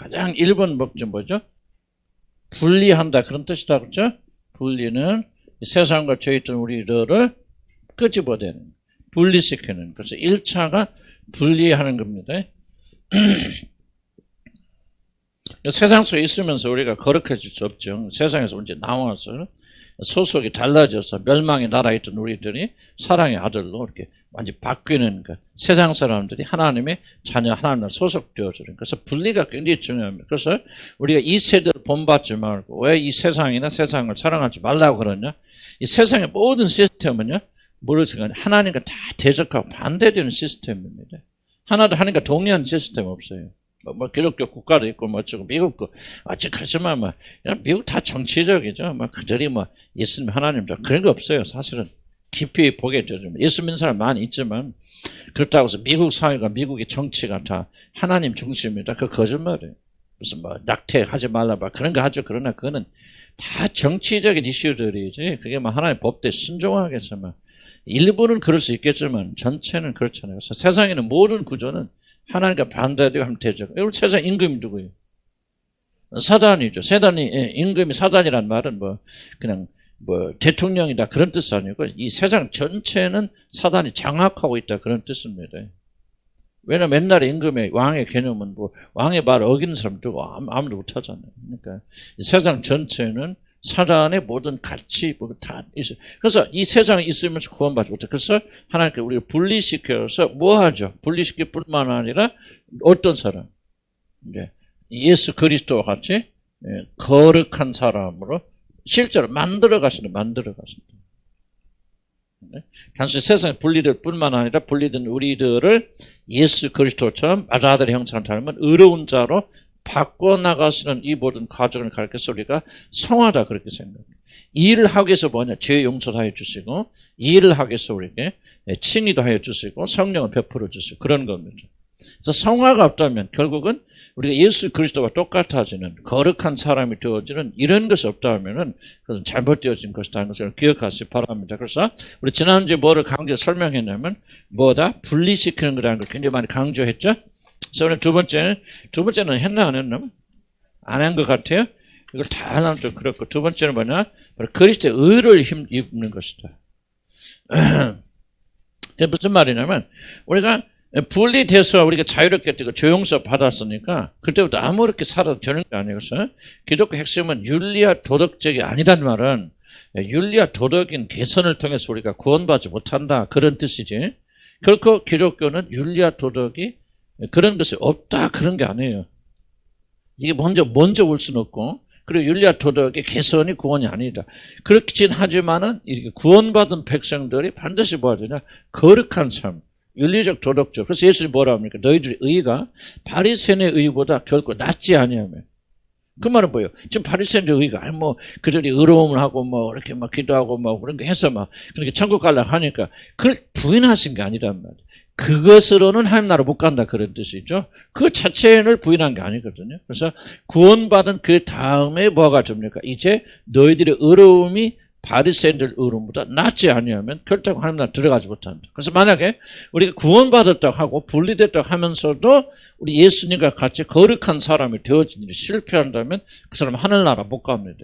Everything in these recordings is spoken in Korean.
가장 1번 목적 뭐죠? 분리한다 그런 뜻이라고 그랬죠? 분리는 세상과 죄 있던 우리들을 끄집어내는, 분리시키는. 그래서 1차가 분리하는 겁니다. 세상 속에 있으면서 우리가 거룩해질 수 없죠. 세상에서 이제 나와서 소속이 달라져서 멸망의 나라에 있던 우리들이 사랑의 아들로 이렇게 완전히 바뀌는 것. 세상 사람들이 하나님의 자녀, 하나님을 소속되어지는. 그래서 분리가 굉장히 중요합니다. 그래서 우리가 이 세대를 본받지 말고 왜 이 세상이나 세상을 사랑하지 말라고 그러냐? 이 세상의 모든 시스템은요, 모르지만 하나님과 다 대적하고 반대되는 시스템입니다. 하나님과 동의하는 시스템 없어요. 뭐 기독교 국가도 있고 뭐 어쩌고 미국도 어찌 그렇지만 뭐 미국 다 정치적이죠. 뭐 그들이 뭐 예수님 하나님 그런 거 없어요. 사실은 깊이 보게 되죠. 예수 믿는 사람 많이 있지만 그렇다고 해서 미국 사회가 미국의 정치가 다 하나님 중심이다. 그 거짓말이에요. 무슨 뭐 낙태하지 말라 봐 그런 거 하죠. 그러나 그거는 다 정치적인 이슈들이지. 그게 뭐 하나님의 법대로 순종하겠지만 일부는 그럴 수 있겠지만 전체는 그렇잖아요. 그래서 세상에는 모든 구조는 하나님과 반대되고 하면 되죠. 여러분 세상 임금이 누구예요? 사단이죠. 임금이 사단이란 말은 뭐 그냥 뭐 대통령이다 그런 뜻이 아니고 이 세상 전체는 사단이 장악하고 있다 그런 뜻입니다. 왜냐면 옛날에 임금의 왕의 개념은 뭐 왕의 말을 어기는 사람 누구 아무도 못하잖아요. 그러니까 이 세상 전체는 사단의 모든 가치 다 있어요. 그래서 이 세상에 있으면서 구원받지 못해. 그래서 하나님께 우리가 분리시켜서 뭐 하죠? 분리시킬 뿐만 아니라 어떤 사람? 이제 예수 그리스도와 같이 거룩한 사람으로 실제로 만들어 가신다. 단순히 세상에 분리될 뿐만 아니라 분리된 우리들을 예수 그리스도처럼 아들의 형상을 닮은 의로운 자로 바꿔나가시는 이 모든 과정을 가르쳐서 우리가 성화다 그렇게 생각합니다. 이 일을 하기 위해서 뭐냐? 죄 용서도 하여 주시고 이 일을 하기 위해서 우리에게 칭의도 하여 주시고 성령을 베풀어 주시고 그런 겁니다. 그래서 성화가 없다면 결국은 우리가 예수 그리스도와 똑같아지는 거룩한 사람이 되어지는 이런 것이 없다면 그것은 잘못되어진 것이라는 것을 기억하시기 바랍니다. 그래서 우리 지난주에 뭐를 강조 설명했냐면 뭐다? 분리시키는 거라는 걸 굉장히 많이 강조했죠. 그래서 오늘 두 번째는 했나 안 했나? 안 한 것 같아요. 이걸 다 하면 좀 그렇고 두 번째는 뭐냐? 바로 그리스도의 의를 입는 것이다. 그게 무슨 말이냐면 우리가 분리돼서 우리가 자유롭게 되고 죄용서 받았으니까 그때부터 아무렇게 살아도 되는 게 아니에요. 그래서 기독교 핵심은 윤리와 도덕적이 아니란 말은 윤리와 도덕인 개선을 통해서 우리가 구원받지 못한다 그런 뜻이지. 결코 기독교는 윤리와 도덕이 그런 것이 없다 그런 게 아니에요. 이게 먼저 올 수는 없고 그리고 윤리와 도덕의 개선이 구원이 아니다. 그렇긴 하지만은 이렇게 구원받은 백성들이 반드시 뭐야 되냐? 거룩한 삶, 윤리적 도덕적. 그래서 예수님이 뭐라 합니까? 너희들의 의가 바리새인의 의보다 결코 낫지 아니하며. 그 말은 뭐예요? 지금 바리새인의 의가 뭐 그들이 의로움을 하고 뭐 이렇게 막 기도하고 뭐 그런 거 해서 막 그렇게 천국 가려고 하니까 그걸 부인하신 게 아니란 말이에요. 그것으로는 하나님 나라 못 간다 그런 뜻이죠. 그 자체를 부인한 게 아니거든요. 그래서 구원받은 그 다음에 뭐가 됩니까? 이제 너희들의 의로움이 바리새인들 의로움보다 낫지 아니하면 결코 하나님 나라 들어가지 못한다. 그래서 만약에 우리가 구원받았다고 하고 분리됐다고 하면서도 우리 예수님과 같이 거룩한 사람이 되어진 일이 실패한다면 그 사람은 하늘나라 못 갑니다.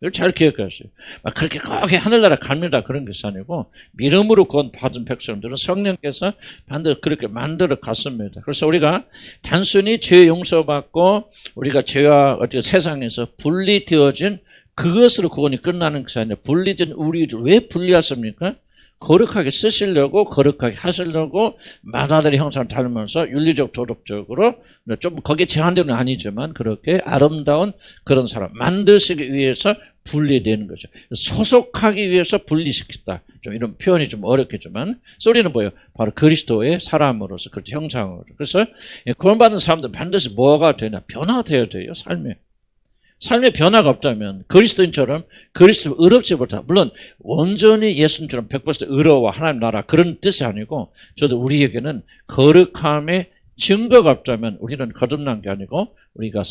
이걸 잘 기억하세요. 그렇게 거기 하늘나라 갑니다 그런 것이 아니고 믿음으로 구원 받은 백성들은 성령께서 반드시 그렇게 만들어 갔습니다. 그래서 우리가 단순히 죄 용서받고 우리가 죄와 어떻게 세상에서 분리되어진 그것으로 구원이 끝나는 것이 아니라 분리된 우리를 왜 분리하십니까? 거룩하게 쓰시려고 거룩하게 하시려고 마다들의 형상을 닮으면서 윤리적 도덕적으로 좀 거기에 제한되는 아니지만 그렇게 아름다운 그런 사람 만드시기 위해서 분리되는 거죠. 소속하기 위해서 분리시켰다. 좀 이런 표현이 좀 어렵겠지만 소리는 뭐예요? 바로 그리스도의 사람으로서 그 형상으로. 그래서 구원받은 사람들 반드시 뭐가 되냐? 변화되어야 돼요. 삶의 변화가 없다면 그리스도인처럼 그리스도를 의롭지 못하다. 물론 온전히 예수님처럼 100% 의로워 하나님 나라 그런 뜻이 아니고 저도 우리에게는 거룩함의 증거가 없다면 우리는 거듭난 게 아니고 우리가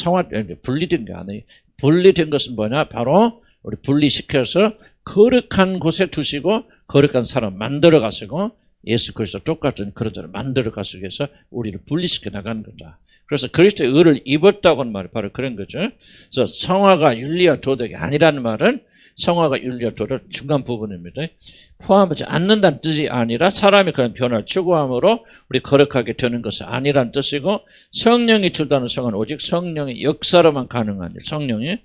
분리된 게 아니에요. 분리된 것은 뭐냐? 바로 우리 분리시켜서 거룩한 곳에 두시고 거룩한 사람 만들어 가시고 예수 그리스도 똑같은 그런 자를 만들어 가기 위해서 우리를 분리시켜 나가는 거다. 그래서 그리스도의 의를 입었다고는 말이 바로 그런 거죠. 그래서 성화가 윤리와 도덕이 아니라는 말은 성화가 윤리와 도덕 중간 부분입니다. 포함하지 않는다는 뜻이 아니라 사람이 그런 변화를 추구함으로 우리 거룩하게 되는 것은 아니라는 뜻이고, 성령이 주다는 성은 오직 성령의 역사로만 가능한 일, 성령이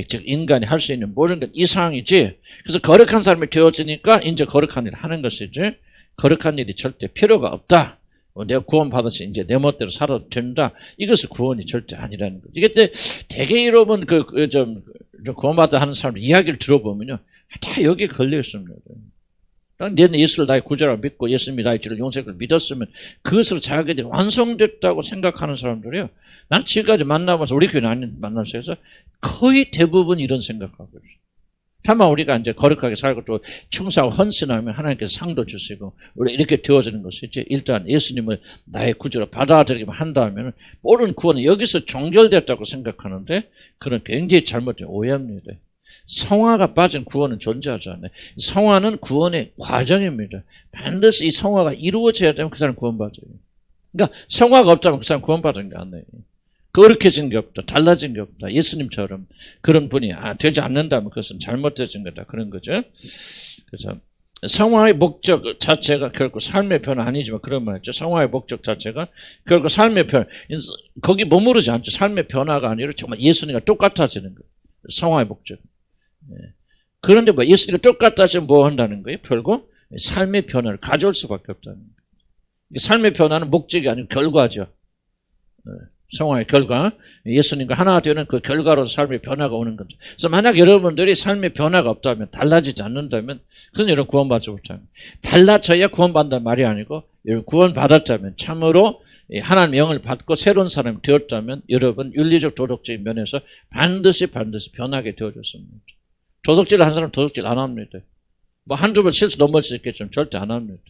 즉 인간이 할 수 있는 모든 것 이상이지. 그래서 거룩한 사람이 되어지니까 이제 거룩한 일을 하는 것이지, 거룩한 일이 절대 필요가 없다. 내가 구원받아서 이제 내 멋대로 살아도 된다. 이것은 구원이 절대 아니라는 거죠. 이게 되게 여러분 구원받아 하는 사람들 이야기를 들어보면요, 다 여기에 걸려 있습니다. 너는 예수를 나의 구주라고 믿고 예수님이 나의 주를 용서를 믿었으면 그것으로 자기들이 완성됐다고 생각하는 사람들이요. 난 지금까지 만나면서 우리 교회 만나면서 거의 대부분 이런 생각하고 있어요. 다만 우리가 이제 거룩하게 살고 또 충성하고 헌신하면 하나님께서 상도 주시고 우리 이렇게 되어지는 것이지, 일단 예수님을 나의 구주로 받아들이기만 한다면 모든 구원은 여기서 종결됐다고 생각하는데, 그런 굉장히 잘못된 오해입니다. 성화가 빠진 구원은 존재하지 않아요. 성화는 구원의 과정입니다. 반드시 이 성화가 이루어져야 되면 그 사람 구원받아요. 그러니까 성화가 없다면 그 사람 구원받은 게 아니에요. 거룩해진 게 없다, 달라진 게 없다, 예수님처럼 그런 분이 되지 않는다면 그것은 잘못되진 거다, 그런 거죠. 그래서 성화의 목적 자체가 결코 삶의 변화 아니지만 그런 말이죠. 성화의 목적 자체가 결코 삶의 변화, 거기 머무르지 않죠. 삶의 변화가 아니라 정말 예수님과 똑같아지는 거예요. 성화의 목적. 그런데 뭐 예수님과 똑같아지면 뭐 한다는 거예요? 결국 삶의 변화를 가져올 수밖에 없다는 거예요. 삶의 변화는 목적이 아니고 결과죠. 성화의 결과, 예수님과 하나 되는 그 결과로 삶의 변화가 오는 거죠. 그래서 만약 여러분들이 삶의 변화가 없다면, 달라지지 않는다면, 그건 여러분 구원받지 못합니다. 달라져야 구원받는다는 말이 아니고, 여러분 구원받았다면, 참으로 하나님의 영을 받고 새로운 사람이 되었다면, 여러분 윤리적 도덕적인 면에서 반드시 변하게 되어졌습니다. 도덕질 한 사람 도덕질 안 합니다. 뭐 한두 번 실수 넘어질 수 있겠지만 절대 안 합니다.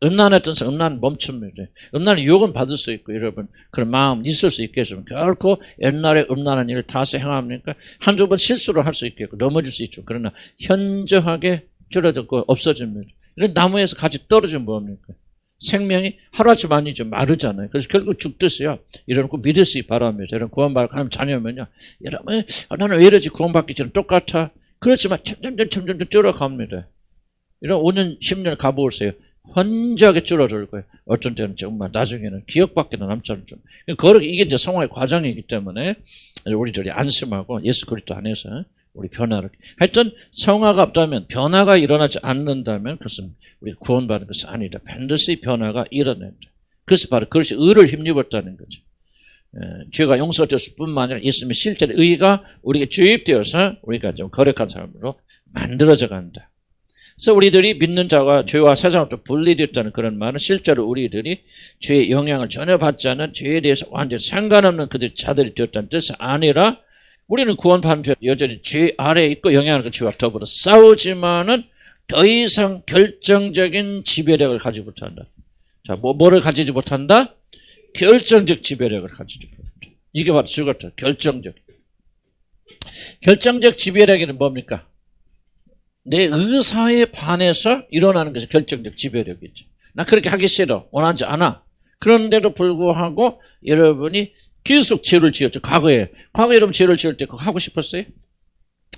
음란했던 사람 음란 멈춥니다. 음란은 유혹은 받을 수 있고 여러분 그런 마음 있을 수 있겠지만 결코 옛날에 음란한 일을 다시 행합니까? 한두 번 실수를 할 수 있겠고 넘어질 수 있죠. 그러나 현저하게 줄어들고 없어집니다. 이런 나무에서 같이 떨어지면 뭡니까? 생명이 하루아침 아니죠. 마르잖아요. 그래서 결국 죽듯이요. 이러고 믿으시기 바랍니다. 여러분 구원받을 하나님 자녀면요. 여러분 나는 왜 이러지? 구원받기 전에 똑같아. 그렇지만 점점 줄어갑니다. 이런 5년 10년 가보세요. 현저하게 줄어들 거예요. 어떤 때는 정말 나중에는 기억밖에 남지 않죠. 이게 이제 성화의 과정이기 때문에 우리들이 안심하고 예수 그리스도 안에서 우리 변화를. 하여튼 성화가 없다면, 변화가 일어나지 않는다면 그것은 우리가 구원받은 것이 아니다. 반드시 변화가 일어난다. 그것이 바로 그것이 의를 힘입었다는 거죠. 죄가 용서되었을 뿐만 아니라 예수님의 실제로 의가 우리에게 주입되어서 우리가 좀 거룩한 사람으로 만들어져 간다. 그래서 우리들이 믿는 자가 죄와 세상으로부터 분리되었다는 그런 말은 실제로 우리들이 죄의 영향을 전혀 받지 않은, 죄에 대해서 완전히 상관없는 그들 자들이 되었다는 뜻이 아니라, 우리는 구원받은 죄 여전히 죄 아래에 있고 영향을 죄와 더불어 싸우지만은 더 이상 결정적인 지배력을 가지지 못한다. 자, 뭐를 가지지 못한다? 결정적 지배력을 가지지 못한다. 이게 바로 죽었다. 결정적 지배력에는 뭡니까? 내 의사에 반해서 일어나는 것이 결정적 지배력이죠. 나 그렇게 하기 싫어. 원하지 않아. 그런데도 불구하고 여러분이 계속 죄를 지었죠. 과거에 여러분 죄를 지을 때 그거 하고 싶었어요?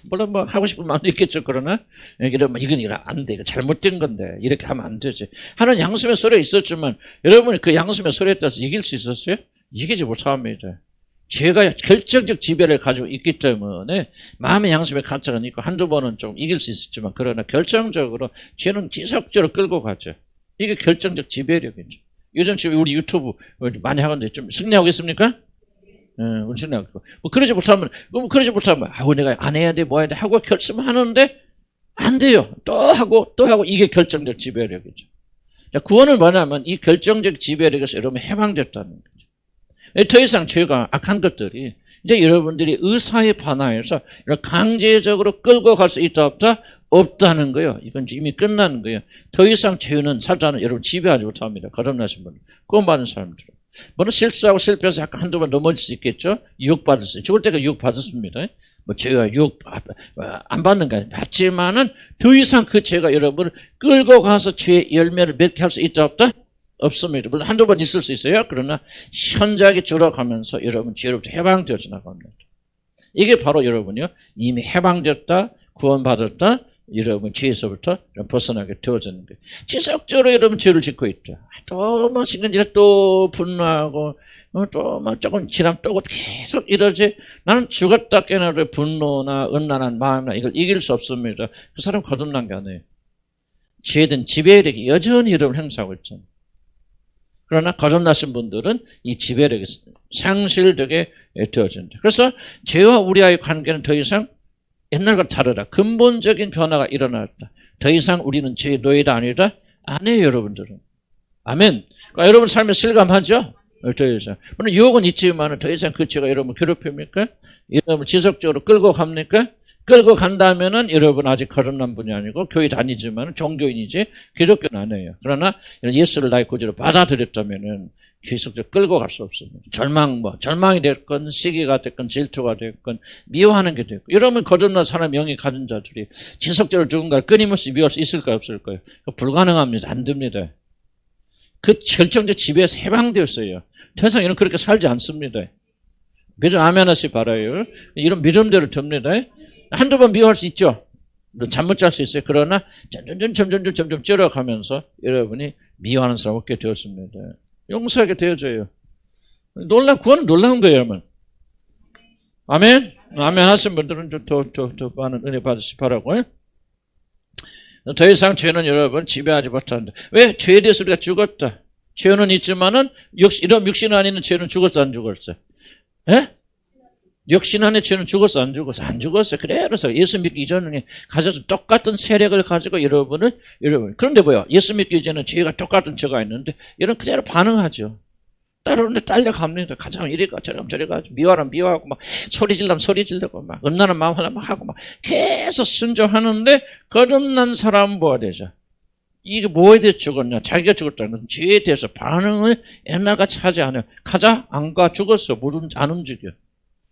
물론 뭐 하고 싶은 마음도 있겠죠. 그러나 이건 안 돼. 이거 잘못된 건데 이렇게 하면 안 되지 하는 양심의 소리가 있었지만, 여러분이 그 양심의 소리에 따라서 이길 수 있었어요? 이기지 못합니다. 죄가 결정적 지배를 가지고 있기 때문에 마음의 양심의 가책은 있고 한두 번은 좀 이길 수 있었지만, 그러나 결정적으로 죄는 지속적으로 끌고 가죠. 이게 결정적 지배력이죠. 요즘 지금 우리 유튜브 많이 하는데 좀 승리하고 있습니까? 우리 승리하고 있고. 그러지 못하면 내가 안 해야 돼, 뭐 해야 돼 하고 결심하는데 안 돼요. 또 하고 이게 결정적 지배력이죠. 구원은 뭐냐면 이 결정적 지배력에서 여러분 해방됐다는 거죠. 더 이상 죄가 악한 것들이 이제 여러분들이 의사에 반하여서 강제적으로 끌고 갈 수 있다 없다? 없다는 거예요. 이건 이미 끝나는 거예요. 더 이상 죄는 사탄은 여러분 지배하지 못합니다. 거듭나신 분, 구원받은 사람들은. 물론 실수하고 실패해서 약간 한두 번 넘어질 수 있겠죠. 유혹받을 수 있어요. 죽을 때가 유혹받았습니다. 뭐 죄와 유혹 안 받는 거 아니에요. 받지만은 더 이상 그 죄가 여러분을 끌고 가서 죄의 열매를 맺게 할 수 있다 없다? 없습니다. 물론 한두 번 있을 수 있어요. 그러나 현저하게 줄어가면서 여러분 죄로부터 해방되어져 나갑니다. 이게 바로 여러분이요. 이미 해방됐다, 구원받았다, 여러분 죄에서부터 벗어나게 되어지는 거예요. 지속적으로 여러분 죄를 짓고 있다. 또 뭐 신경질에 또 분노하고 또 뭐 조금 지나면 또 계속 이러지. 나는 죽었다 깨어나도 분노나 음란한 마음이나 이걸 이길 수 없습니다. 그 사람 거듭난 게 아니에요. 죄에 대한 지배력이 여전히 여러분 행사하고 있잖아요. 그러나 거듭나신 분들은 이 지배력이 상실되게 되어진다. 그래서 죄와 우리와의 관계는 더 이상 옛날과 다르다. 근본적인 변화가 일어났다. 더 이상 우리는 죄의 노예가 아니라 아니에요, 여러분들은. 아멘. 그러니까 여러분 삶에 실감하죠? 더 이상. 물론 유혹은 있지만 더 이상 그 죄가 여러분 괴롭힙니까? 여러분 지속적으로 끌고 갑니까? 끌고 간다면은 여러분 아직 거듭난 분이 아니고 교회 다니지만 종교인이지 기독교는 아니에요. 그러나 예수를 나의 구주로 받아들였다면은 계속적으로 끌고 갈 수 없습니다. 절망이 됐건 시기가 됐건 질투가 됐건 미워하는 게 됐건 여러분 거듭난 사람 영이 가진 자들이 지속적으로 누군가를 끊임없이 미워할 수 있을까요? 없을까요? 불가능합니다. 안 됩니다. 그 결정적 지배에서 해방되었어요. 더 이상 이런 그렇게 살지 않습니다. 믿음 아멘 하시 바라요. 이런 믿음대로 됩니다. 한두 번 미워할 수 있죠. 잠 못 잘 수 있어요. 그러나 점점 줄어가면서 여러분이 미워하는 사람 없게 되었습니다. 용서하게 되어져요. 구원은 놀라운 거예요, 여러분. 아멘? 아멘 하신 분들은 더 많은 은혜 받으시 바라고. 더 이상 죄는 여러분 지배하지 못한다. 왜? 죄에 대해서 우리가 죽었다. 죄는 있지만은 이런 육신 안에 있는 죄는 죽었어, 안 죽었어? 예? 육신 안에 죄는 죽었어, 안 죽었어? 안 죽었어. 그래서 예수 믿기 이전에 가져서 똑같은 세력을 가지고 여러분. 그런데 뭐야? 예수 믿기 이전에 죄가 똑같은 죄가 있는데, 여러분 그대로 반응하죠. 따르는데 딸려갑니다. 가자면 이리 가, 저리 가. 미워하면 미워하고, 막, 소리 질러면 소리 지르고, 막, 음란한 마음 하려면 하고, 막, 계속 순종하는데, 거듭난 사람은 뭐가 되죠? 이게 뭐에 대해서 죽었냐? 자기가 죽었다는 것은 죄에 대해서 반응을 옛날같이 하지 않아요. 가자? 안 가? 죽었어. 안 움직여.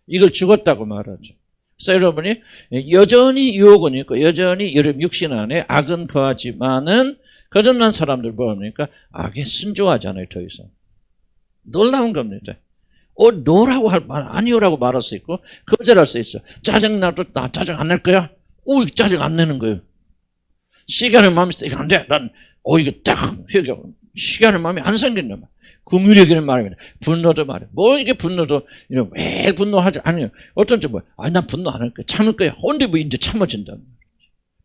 이걸 죽었다고 말하죠. 그래서 여러분이 여전히 유혹은 있고 여전히 여러분 육신 안에 악은 거하지만은 거듭난 사람들 뭐합니까? 악에 순종하지 않아요. 더 이상. 놀라운 겁니다. 노라고 할 말 아니오라고 말할 수 있고 거절할 수 있어. 짜증나도 나 짜증 안 낼 거야? 짜증 안 내는 거예요. 시간을 마음에 이거 안 돼. 이거 딱 회개. 시간을 마음에 안 생긴단 말이야. 긍휼히 여기는 말입니다. 분노도 말이야. 이게 분노도, 왜 분노하지 않아요. 어쩐지 난 분노 안 할 거야. 참을 거야. 근데 이제 참아진단 말이야.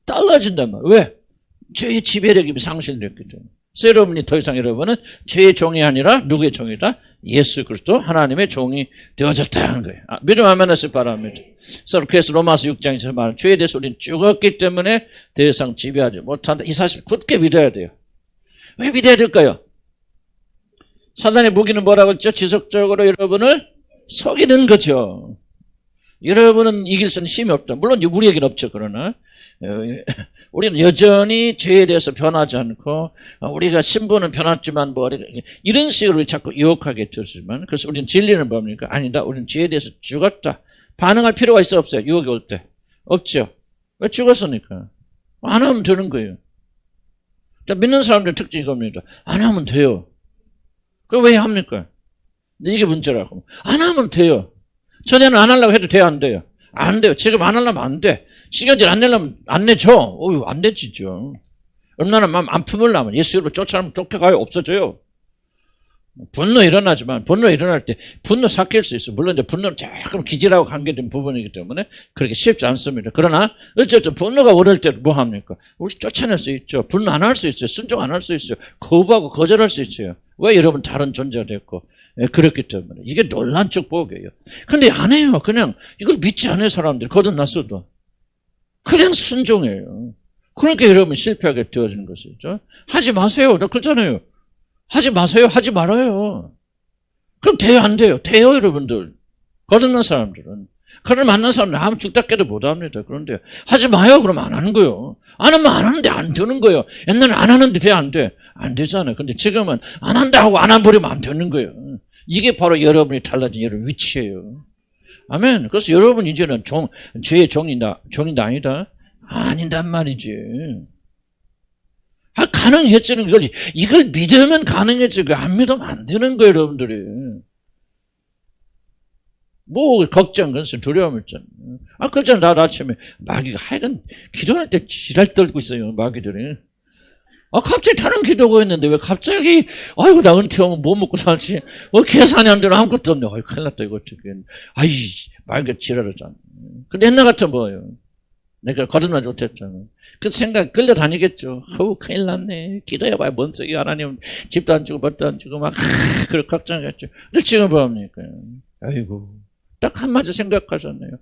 달라진단 말이야. 왜? 죄의 지배력이 상실됐기 때문에. 그래서 여러분이 더 이상 여러분은 죄의 종이 아니라 누구의 종이다? 예수 그리스도 하나님의 종이 되어졌다 하는 거예요. 믿음 아멘 하시기 바랍니다. 그래서 로마서 6장에서 말하는 죄에 대해서 우리는 죽었기 때문에 더 이상 지배하지 못한다. 이 사실 굳게 믿어야 돼요. 왜 믿어야 될까요? 사단의 무기는 뭐라고 했죠? 지속적으로 여러분을 속이는 거죠. 여러분은 이길 수는 힘이 없다. 물론 우리에게는 없죠. 그러나 우리는 여전히 죄에 대해서 변하지 않고 우리가 신분은 변했지만 이런 식으로 자꾸 유혹하게 되지만 그래서 우리는 진리는 뭡니까? 아니다. 우리는 죄에 대해서 죽었다. 반응할 필요가 있어 없어요? 유혹이 올 때. 없죠. 왜 죽었으니까. 안 하면 되는 거예요. 자, 믿는 사람들의 특징이 이겁니다. 안 하면 돼요. 그거 왜 합니까? 이게 문제라고. 안 하면 돼요. 전에는 안 하려고 해도 돼요, 안 돼요? 안 돼요. 지금 안 하려면 안 돼. 시간질 안 내려면 안 내죠. 안 되지죠. 얼마나 마음 안 품으려면 예수로 쫓아가면 쫓겨가요. 없어져요. 분노 일어나지만 분노 일어날 때 분노 삭힐 수 있어요. 물론 이제 분노는 조금 기질하고 관계된 부분이기 때문에 그렇게 쉽지 않습니다. 그러나 어쨌든 분노가 오를 때 뭐 합니까? 우리 쫓아낼 수 있죠. 분노 안 할 수 있어요. 순종 안 할 수 있어요. 거부하고 거절할 수 있어요. 왜? 여러분 다른 존재가 됐고 그렇기 때문에 이게 놀란 축복이에요. 근데 안 해요. 그냥 이걸 믿지 않아요. 사람들이 거듭났어도 그냥 순종해요. 그러니까 여러분 실패하게 되어지는 것이죠. 하지 마세요. 나 그렇잖아요. 하지 마세요. 하지 말아요. 그럼 돼요? 안 돼요? 돼요, 여러분들. 거듭난 사람들은. 그를 만난 사람들은 아무 죽다 깨도 못합니다. 그런데 하지 마요. 그러면 안 하는 거예요. 안 하면 안 하는데 안 되는 거예요. 옛날에 안 하는데 돼? 안 돼? 안 되잖아요. 근데 지금은 안 한다 하고 안 해버리면 안 되는 거예요. 이게 바로 여러분이 달라진 여러분 위치예요. 아멘. 그래서 여러분 이제는 죄의 종이다 아니다? 아닌단 말이지. 가능했지는 이걸 믿으면 가능했지. 안 믿으면 안 되는 거예요, 여러분들이. 뭐, 걱정, 근심, 두려움 있잖아. 그렇잖아. 나 아침에 마귀가 하여간 기도할 때 지랄 떨고 있어요, 마귀들이. 갑자기 다른 기도가 있는데 왜 갑자기, 아이고, 나 은퇴하면 뭐 먹고 살지? 계산이 안 되나 아무것도 없네. 큰일 났다, 이거 어떻게. 마귀가 지랄하잖아. 근데 옛날 같으면 뭐예요? 내가 거듭나지 못했잖아. 그 생각 끌려다니겠죠. 큰일 났네. 기도해봐야 뭔 소리. 하나님 집도 안 주고 뭣도 안 주고 막 그렇게 걱정했죠. 근데 지금 뭐합니까? 아이고, 딱 한마디 생각하셨네요.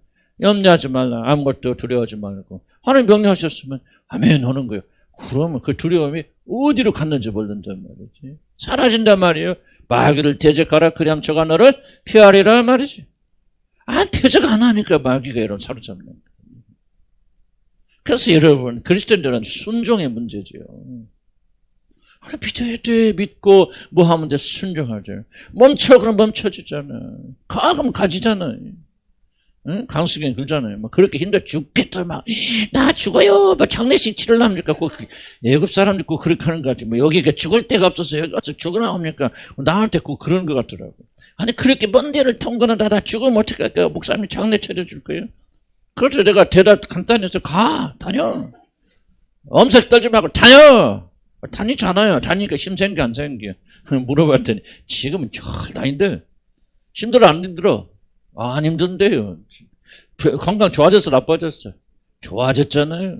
염려하지 말라. 아무것도 두려워하지 말고. 하나님 명령하셨으면 아멘 하는 거예요. 그러면 그 두려움이 어디로 갔는지 모른단 말이지. 사라진단 말이에요. 마귀를 대적하라. 그리하면 저가 너를 피하리라 말이지. 대적 안 하니까 마귀가 여러분 사로잡는 거예요. 그래서 여러분, 그리스도인들은 순종의 문제지요. 믿어야 돼. 믿고 뭐 하면 돼. 순종하죠. 멈춰. 그럼 멈춰지잖아. 그럼 가지잖아. 응? 강수경이 그러잖아요. 그렇게 힘들어 죽겠다. 나 죽어요. 장례식 치르려면 애굽 사람들 꼭 그렇게 하는 거 같지. 여기가 죽을 데가 없어서 여기 와서 죽으나 합니까? 나한테 꼭 그런 것 같더라고. 그렇게 먼 데를 통과하다 나 죽으면 어떡할까요? 목사님이 장례 차려줄 거예요? 그래서 내가 대답 간단히 해서 다녀. 엄색 떨지 말고 다녀. 다니잖아요. 다니니까 힘 생겨 안 생겨. 물어봤더니 지금은 잘 다닌대. 힘들어 안 힘들어? 안 힘든데요. 건강 좋아졌어 나빠졌어? 좋아졌잖아요.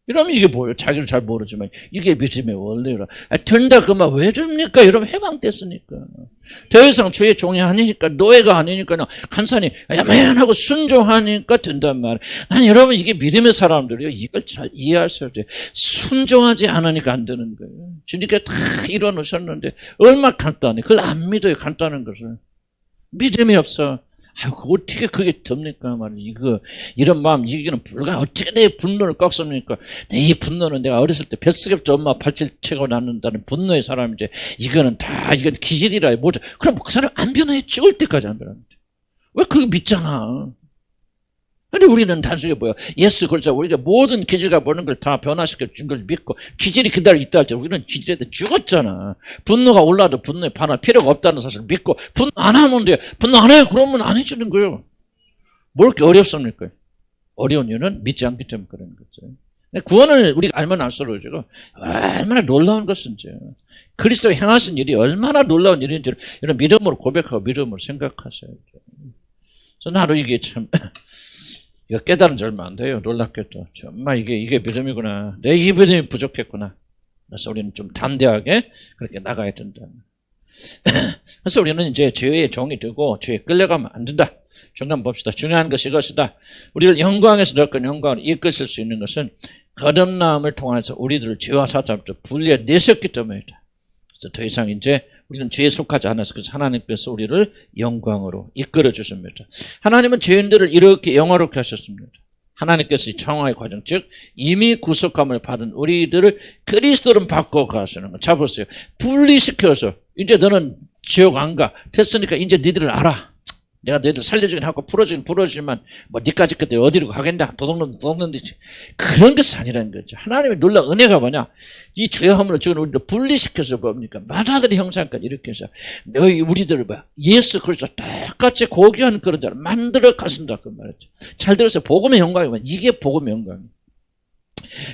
이러면 이게 뭐예요? 자기를 잘 모르지만 이게 믿음의 원리라. 된다 그만 왜 줍니까? 이러면 해방됐으니까. 더 이상 주의 종이 아니니까 노예가 아니니까 간사히 야만하고 순종하니까 된단 말이에요. 난 여러분 이게 믿음의 사람들이요. 이걸 잘 이해하셔야 돼요. 순종하지 않으니까 안 되는 거예요. 주님께서 다 이뤄놓으셨는데 얼마나 간단해. 그걸 안 믿어요. 간단한 것을. 믿음이 없어. 어떻게 그게 됩니까? 이런 마음, 이기는 불가, 어떻게 내 분노를 꺾습니까? 이 분노는 내가 어렸을 때 뱃속에부터 엄마 발질 채고 낳는다는 분노의 사람이지. 이건 기질이라, 뭐죠? 그럼 그 사람 안 변해. 죽을 때까지 안 변하는데. 왜 그거 믿잖아. 근데 우리는 단순히 뭐야? 예수 그렇죠. 우리가 모든 기질과 모든 걸 다 변화시켜 준 걸 믿고 기질이 그대로 있다 할때 우리는 기질에 대해 죽었잖아. 분노가 올라도 분노에 반할 필요가 없다는 사실을 믿고 분노 안 하면 돼요. 분노 안 해요. 그러면 안 해주는 거예요. 뭐 이렇게 어렵습니까? 어려운 이유는 믿지 않기 때문에 그런 거죠. 구원을 우리가 알면 알수록 얼마나 놀라운 것인지 그리스도 행하신 일이 얼마나 놀라운 일인지를 이런 믿음으로 고백하고 믿음으로 생각하셔야죠. 저는 하루 이게 참 이거 깨달은 지 얼마 안 돼요. 놀랍게도. 정말 이게 믿음이구나. 내 이 믿음이 부족했구나. 그래서 우리는 좀 담대하게 그렇게 나가야 된다. 그래서 우리는 이제 죄의 종이 되고 죄에 끌려가면 안 된다. 중간 봅시다. 중요한 것이 이것이다. 우리를 영광에서 더 큰 영광으로 이끄실 수 있는 것은 거듭남을 통해서 우리들을 죄와 사탄부터 분리해내셨기 때문이다. 그래서 더 이상 이제 우리는 죄에 속하지 않아서 그래서 하나님께서 우리를 영광으로 이끌어 주십니다. 하나님은 죄인들을 이렇게 영화롭게 하셨습니다. 하나님께서 이 청화의 과정, 즉 이미 구속함을 받은 우리들을 그리스도로 바꿔가시는 거. 자 보세요. 분리시켜서 이제 너는 지옥 안 가. 됐으니까 이제 니들을 알아. 내가 너희들 살려주긴 하고 풀어주지만 뭐 니까지 그때 어디로 가겠냐. 도둑놈듯이 그런 것이 아니라는 거죠. 하나님의 놀라운 은혜가 뭐냐. 이 죄함으로 지금 우리를 분리시켜서 뭡니까? 만화들의 형상까지 이렇게 해서 너희 우리들을 예수 그리스도 똑같이 고귀한 그런 자를 만들어 가신다 그 말이죠. 잘 들어서 복음의 영광이면 이게 복음의 영광이에요.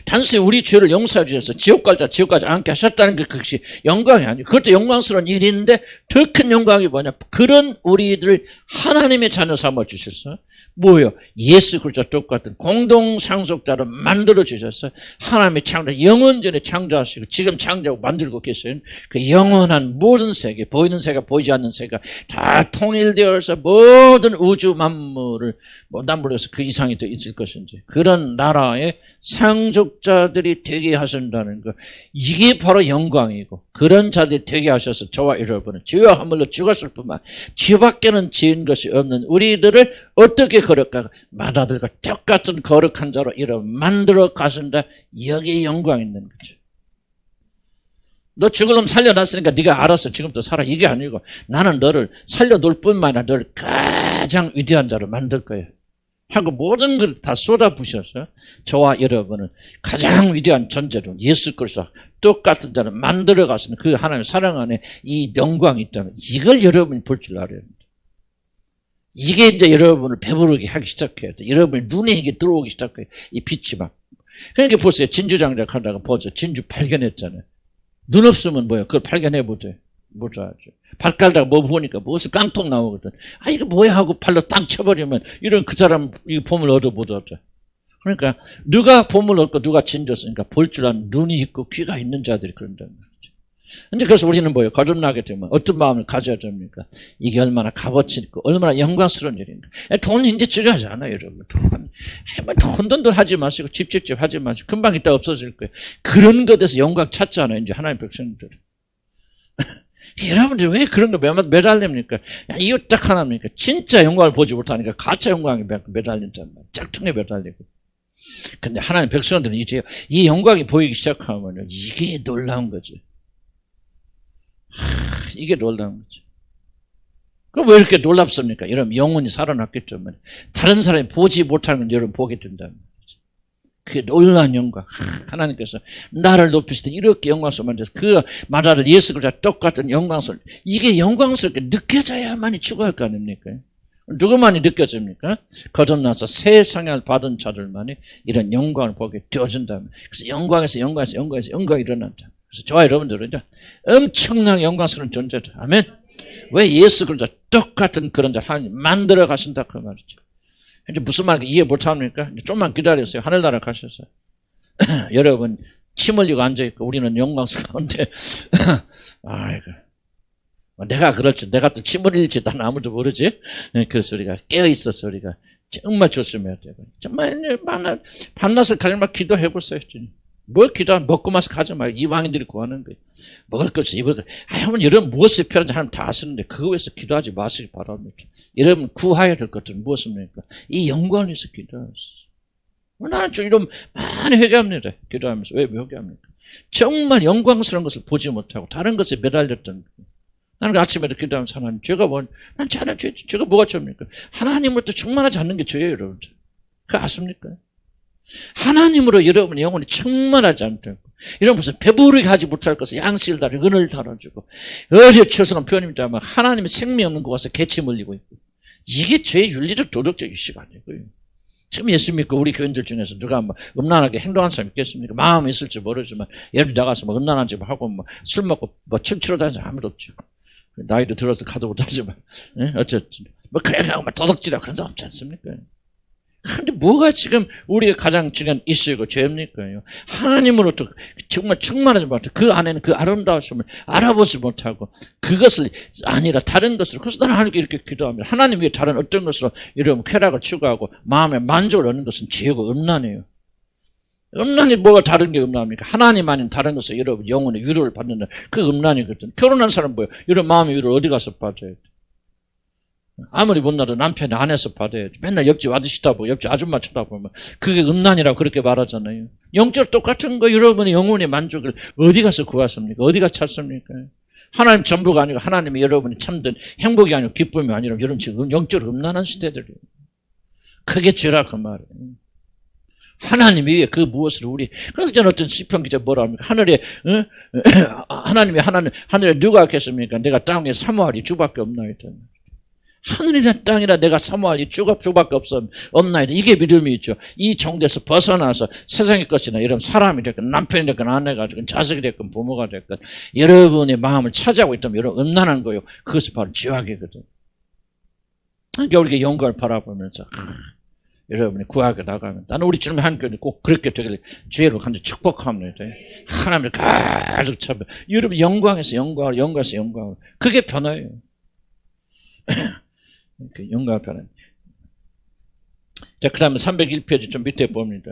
단순히 우리 죄를 용서해 주셔서 지옥 가지 않게 하셨다는 게 그것이 영광이 아니에요. 그것도 영광스러운 일인데 더 큰 영광이 뭐냐. 그런 우리들 하나님의 자녀 삼아 주셔서 뭐예요? 예수 그리스도 똑같은 공동 상속자로 만들어 주셔서 하나님의 창조, 영원전에 창조하시고 지금 창조하고 만들고 계세요. 그 영원한 모든 세계, 보이는 세계, 보이지 않는 세계 다 통일되어서 모든 우주 만물을 남불해서 그 이상이 더 있을 것인지 그런 나라의 상속자들이 되게 하신다는 것. 이게 바로 영광이고 그런 자들이 되게 하셔서 저와 여러분은 죄와 함물로 죽었을 뿐만 죄밖에는 지은 것이 없는 우리들을 어떻게 거룩하고 마다들과 똑같은 거룩한 자로 이렇게 만들어 가신다. 여기에 영광이 있는 거죠. 너 죽을 놈 살려놨으니까 네가 알아서 지금부터 살아. 이게 아니고 나는 너를 살려놓을 뿐만 아니라 너를 가장 위대한 자로 만들 거야 하고 모든 걸 다 쏟아부셔서 저와 여러분을 가장 위대한 존재로 예수 그리스도 똑같은 자를 만들어가서는 그 하나님의 사랑 안에 이 영광이 있다면 이걸 여러분이 볼 줄 알아야 합니다. 이게 이제 여러분을 배부르게 하기 시작해야 돼. 여러분의 눈에 이게 들어오기 시작해요. 이 빛이 막. 그러니까 보세요. 진주장작 하다가 보죠. 진주 발견했잖아요. 눈 없으면 뭐예요? 그걸 발견해보죠. 못 하죠. 발깔다가 뭐 보니까 무엇을 깡통 나오거든. 아, 이거 뭐야 하고 발로 땅 쳐버리면 이런 그 사람 이 보물 얻어 못 얻어. 그러니까 누가 보물 얻고 누가 진졌으니까 볼 줄 아는 눈이 있고 귀가 있는 자들이 그런다는 말이죠. 근데 그래서 우리는 뭐예요? 거듭나게 되면 어떤 마음을 가져야 됩니까? 이게 얼마나 값어치 있고 얼마나 영광스러운 일인가. 돈 이제 중요하지 않아요, 여러분. 돈돈돈 하지 마시고 집집집 하지 마시고 금방 있다 없어질 거예요. 그런 것에서 영광 찾잖아요, 이제 하나님의 백성들. 여러분들 왜 그런 거 매달립니까? 이거 딱 하나입니까? 진짜 영광을 보지 못하니까 가짜 영광에 매달린단 말이에요. 짝퉁에 매달리고. 근데 하나님 백성들은 이제 이 영광이 보이기 시작하면 이게 놀라운 거지. 이게 놀라운 거지. 그럼 왜 이렇게 놀랍습니까? 여러분 영혼이 살아났기 때문에 다른 사람이 보지 못하는 건 여러분 보게 된다는 거지. 그게 놀라운 영광. 하나님께서 나를 높이시되 이렇게 영광스럽게 만드셔서 그 마다를 예수 그리스도와 똑같은 영광스러운 이게 영광스럽게 느껴져야만이 추구할 거 아닙니까? 누구만이 느껴집니까? 거듭나서 새 성향을 받은 자들만이 이런 영광을 보게 되어준다면 그래서 영광이 일어난다. 그래서 저와 여러분들은 엄청나게 영광스러운 존재다. 아멘. 왜 예수 그리스도 똑같은 그런 자 하나님 만들어 가신다 그 말이죠. 이제 무슨 말인지 이해 못합니까? 좀만 기다렸어요. 하늘나라 가셔서 여러분 침 흘리고 앉아있고 우리는 영광스러운데 아이고 내가 그렇지 내가 또 침 흘릴지 난 아무도 모르지. 그래서 우리가 깨어있어서 우리가 정말 조심해야 돼요. 정말 밤낮을 가리막 기도해보세요. 뭘 기도하면 먹고 마서 가지 말고 이방인들이 구하는 거예요. 먹을 것이 입을 것. 한번 여러분 무엇이 필요한지 하나님 다 아시는데 그거 위해서 기도하지 마시기 바랍니다. 여러분 구하여야 될 것들은 무엇입니까? 이 영광을 위해서 기도하세요. 나는 좀 이런 많이 회개합니다. 기도하면서. 왜 회개합니까? 정말 영광스러운 것을 보지 못하고 다른 것에 매달렸던 거예요. 나는 아침에도 기도하면서 하나님 죄가 난 잘한 죄가 뭐가 죄입니까? 하나님으로부터 충만하지 않는 게 죄예요, 여러분들. 그거 아십니까? 하나님으로 여러분의 영혼이 충만하지 않다고. 이런 무슨 배부르게 하지 못할 것을 양식을 달아 은을 달아주고 어려쳐서는 표현입니다만 하나님의 생명 없는 곳에서 개치 물리고 있고 이게 죄의 윤리적 도덕적 이슈가 아니고요. 지금 예수 믿고 우리 교인들 중에서 누가 뭐 음란하게 행동하는 사람이 있겠습니까? 마음이 있을지 모르지만 예를 나가서 뭐 음란한 짓 하고 뭐 술 먹고 뭐 춤추러 다니는 사람 아무도 없죠. 나이도 들어서 가도 못하지만 어쨌든 뭐 그래 막 도덕질하고 그런 사람 없지 않습니까? 근데 뭐가 지금 우리가 가장 중요한 이슈고 죄입니까? 하나님으로부터 정말 충만하지 못하고 그 안에는 그 아름다우심을 알아보지 못하고 그것을 아니라 다른 것으로 그래서 나는 하나님께 이렇게 기도합니다. 하나님 위에 다른 어떤 것으로 여러분 쾌락을 추구하고 마음의 만족을 얻는 것은 죄고 음란이에요. 음란이 뭐가 다른 게 음란입니까? 하나님 아닌 다른 것을 여러분 영혼의 위로를 받는다. 그 음란이거든. 결혼한 사람 뭐예요? 여러분 마음의 위로를 어디 가서 받아야 돼? 아무리 못나도 남편이 안에서 받아야지. 맨날 옆집 아저씨 쳐다보고 옆집 아줌마 쳐다보면 그게 음란이라고 그렇게 말하잖아요. 영적 똑같은 거 여러분의 영혼의 만족을 어디 가서 구하십니까? 어디 가서 찾습니까? 하나님 전부가 아니고 하나님이 여러분이 참된 행복이 아니고 기쁨이 아니라 여러분 지금 영적으로 음란한 시대들이에요. 그게 죄라 그 말이에요. 하나님 위에 그 무엇을 우리 그래서 저는 어떤 시편 기자 뭐라 합니까? 하늘에 하나님이 하늘에 누가 있겠습니까? 내가 땅에 사모하리 주밖에 없나이다. 하늘이나 땅이나 내가 사모하리 주밖에 없나이다. 이게 믿음이 있죠. 이 정도에서 벗어나서 세상의 것이나 여러분 사람이 됐건 남편이 됐건 아내가 됐건 자식이 됐건 부모가 됐건 여러분의 마음을 차지하고 있다면 여러분 음란한 거요. 그것이 바로 죄악이거든. 그러니까 우리가 영광을 바라보면서 여러분이 구하게 나가면 나는 우리 주님 하나님께 꼭 그렇게 되길 주의로 간절히 축복합니다. 하나님을 가득 차면 여러분 영광에서 영광을 그게 변화예요. 그 영광 변화. 자, 그 다음에 301페이지 좀 밑에 봅니다.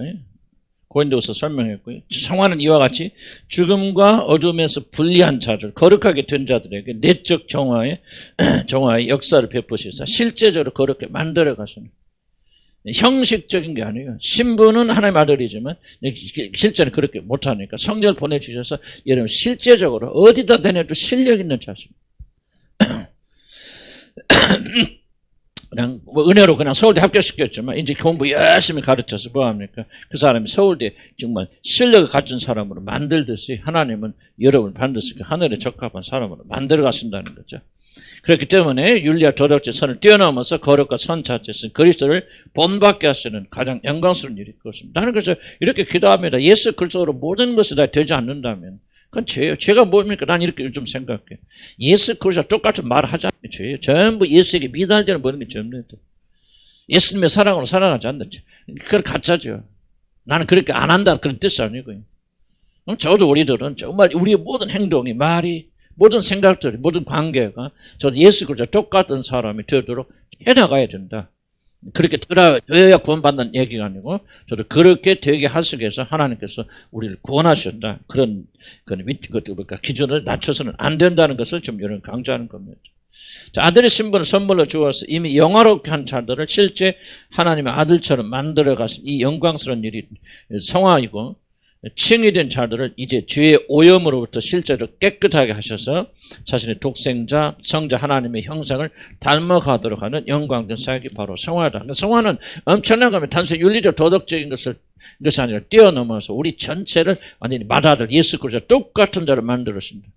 고린도서 설명했고요. 상황은 이와 같이 죽음과 어둠에서 분리한 자들, 거룩하게 된 자들에게 내적 정화의 역사를 베푸시사 실제적으로 그렇게 만들어 가시는 형식적인 게 아니에요. 신부는 하나님의 아들이지만 실제는 그렇게 못하니까 성령을 보내주셔서 여러분 실제적으로 어디다 대내도 실력 있는 자식. 그냥 뭐 은혜로 그냥 서울대 합격시켰지만 이제 공부 열심히 가르쳐서 뭐합니까? 그 사람이 서울대 정말 실력을 갖춘 사람으로 만들듯이 하나님은 여러분을 반드시 그 하늘에 적합한 사람으로 만들어 가신다는 거죠. 그렇기 때문에 윤리와 도덕적 선을 뛰어넘어서 거룩과 선 자체에서 그리스도를 본받게 하시는 가장 영광스러운 일이 그것입니다. 나는 그래서 이렇게 기도합니다. 예수 그리스도로 모든 것이 다 되지 않는다면 그건 죄예요. 죄가 뭡니까? 난 이렇게 요즘 생각해. 예수 그리스도와 똑같은 말을 하지 않는 게 죄예요. 전부 예수에게 미달되는 모든 게 죄입니다. 예수님의 사랑으로 살아가지 않는 죄. 그건 가짜죠. 나는 그렇게 안 한다 그런 뜻이 아니고요. 저도 우리들은 정말 우리의 모든 행동이 말이 모든 생각들이 모든 관계가 저도 예수 그리스도와 똑같은 사람이 되도록 해나가야 된다. 그렇게 되어야 구원받는 얘기가 아니고 저도 그렇게 되게 하시기 위해서 하나님께서 우리를 구원하셨다. 그런 기준을 낮춰서는 안 된다는 것을 좀 여러분 강조하는 겁니다. 자, 아들의 신분을 선물로 주어서 이미 영화롭게 한 자들을 실제 하나님의 아들처럼 만들어 가신 이 영광스러운 일이 성화이고 칭의된 자들을 이제 죄의 오염으로부터 실제로 깨끗하게 하셔서 자신의 독생자, 성자 하나님의 형상을 닮아가도록 하는 영광된 사역이 바로 성화다. 성화는 엄청난 겁니다. 단순히 윤리적 도덕적인 것이 아니라 뛰어넘어서 우리 전체를 완전히 맏아들 예수 그리스도 똑같은 자를 만들었습니다.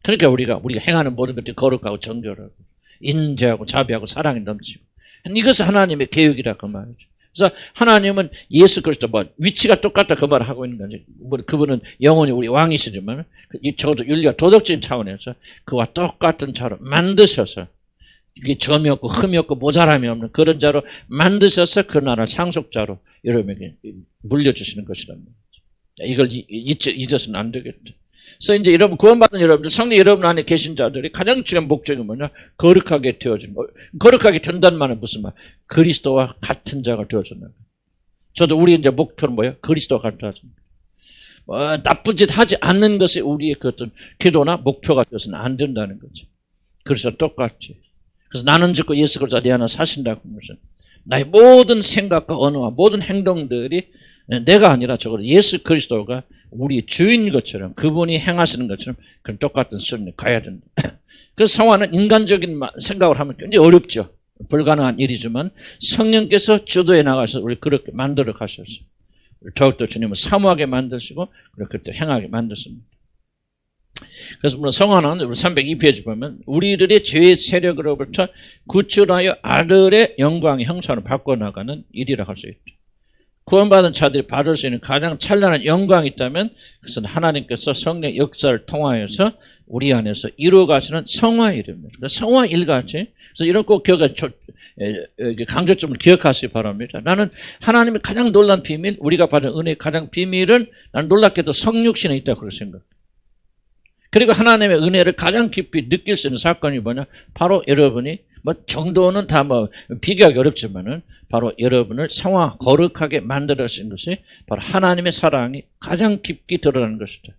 그러니까 우리가 행하는 모든 것들이 거룩하고 정결하고 인자하고 자비하고 사랑이 넘치고 이것은 하나님의 계획이라 그 말이죠. 그래서 하나님은 예수 그리스도 위치가 똑같다 그 말을 하고 있는 거지. 그분은 영원히 우리 왕이시지만 적어도 윤리와 도덕적인 차원에서 그와 똑같은 자로 만드셔서 이게 점이 없고 흠이 없고 모자람이 없는 그런 자로 만드셔서 그 나라를 상속자로 여러분에게 물려주시는 것이랍니다. 이걸 잊어서는 안 되겠다. 그래서 이제 여러분 구원받은 여러분들 성령 여러분 안에 계신 자들이 가장 중요한 목적이 뭐냐? 거룩하게 되어진 거룩하게 된다는 말은 무슨 말? 그리스도와 같은 자가 되어준다. 저도 우리 이제 목표는 뭐예요? 그리스도와 같은 자. 나쁜 짓 하지 않는 것이 우리의 그 어떤 기도나 목표가 되어서는 안 된다는 거죠. 그래서 똑같지. 그래서 나는 죽고 예수 그리스도 내 안에 사신다고 하면서 나의 모든 생각과 언어와 모든 행동들이 내가 아니라 적어도 예수 그리스도가 우리 주인 것처럼 그분이 행하시는 것처럼 그런 똑같은 수준에 가야 된다. 그래서 성화는 인간적인 생각을 하면 굉장히 어렵죠. 불가능한 일이지만 성령께서 주도해 나가셔서 우리 그렇게 만들어 가셔서 더욱더 주님을 사모하게 만드시고 그렇게 또 행하게 만드십니다. 그래서 물론 성화는 우리 302페이지 보면 우리들의 죄의 세력으로부터 구출하여 아들의 영광의 형상으로 바꿔나가는 일이라 할 수 있죠. 구원받은 자들이 받을 수 있는 가장 찬란한 영광이 있다면 그것은 하나님께서 성령 역사를 통하여서 우리 안에서 이루어가시는 성화의 일입니다. 성화 일같이 그래서 이런 꼭 강조점을 기억하시기 바랍니다. 나는 하나님의 가장 놀란 비밀, 우리가 받은 은혜의 가장 비밀은 나는 놀랍게도 성육신에 있다고 그렇게 생각해요. 그리고 하나님의 은혜를 가장 깊이 느낄 수 있는 사건이 뭐냐? 바로 여러분이 정도는 다 비교하기 어렵지만은 바로 여러분을 성화 거룩하게 만들어진 것이 바로 하나님의 사랑이 가장 깊게 드러나는 것이다.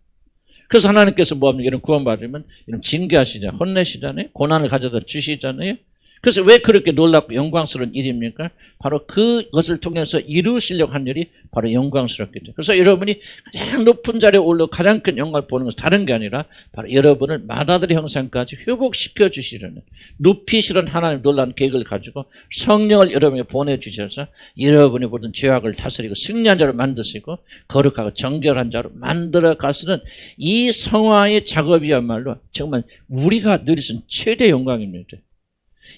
그래서 하나님께서 뭐합니까? 이런 구원받으면 이런 징계하시잖아요. 혼내시잖아요. 고난을 가져다 주시잖아요. 그래서 왜 그렇게 놀랍고 영광스러운 일입니까? 바로 그것을 통해서 이루시려고 한 일이 바로 영광스럽게 돼요. 그래서 여러분이 가장 높은 자리에 올라 가장 큰 영광을 보는 것은 다른 게 아니라 바로 여러분을 맏아들의 형상까지 회복시켜 주시려는 높이시는 하나님 놀라운 계획을 가지고 성령을 여러분에게 보내주셔서 여러분의 모든 죄악을 다스리고 승리한 자로 만드시고 거룩하고 정결한 자로 만들어 가시는 이 성화의 작업이야말로 정말 우리가 누릴 수 있는 최대 영광입니다.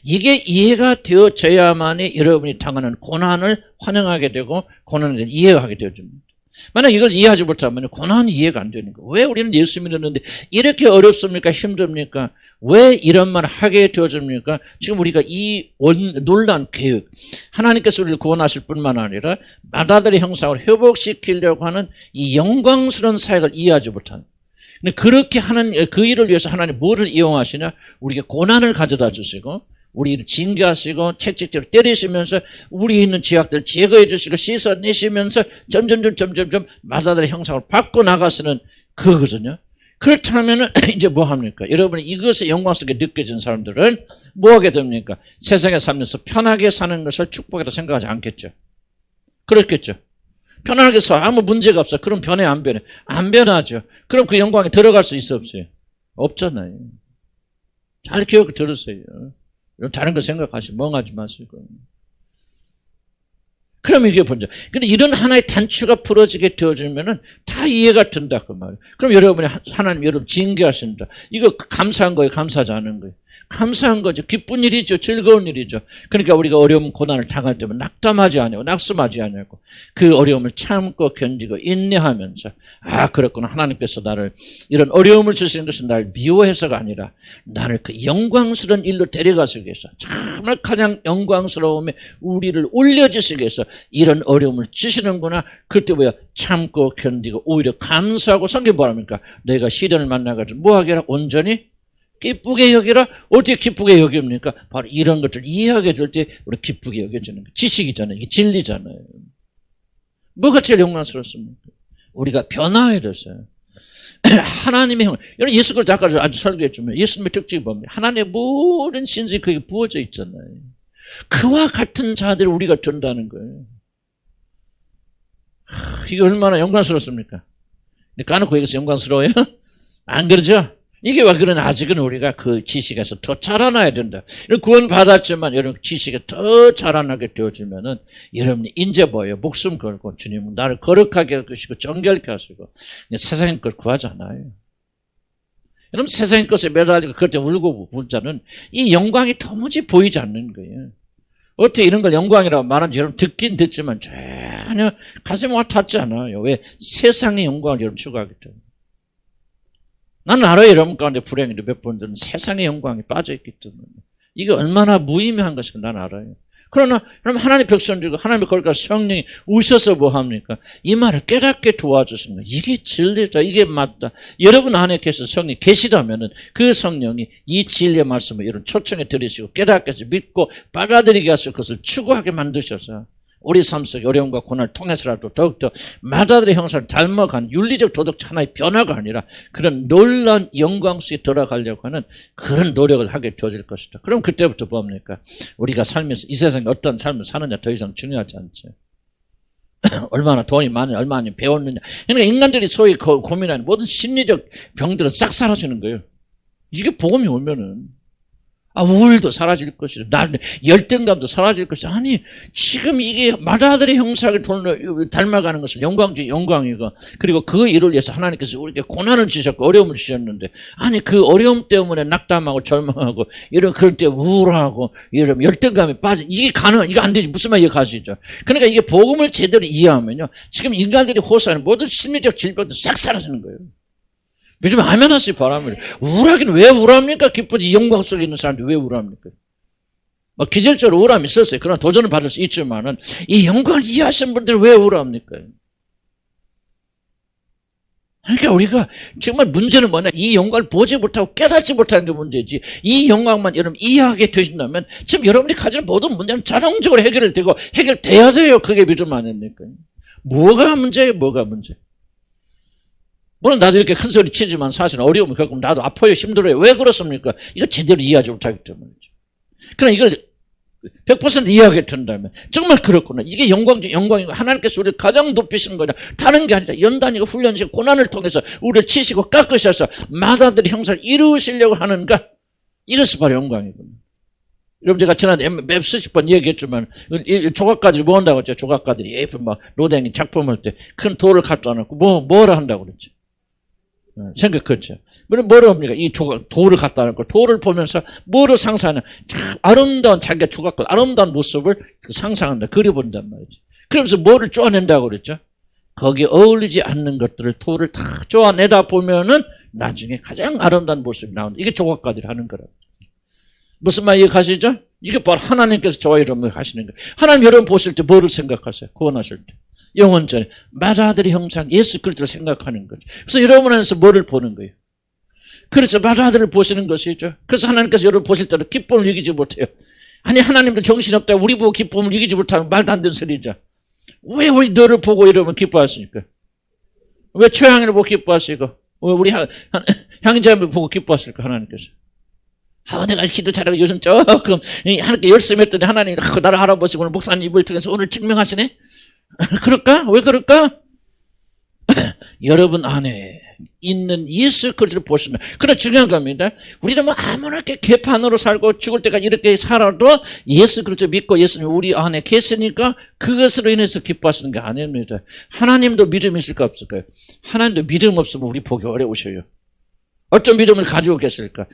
이게 이해가 되어져야만이 여러분이 당하는 고난을 환영하게 되고 고난을 이해하게 되어집니다. 만약 이걸 이해하지 못하면 고난이 이해가 안 되는 거예요. 왜 우리는 예수 믿었는데 이렇게 어렵습니까? 힘듭니까? 왜 이런 말 하게 되어집니까? 지금 우리가 이 놀라운 계획, 하나님께서 우리를 구원하실 뿐만 아니라 맏아들의 형상을 회복시키려고 하는 이 영광스러운 사역을 이해하지 못하는 근데 그렇게 하는 그 일을 위해서 하나님 뭐를 이용하시냐? 우리에게 고난을 가져다 주시고 우리를 징계하시고 채찍질로 때리시면서 우리 있는 죄악들을 제거해 주시고 씻어내시면서 점점 맏아들의 형상을 바꿔 나가시는 그거거든요. 그렇다면은 이제 뭐 합니까? 여러분이 이것의 영광스럽게 느껴진 사람들은 뭐 하게 됩니까? 세상에 살면서 편하게 사는 것을 축복이라 생각하지 않겠죠. 그렇겠죠. 편하게 서 아무 문제가 없어. 그럼 변해 안 변해? 안 변하죠. 그럼 그 영광에 들어갈 수 있어 없어요? 없잖아요. 잘 기억을 들으세요. 다른 거 생각하시 멍하지 마시고. 그럼 이게 본죠. 근데 이런 하나의 단추가 풀어지게 되어지면은 다 이해가 된다 그 말이에요. 그럼 여러분이 하나님 여러분 징계하신다. 이거 감사한 거예요, 감사하지 않은 거예요? 감사한 거죠. 기쁜 일이죠. 즐거운 일이죠. 그러니까 우리가 어려움 고난을 당할 때면 낙담하지 않냐고 낙심하지 않냐고 그 어려움을 참고 견디고 인내하면서 그렇구나. 하나님께서 나를 이런 어려움을 주시는 것은 나를 미워해서가 아니라 나를 그 영광스러운 일로 데려가시기 위해서 정말 가장 영광스러움에 우리를 올려주시기 위해서 이런 어려움을 주시는구나. 그때 뭐야? 참고 견디고 오히려 감사하고 성경 뭐랍니까? 내가 시련을 만나가지고 뭐하게 하라? 온전히 기쁘게 여기라. 어떻게 기쁘게 여깁니까? 바로 이런 것들 이해하게 될 때 우리 기쁘게 여겨지는 거. 지식이잖아요. 이게 진리잖아요. 뭐가 제일 영광스럽습니까? 우리가 변화해야 됐어요. 하나님의 형. 여러분 예수 그리스도 아까 아주 설교했지만 예수님의 특징이 뭡니까? 하나님의 모든 신성이 그게 부어져 있잖아요. 그와 같은 자들을 우리가 된다는 거예요. 이게 얼마나 영광스럽습니까? 까놓고 여기서 영광스러워요? 안 그러죠? 이게 왜 그러나 아직은 우리가 그 지식에서 더 자라나야 된다. 구원 받았지만 여러분 지식에 더 자라나게 되어지면은 여러분이 이제 뭐예요? 목숨 걸고 주님은 나를 거룩하게 하시고 정결케 하시고 세상의 걸 구하지 않아요. 여러분 세상의 것에 매달리고 그때 울고 문자는 이 영광이 도무지 보이지 않는 거예요. 어떻게 이런 걸 영광이라고 말하는지 여러분 듣긴 듣지만 전혀 가슴에 와 닿지 않아요. 왜? 세상의 영광을 여러분 추구하기 때문에. 나는 알아요. 여러분 가운데 불행인데 몇 분들은 세상의 영광이 빠져있기 때문에. 이게 얼마나 무의미한 것인가 난 알아요. 그러나 여러분 하나님의 백성들과 하나님의 거룩한 성령이 오셔서 뭐 합니까? 이 말을 깨닫게 도와주시는 거예요. 이게 진리다. 이게 맞다. 여러분 안에 계신 성령이 계시다면은 그 성령이 이 진리의 말씀을 여러분 초청해 드리시고 깨닫게 해서 믿고 받아들이게 하실 것을 추구하게 만드셔서 우리 삶 속의 어려움과 고난을 통해서라도 더욱더 마다들의 형상을 닮아간 윤리적 도덕 하나의 변화가 아니라 그런 놀라운 영광 속에 들어가려고 하는 그런 노력을 하게 되어질 것이다. 그럼 그때부터 뭡니까? 우리가 살면서 이 세상에 어떤 삶을 사느냐 더 이상 중요하지 않죠. 얼마나 돈이 많으냐 얼마나 배웠느냐. 그러니까 인간들이 소위 고민하는 모든 심리적 병들은 싹 사라지는 거예요. 이게 복음이 오면은 우울도 사라질 것이다. 열등감도 사라질 것이다. 아니 지금 이게 마다들의 형상을 닮아가는 것은 영광이고 그리고 그 일을 위해서 하나님께서 우리에게 고난을 주셨고 어려움을 주셨는데 아니 그 어려움 때문에 낙담하고 절망하고 이런 그럴 때 우울하고 이런 열등감에 빠져 이게 이거 안 되지. 무슨 말 이해가시죠? 그러니까 이게 복음을 제대로 이해하면요 지금 인간들이 호소하는 모든 심리적 질병도 싹 사라지는 거예요. 요즘 아멘 하시기 바랍니다. 우울하긴 왜 우울합니까? 기쁘지 영광 속에 있는 사람들이 왜 우울합니까? 기절적으로 우울함이 있었어요. 그러나 도전을 받을 수 있지만은 이 영광을 이해하시는 분들 왜 우울합니까? 그러니까 우리가 정말 문제는 뭐냐? 이 영광을 보지 못하고 깨닫지 못하는 게 문제지. 이 영광만 여러분 이해하게 되신다면 지금 여러분이 가지는 모든 문제는 자동적으로 해결되고 해결돼야 돼요. 그게 믿음 아닙니까? 뭐가 문제예요? 뭐가 문제? 물론 나도 이렇게 큰 소리 치지만 사실은 어려움을 겪으면 나도 아파요. 힘들어요. 왜 그렇습니까? 이거 제대로 이해하지 못하기 때문이죠. 그러나 이걸 100% 이해하게 된다면 정말 그렇구나. 이게 영광이고 하나님께서 우리를 가장 높이신 거냐. 다른 게 아니라 연단이고 훈련이고 고난을 통해서 우리를 치시고 깎으셔서 마다들의 형상을 이루시려고 하는가. 이것이 바로 영광이군요. 여러분 제가 지난해 몇 수십 번 얘기했지만 조각가들이 뭐 한다고 했죠? 조각가들이 예쁜 로댕이 작품할 때 큰 돌을 갖다 놓고 뭐라 한다고 그랬죠? 생각했죠. 뭐라 합니까? 이 돌을 갖다 놓고 돌을 보면서 뭐를 상상하냐? 아름다운 자기가 조각가 아름다운 모습을 상상한다. 그려본단 말이죠. 그러면서 뭐를 쪼아낸다고 그랬죠? 거기에 어울리지 않는 것들을 돌을 다 쪼아내다 보면은 나중에 가장 아름다운 모습이 나온다. 이게 조각가들이 하는 거라고. 무슨 말 이해가시죠? 이게 바로 하나님께서 저와 여러분을 하시는 거예요. 하나님 여러분 보실 때 뭐를 생각하세요? 구원하실 때. 영원전에 마다들의 형상 예수 그리스도를 생각하는 거죠. 그래서 여러분 안에서 뭐를 보는 거예요? 그래서 마다들을 보시는 것이죠. 그래서 하나님께서 여러분 보실 때는 기쁨을 이기지 못해요. 아니 하나님도 정신없다. 우리 보고 기쁨을 이기지 못하면 말도 안 되는 소리죠. 왜 우리 너를 보고 이러면 기뻐하십니까? 왜 최양이를 보고 기뻐하시고 우리 형제자매 보고 기뻐했을까, 하나님께서. 내가 기도 잘하고 요즘 조금 하나님께 열심히 했더니 하나님 나를 알아보시고 오늘 목사님 입을 통해서 오늘 증명하시네? 그럴까? 왜 그럴까? 여러분 안에 있는 예수 그리스도를 보시면, 그런 중요한 겁니다. 우리는 뭐 아무나 이렇게 개판으로 살고 죽을 때까지 이렇게 살아도 예수 그리스도 믿고 예수님 우리 안에 계시니까 그것으로 인해서 기뻐하시는 게 아닙니다. 하나님도 믿음 있을까 없을까요? 하나님도 믿음 없으면 우리 보기 어려우셔요. 어떤 믿음을 가지고 계실까?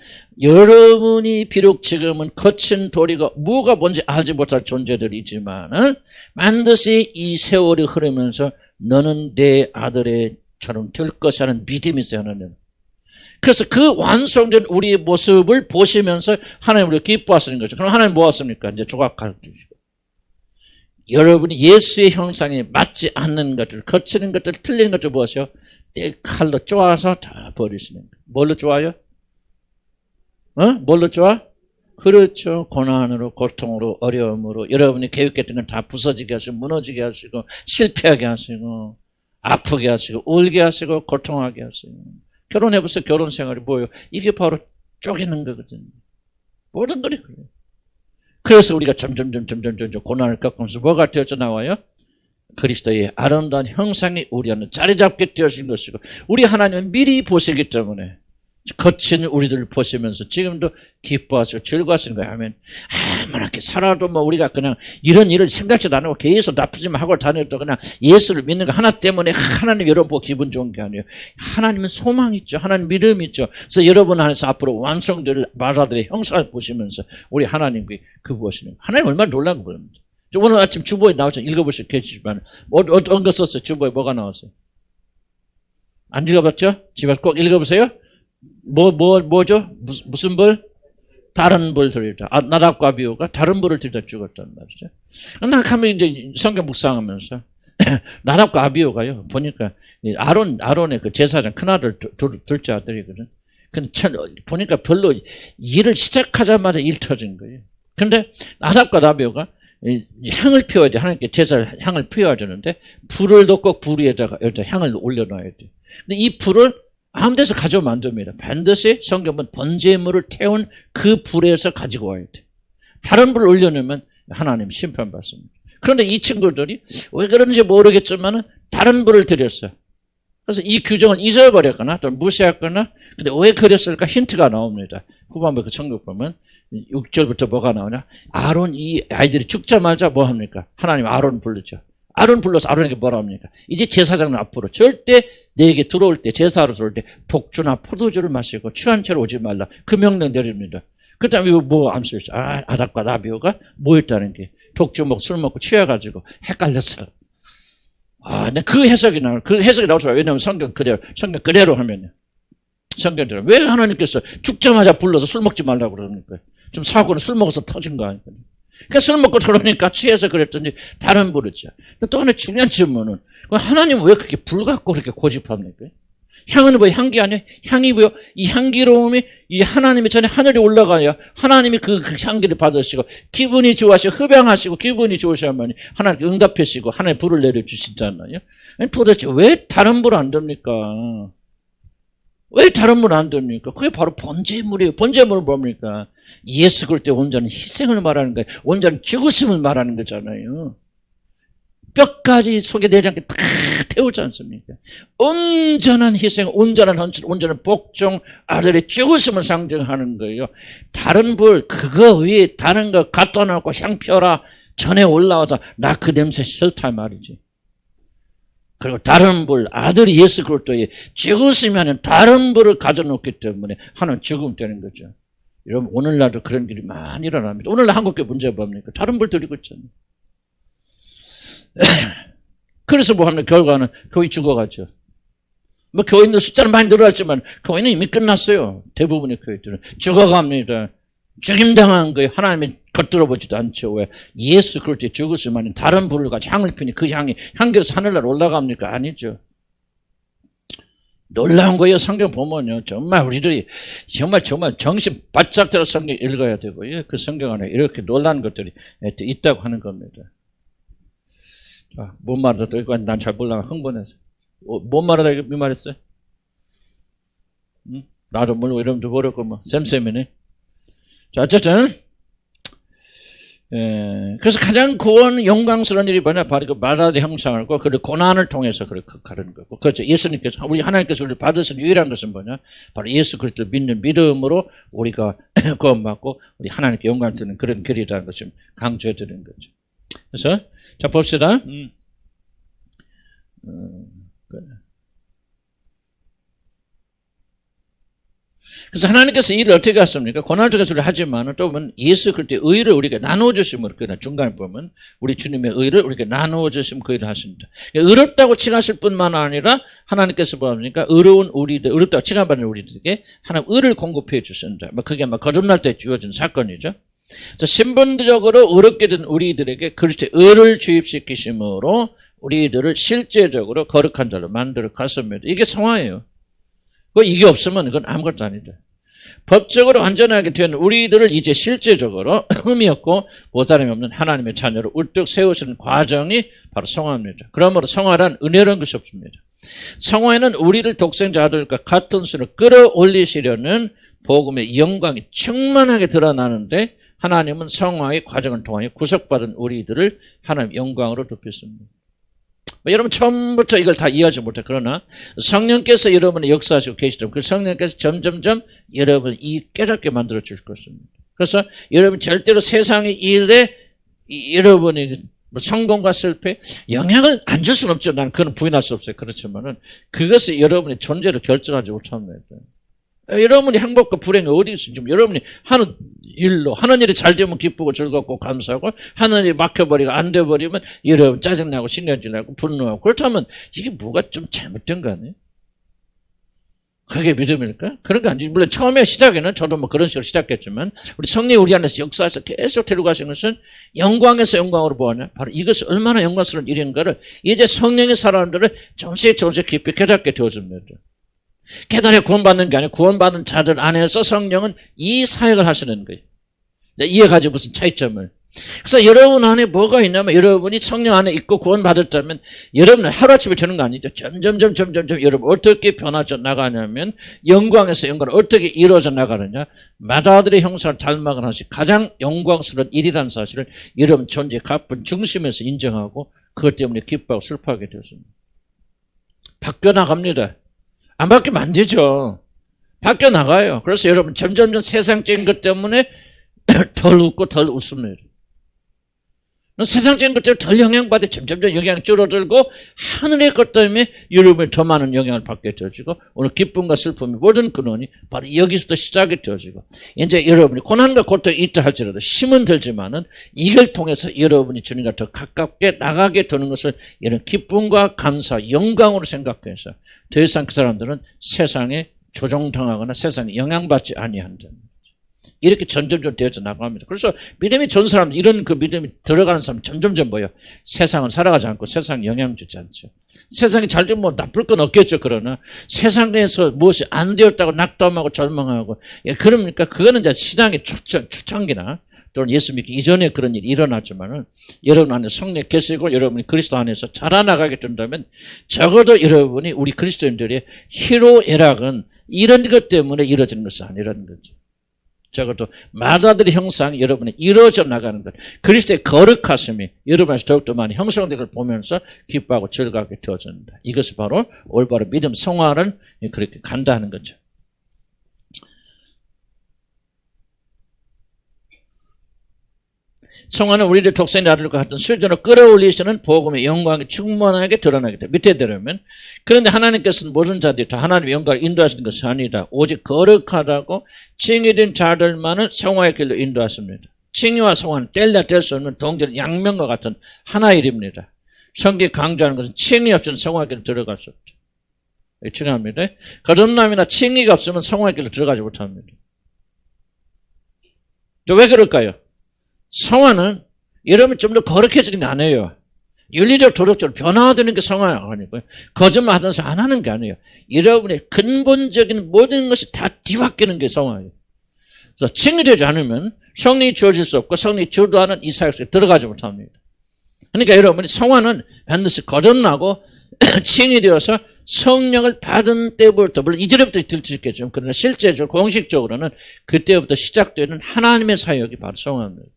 여러분이 비록 지금은 거친 도리가 뭐가 뭔지 알지 못할 존재들이지만 반드시 이 세월이 흐르면서 너는 내 아들처럼 될 것이라는 믿음이 있어요, 하나님. 그래서 그 완성된 우리의 모습을 보시면서 하나님 우리가 기뻐하시는 거죠. 그럼 하나님 뭐 하십니까? 이제 조각할 주시고. 여러분이 예수의 형상에 맞지 않는 것들, 거치는 것들, 틀린 것들 무엇이요? 내 칼로 쪼아서 다 버리시는 거예요. 뭘로 쪼아요? 뭘로 쪼아? 그렇죠. 고난으로, 고통으로, 어려움으로 여러분이 계획했던 건 다 부서지게 하시고 무너지게 하시고 실패하게 하시고 아프게 하시고 울게 하시고 고통하게 하시고. 결혼해보세요. 결혼 생활이 뭐예요? 이게 바로 쪼개는 거거든요. 모든 것이 그래요. 그래서 우리가 점점 고난을 겪으면서 뭐가 되어져 나와요? 그리스도의 아름다운 형상이 우리 안에 자리 잡게 되어진 것이고, 우리 하나님은 미리 보시기 때문에 거친 우리들을 보시면서 지금도 기뻐하시고 즐거워하시는 거예요. 아멘. 이렇게 살아도 뭐 우리가 그냥 이런 일을 생각지도 안 하고 계속 나쁘지만 하고 다녀도 그냥 예수를 믿는 거 하나 때문에 하나님 여러분 보고 기분 좋은 게 아니에요. 하나님은 소망 있죠. 하나님 믿음 있죠. 그래서 여러분 안에서 앞으로 완성될 마라들의 형상을 보시면서 우리 하나님께 그 보시는 거예요. 하나님 얼마나 놀라운 거 보입니다. 오늘 아침 주보에 나오죠. 읽어보실 계시지만 어떤 거 썼어요? 주보에 뭐가 나왔어요? 안 읽어봤죠? 집에서 꼭 읽어보세요. 뭐죠? 무슨 불? 다른 불 들이다. 나답과 아비후가 다른 불을 들이다 죽었단 말이죠. 나 가면 이제 성경 묵상하면서 나답과 아비후가요, 보니까 아론의 그 제사장 큰아들 둘째 아들이거든. 근데 보니까 별로 일을 시작하자마자 일 터진 거예요. 근데 나답과 아비후가 향을 피워야 돼. 하나님께 제사를 향을 피워야 되는데 불을 덮고 불 위에다가 향을 올려놔야 돼. 근데 이 불을 아무 데서 가져오면 안 됩니다. 반드시 성경은 번제물을 태운 그 불에서 가지고 와야 돼. 다른 불을 올려놓으면 하나님 심판받습니다. 그런데 이 친구들이 왜 그런지 모르겠지만 다른 불을 들였어요. 그래서 이 규정을 잊어버렸거나 또 무시했거나, 근데 왜 그랬을까 힌트가 나옵니다. 후반부 그 성경 보면 6절부터 뭐가 나오냐? 이 아이들이 죽자마자 뭐 합니까? 하나님 아론 부르죠. 아론 불러서 아론에게 뭐라 합니까? 이제 제사장은 앞으로 절대 내게 들어올 때, 제사로 들어올 때 독주나 포도주를 마시고 취한 채로 오지 말라. 그 명령 내립니다. 그 다음에 뭐 암수 있죠? 아답과 나비오가 뭐 했다는 게 독주 먹고 술 먹고 취해가지고 헷갈렸어. 그 해석이 나와요. 그 해석이 나오죠. 왜냐하면 성경 그대로 하면요. 성경대로. 왜 하나님께서 죽자마자 불러서 술 먹지 말라고 그러니까? 좀 사고는 술 먹어서 터진 거 아닙니까? 그러니까 술 먹고 그러니까 취해서 그랬더니 다른 불이죠. 또 하나 중요한 질문은, 하나님은 왜 그렇게 불 갖고 그렇게 고집합니까? 향은 뭐 향기 아니에요? 향이 뭐요? 이 향기로움이 이제 하나님의 전에 하늘에 올라가야 하나님이 그 향기를 받으시고 기분이 좋아하시고 흡양하시고 기분이 좋으셔야만 하나님께 응답하시고 하나님 불을 내려주시잖아요. 도대체 왜 다른 불 안 됩니까? 왜 다른 분 안 됩니까? 그게 바로 번제물이에요. 번제물은 뭡니까? 예수 그럴 때 온전한 희생을 말하는 거예요. 온전한 죽으심을 말하는 거잖아요. 뼈까지 속에 내장에 다 태우지 않습니까? 온전한 희생, 온전한 헌신, 온전한 복종, 아들의 죽으심을 상징하는 거예요. 다른 불, 그거 위에 다른 거 갖다 놓고 향 펴라. 전에 올라와서 나 그 냄새 싫다 말이지. 그리고 다른 불, 아들이 예수 그리스도의 죽으시면 다른 불을 가져놓기 때문에 하나님 죽음 되는 거죠. 여러분 오늘날도 그런 일이 많이 일어납니다. 오늘날 한국교회 문제가 뭡니까? 다른 불 드리고 있잖아요. 그래서 뭐 합니까? 결과는 교회 죽어가죠. 뭐 교인들 숫자는 많이 늘어났지만 교회는 이미 끝났어요. 대부분의 교회들은 죽어갑니다. 죽임당한 거예요. 하나님이 겉들어보지도 않죠. 왜? 예수 그리스도의 죽으시면 다른 불을 가지고 향을 피니 그 향이 향기로서 하늘날 올라갑니까? 아니죠. 놀라운 거예요. 성경 보면요. 정말 우리들이 정말 정신 바짝 들어 성경 읽어야 되고요. 그 성경 안에 이렇게 놀라운 것들이 있다고 하는 겁니다. 뭔 말하다 또 이거 난 잘 몰라 흥분해서. 뭔 말하다 이 말했어요? 나도 물고 이름도 모르고 뭐 쌤쌤이네. 자, 어쨌든 그래서 가장 구원 영광스러운 일이 뭐냐? 바로 그 마다의 형상을 그리고 고난을 통해서 그렇게 가는 거고. 그렇죠. 예수님께서 우리 하나님께서 우리를 받으신 유일한 것은 뭐냐? 바로 예수 그리스도를 믿는 믿음으로 우리가 구원받고 우리 하나님께 영광을 드리는 그런 길이라는 것을 강조해 드리는 거죠. 그래서 자 봅시다. 그래서 하나님께서 일을 어떻게 하십니까? 고난을 통해서 하지만 또 보면 예수 그리스도의 의를 우리에게 나누어 주심으로 그러나 중간에 보면 우리 주님의 의를 우리에게 나누어 주심 그 일을 하십니다. 의롭다고 칭하실 뿐만 아니라 하나님께서 뭐합니까? 의로운 우리들, 의롭다고 칭함받는 우리들에게 하나님 의를 공급해 주신다. 그게 거듭날 때 주어진 사건이죠. 그래서 신분적으로 의롭게 된 우리들에게 그리스도의 의를 주입시키심으로 우리들을 실제적으로 거룩한 자로 만들어 갔습니다. 이게 성화예요. 이게 없으면 이건 아무것도 아니다. 법적으로 완전하게 된 우리들을 이제 실제적으로 흠이 없고 모자람이 없는 하나님의 자녀로 우뚝 세우시는 과정이 바로 성화입니다. 그러므로 성화란 은혜로운 것이 없습니다. 성화에는 우리를 독생자 아들과 같은 수로 끌어올리시려는 복음의 영광이 충만하게 드러나는데 하나님은 성화의 과정을 통하여 구속받은 우리들을 하나님의 영광으로 덮였습니다. 여러분 처음부터 이걸 다 이해하지 못해. 그러나 성령께서 여러분의 역사하시고 계시다면 그 성령께서 점점점 여러분을 깨닫게 만들어 줄 것입니다. 그래서 여러분 절대로 세상의 일에 여러분의 성공과 실패 영향을 안 줄 수는 없죠. 나는 그건 부인할 수 없어요. 그렇지만은 그것이 여러분의 존재를 결정하지 못합니다. 여러분이 행복과 불행이 어디 있는지 여러분이 하는 일로 하는 일이 잘 되면 기쁘고 즐겁고 감사하고 하는 일이 막혀버리고 안 돼버리면 여러분 짜증나고 신경질나고 분노하고 그렇다면 이게 뭐가 좀 잘못된 거 아니에요? 그게 믿음일까? 그런 거 아니지. 물론 처음에 시작에는 저도 뭐 그런 식으로 시작했지만 우리 성령이 우리 안에서 역사해서 계속 데리고 가시는 것은 영광에서 영광으로 보았냐? 바로 이것이 얼마나 영광스러운 일인가를 이제 성령의 사람들을 조금씩 깊이 깨닫게 되어줍니다. 깨달아 구원받는 게 아니라 구원받은 자들 안에서 성령은 이 사역을 하시는 거예요. 이해가지 무슨 차이점을. 그래서 여러분 안에 뭐가 있냐면 여러분이 성령 안에 있고 구원받았다면 여러분은 하루아침에 되는 거 아니죠. 점점 여러분 어떻게 변화져 나가냐면 영광에서 영광을 어떻게 이루어져 나가느냐. 마다들의 형상을 닮아가는 것이 가장 영광스러운 일이라는 사실을 여러분 존재 가쁜 중심에서 인정하고 그것 때문에 기뻐하고 슬퍼하게 되었습니다. 바뀌어 나갑니다. 안 바뀌면 안 되죠. 바뀌어 나가요. 그래서 여러분 점점 세상적인 것 때문에 덜 웃고 덜 웃습니다. 세상적인 것 때문에 덜 영향받아 점점 영향이 줄어들고 하늘의 것 때문에 여러분이 더 많은 영향을 받게 되어지고 오늘 기쁨과 슬픔이 모든 근원이 바로 여기서부터 시작이 되어지고 이제 여러분이 고난과 고통이 있다 할지라도 힘은 들지만은 이걸 통해서 여러분이 주님과 더 가깝게 나가게 되는 것을 이런 기쁨과 감사, 영광으로 생각해서 더 이상 그 사람들은 세상에 조종당하거나 세상에 영향받지 아니한다. 이렇게 점점 되어져 나갑니다. 그래서 믿음이 좋은 사람, 이런 그 믿음이 들어가는 사람 점점 뭐예요? 세상은 살아가지 않고 세상 영향 주지 않죠. 세상이 잘 되면 뭐 나쁠 건 없겠죠. 그러나 세상에서 무엇이 안 되었다고 낙담하고 절망하고 그러니까 그거는 이제 신앙의 초창기나 또는 예수 믿기 이전에 그런 일이 일어났지만은 여러분 안에 성령 계시고 여러분이 그리스도 안에서 자라나가게 된다면 적어도 여러분이 우리 그리스도인들의 희로애락은 이런 것 때문에 이루어지는 것이 아니라는 거죠. 적어도 마다들의 형상이 여러분이 이루어져 나가는 것, 그리스도의 거룩하심이 여러분에서 더욱더 많이 형성된 걸 보면서 기뻐하고 즐거워하게 되어진다. 이것이 바로 올바른 믿음 성화를 그렇게 간다는 거죠. 성화는 우리를 독생자 아들과 같은 수준으로 끌어올리시는 복음의 영광이 충만하게 드러나게 돼. 밑에 들으면 그런데 하나님께서는 모든 자들이 다 하나님의 영광을 인도하시는 것이 아니다. 오직 거룩하다고 칭의된 자들만을 성화의 길로 인도하십니다. 칭의와 성화는 뗄 수 없는 동전 양면과 같은 하나의 일입니다. 성경이 강조하는 것은 칭의 없이는 성화의 길로 들어갈 수 없죠. 중요합니다. 거듭남이나 칭의가 없으면 성화의 길로 들어가지 못합니다. 왜 그럴까요? 성화는 여러분이 좀 더 거룩해지는 게 아니에요. 윤리적 도덕적으로 변화되는 게 성화가 아니고요. 거짓말 하면서 안 하는 게 아니에요. 여러분의 근본적인 모든 것이 다 뒤바뀌는 게 성화예요. 그래서 칭의되지 않으면 성령이 주어질 수 없고 성령이 주도하는 이 사역 속에 들어가지 못합니다. 그러니까 여러분이 성화는 반드시 거듭나고 칭의되어서 성령을 받은 때부터, 물론 이전부터 들 수 있겠지만, 그러나 실제적으로, 공식적으로는 그때부터 시작되는 하나님의 사역이 바로 성화입니다.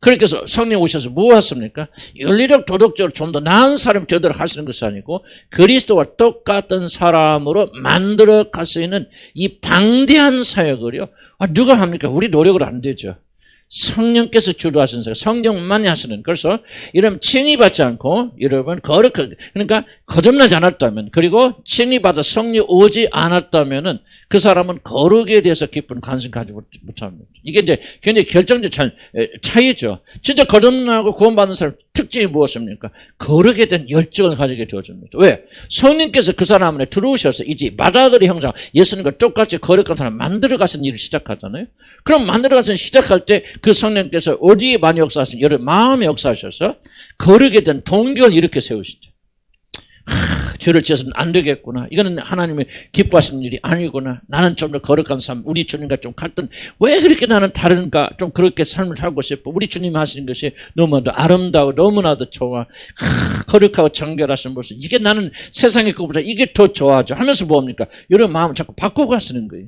그렇게 해서 성령 오셔서 뭐 하십니까? 윤리적, 도덕적으로 좀 더 나은 사람이 되도록 하시는 것이 아니고 그리스도와 똑같은 사람으로 만들어 갈 수 있는 이 방대한 사역을요. 누가 합니까? 우리 노력으로 안 되죠. 성령께서 주도하시는 사역, 성령만이 하시는. 그래서 이러면 칭의받지 않고 여러분 거룩하게, 그러니까 거듭나지 않았다면, 그리고 칭의받아 성령 오지 않았다면은 그 사람은 거룩에 대해서 깊은 관심 가지지 못합니다. 이게 이제 굉장히 결정적 차이죠. 진짜 거듭나고 구원받는 사람 특징이 무엇입니까? 거룩에 대한 열정을 가지게 되어집니다. 왜? 성령께서 그 사람 안에 들어오셔서 이제 마다들의 형상, 예수님과 똑같이 거룩한 사람 만들어 가시는 일을 시작하잖아요. 그럼 만들어 가시는 시작할 때 그 성령께서 어디에 많이 역사하시는, 여러분 마음에 역사하셔서 거룩에 대한 동기를 이렇게 세우시죠. 죄를 지어서는 안 되겠구나. 이거는 하나님이 기뻐하시는 일이 아니구나. 나는 좀 더 거룩한 삶, 우리 주님과 좀 같은, 왜 그렇게 나는 다른가? 좀 그렇게 삶을 살고 싶어. 우리 주님이 하시는 것이 너무나도 아름다워, 너무나도 좋아. 거룩하고 정결하신 모습. 이게 나는 세상의 것보다 이게 더 좋아하죠. 하면서 뭡니까? 여러분 마음을 자꾸 바꾸고 하시는 거예요.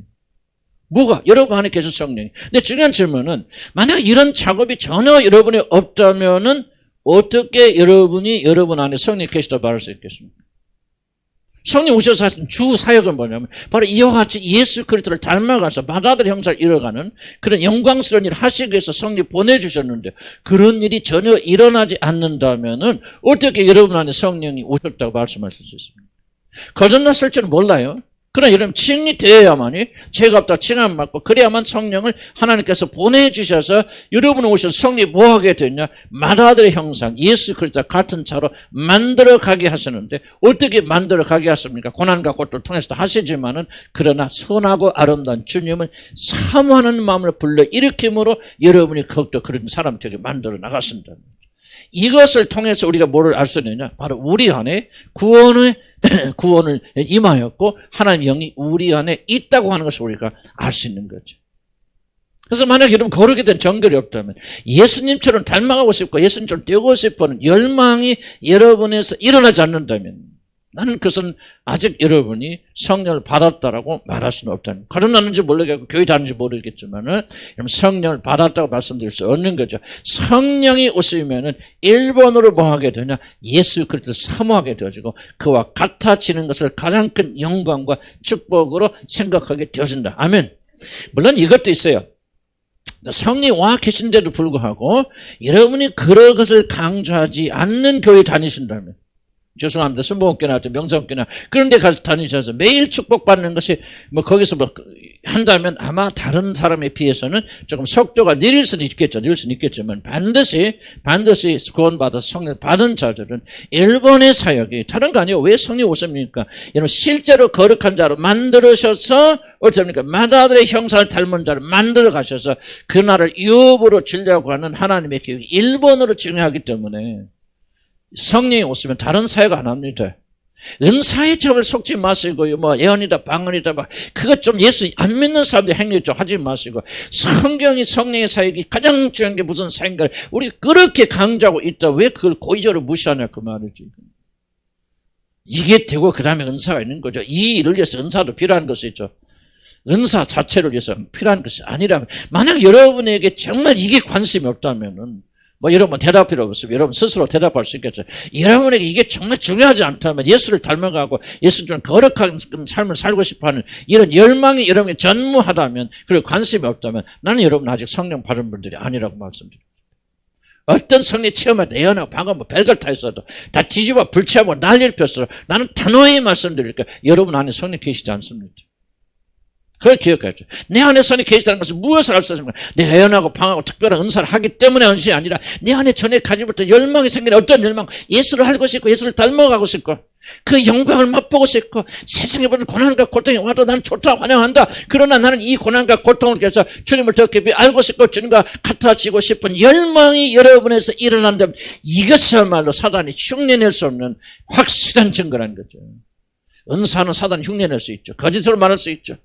뭐가? 여러분 안에 계신 성령이. 근데 중요한 질문은, 만약 이런 작업이 전혀 여러분이 없다면은 어떻게 여러분이 여러분 안에 성령이 계시다고 말할 수 있겠습니까? 성령 오셔서 하신 주 사역은 뭐냐면 바로 이와 같이 예수 그리스도를 닮아가서 마다들 형상을 이뤄가는 그런 영광스러운 일을 하시기 위해서 성령이 보내주셨는데, 그런 일이 전혀 일어나지 않는다면은 어떻게 여러분 안에 성령이 오셨다고 말씀하실 수 있습니까? 거듭났을 줄은 몰라요. 그러나 여러분 칭이 되어야만이, 죄가 없다 칭함 받고, 그래야만 성령을 하나님께서 보내주셔서 여러분 오셔서 성령이 뭐 하게 되냐? 마다들의 형상, 예수 그리스도 같은 차로 만들어 가게 하시는데, 어떻게 만들어 가게 하십니까? 고난과 고통을 통해서도 하시지만은, 그러나 선하고 아름다운 주님을 사모하는 마음을 불러일으킴으로 여러분이 더욱더 그런 사람 되게 만들어 나가신다. 이것을 통해서 우리가 뭐를 알 수 있느냐? 바로 우리 안에 구원을 임하였고 하나님의 영이 우리 안에 있다고 하는 것을 우리가 알 수 있는 거죠. 그래서 만약 여러분 거룩에 대한 정결이 없다면, 예수님처럼 닮아가고 싶고 예수님처럼 되고 싶어하는 열망이 여러분에서 일어나지 않는다면, 나는 그것은 아직 여러분이 성령을 받았다라고 말할 수는 없다는, 거듭났는지 모르겠고 교회 다니는지 모르겠지만은 성령을 받았다고 말씀드릴 수 없는 거죠. 성령이 오시면은 1번으로 뭐 하게 되냐? 예수 그리스도를 사모하게 되어지고 그와 같아지는 것을 가장 큰 영광과 축복으로 생각하게 되어진다. 아멘. 물론 이것도 있어요. 성령이 와 계신데도 불구하고 여러분이 그런 것을 강조하지 않는 교회 다니신다면, 죄송합니다. 순복음교나 명성교나 그런 데 가서 다니셔서 매일 축복받는 것이 거기서 한다면 아마 다른 사람에 비해서는 조금 속도가 느릴 수는 있겠지만 반드시 구원받아서 성령 받은 자들은 1번의 사역이 다른 거 아니에요. 왜 성령 오십니까? 여러분 실제로 거룩한 자로 만들으셔서 어떻습니까? 마다들의 형상을 닮은 자를 만들어 가셔서 그 나라를 유업으로 주려고 하는 하나님의 계획이 1번으로 중요하기 때문에 성령이 오시면 다른 사역 안 합니다. 은사의 점을 속지 마시고요. 예언이다, 방언이다, 그것 좀 예수 안 믿는 사람들 행위 좀 하지 마시고, 성경이 성령의 사역이 가장 중요한 게 무슨 사역인가 우리 그렇게 강조하고 있다. 왜 그걸 고의적으로 무시하냐 그 말이지. 이게 되고 그 다음에 은사가 있는 거죠. 이 일을 위해서 은사도 필요한 것이죠. 은사 자체를 위해서 필요한 것이 아니라, 만약 여러분에게 정말 이게 관심이 없다면은 여러분 대답 필요 없습니다. 여러분 스스로 대답할 수 있겠죠. 여러분에게 이게 정말 중요하지 않다면, 예수를 닮아가고 예수처럼 거룩한 삶을 살고 싶어하는 이런 열망이 여러분이 전무하다면, 그리고 관심이 없다면, 나는 여러분 아직 성령 받은 분들이 아니라고 말씀드립니다. 어떤 성령 체험을 예언하고 방언 별걸 다 있어도 다 뒤집어 불체하고 난리를 폈어도 나는 단호히 말씀드릴게요. 여러분 안에 성령 계시지 않습니다. 그걸 기억하죠. 내 안에 성령이 계시다는 것은 무엇을 알 수 있습니까? 내가 예언하고 방하고 특별한 은사를 하기 때문에 하는 것이 아니라, 내 안에 전에 가지부터 열망이 생기는 어떤 열망, 예수를 알고 싶고 예수를 닮아가고 싶고 그 영광을 맛보고 싶고, 세상에 보는 고난과 고통이 와도 나는 좋다, 환영한다. 그러나 나는 이 고난과 고통을 통해서 주님을 더 깊이 알고 싶고 주님과 같아지고 싶은 열망이 여러분에서 일어난다면, 이것이야말로 사단이 흉내낼 수 없는 확실한 증거라는 거죠. 은사는 사단이 흉내낼 수 있죠. 거짓으로 말할 수 있죠.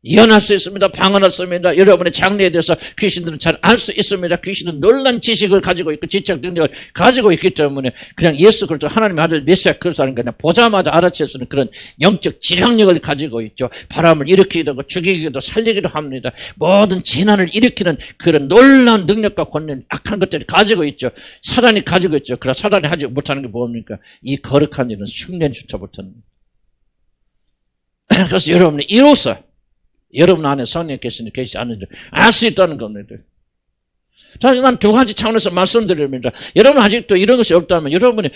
예언할 수 있습니다. 방언할 수 있습니다. 여러분의 장래에 대해서 귀신들은 잘 알 수 있습니다. 귀신은 놀란 지식을 가지고 있고 지적 능력을 가지고 있기 때문에 그냥 예수 그리스도 하나님의 아들 메시아 그리스도라는 거 그냥 보자마자 알아챌 수 있는 그런 영적 지향력을 가지고 있죠. 바람을 일으키기도 하고 죽이기도 살리기도 합니다. 모든 재난을 일으키는 그런 놀라운 능력과 권능, 악한 것들을 가지고 있죠. 사단이 가지고 있죠. 그러나 사단이 하지 못하는 게 뭡니까? 이 거룩한 일은 흉내조차 못하는 거예요. 그래서 여러분이 이로써 여러분 안에 성령 계시지 않는지 알 수 있다는 겁니다. 자, 난 두 가지 차원에서 말씀드립니다. 여러분 아직도 이런 것이 없다면 여러분이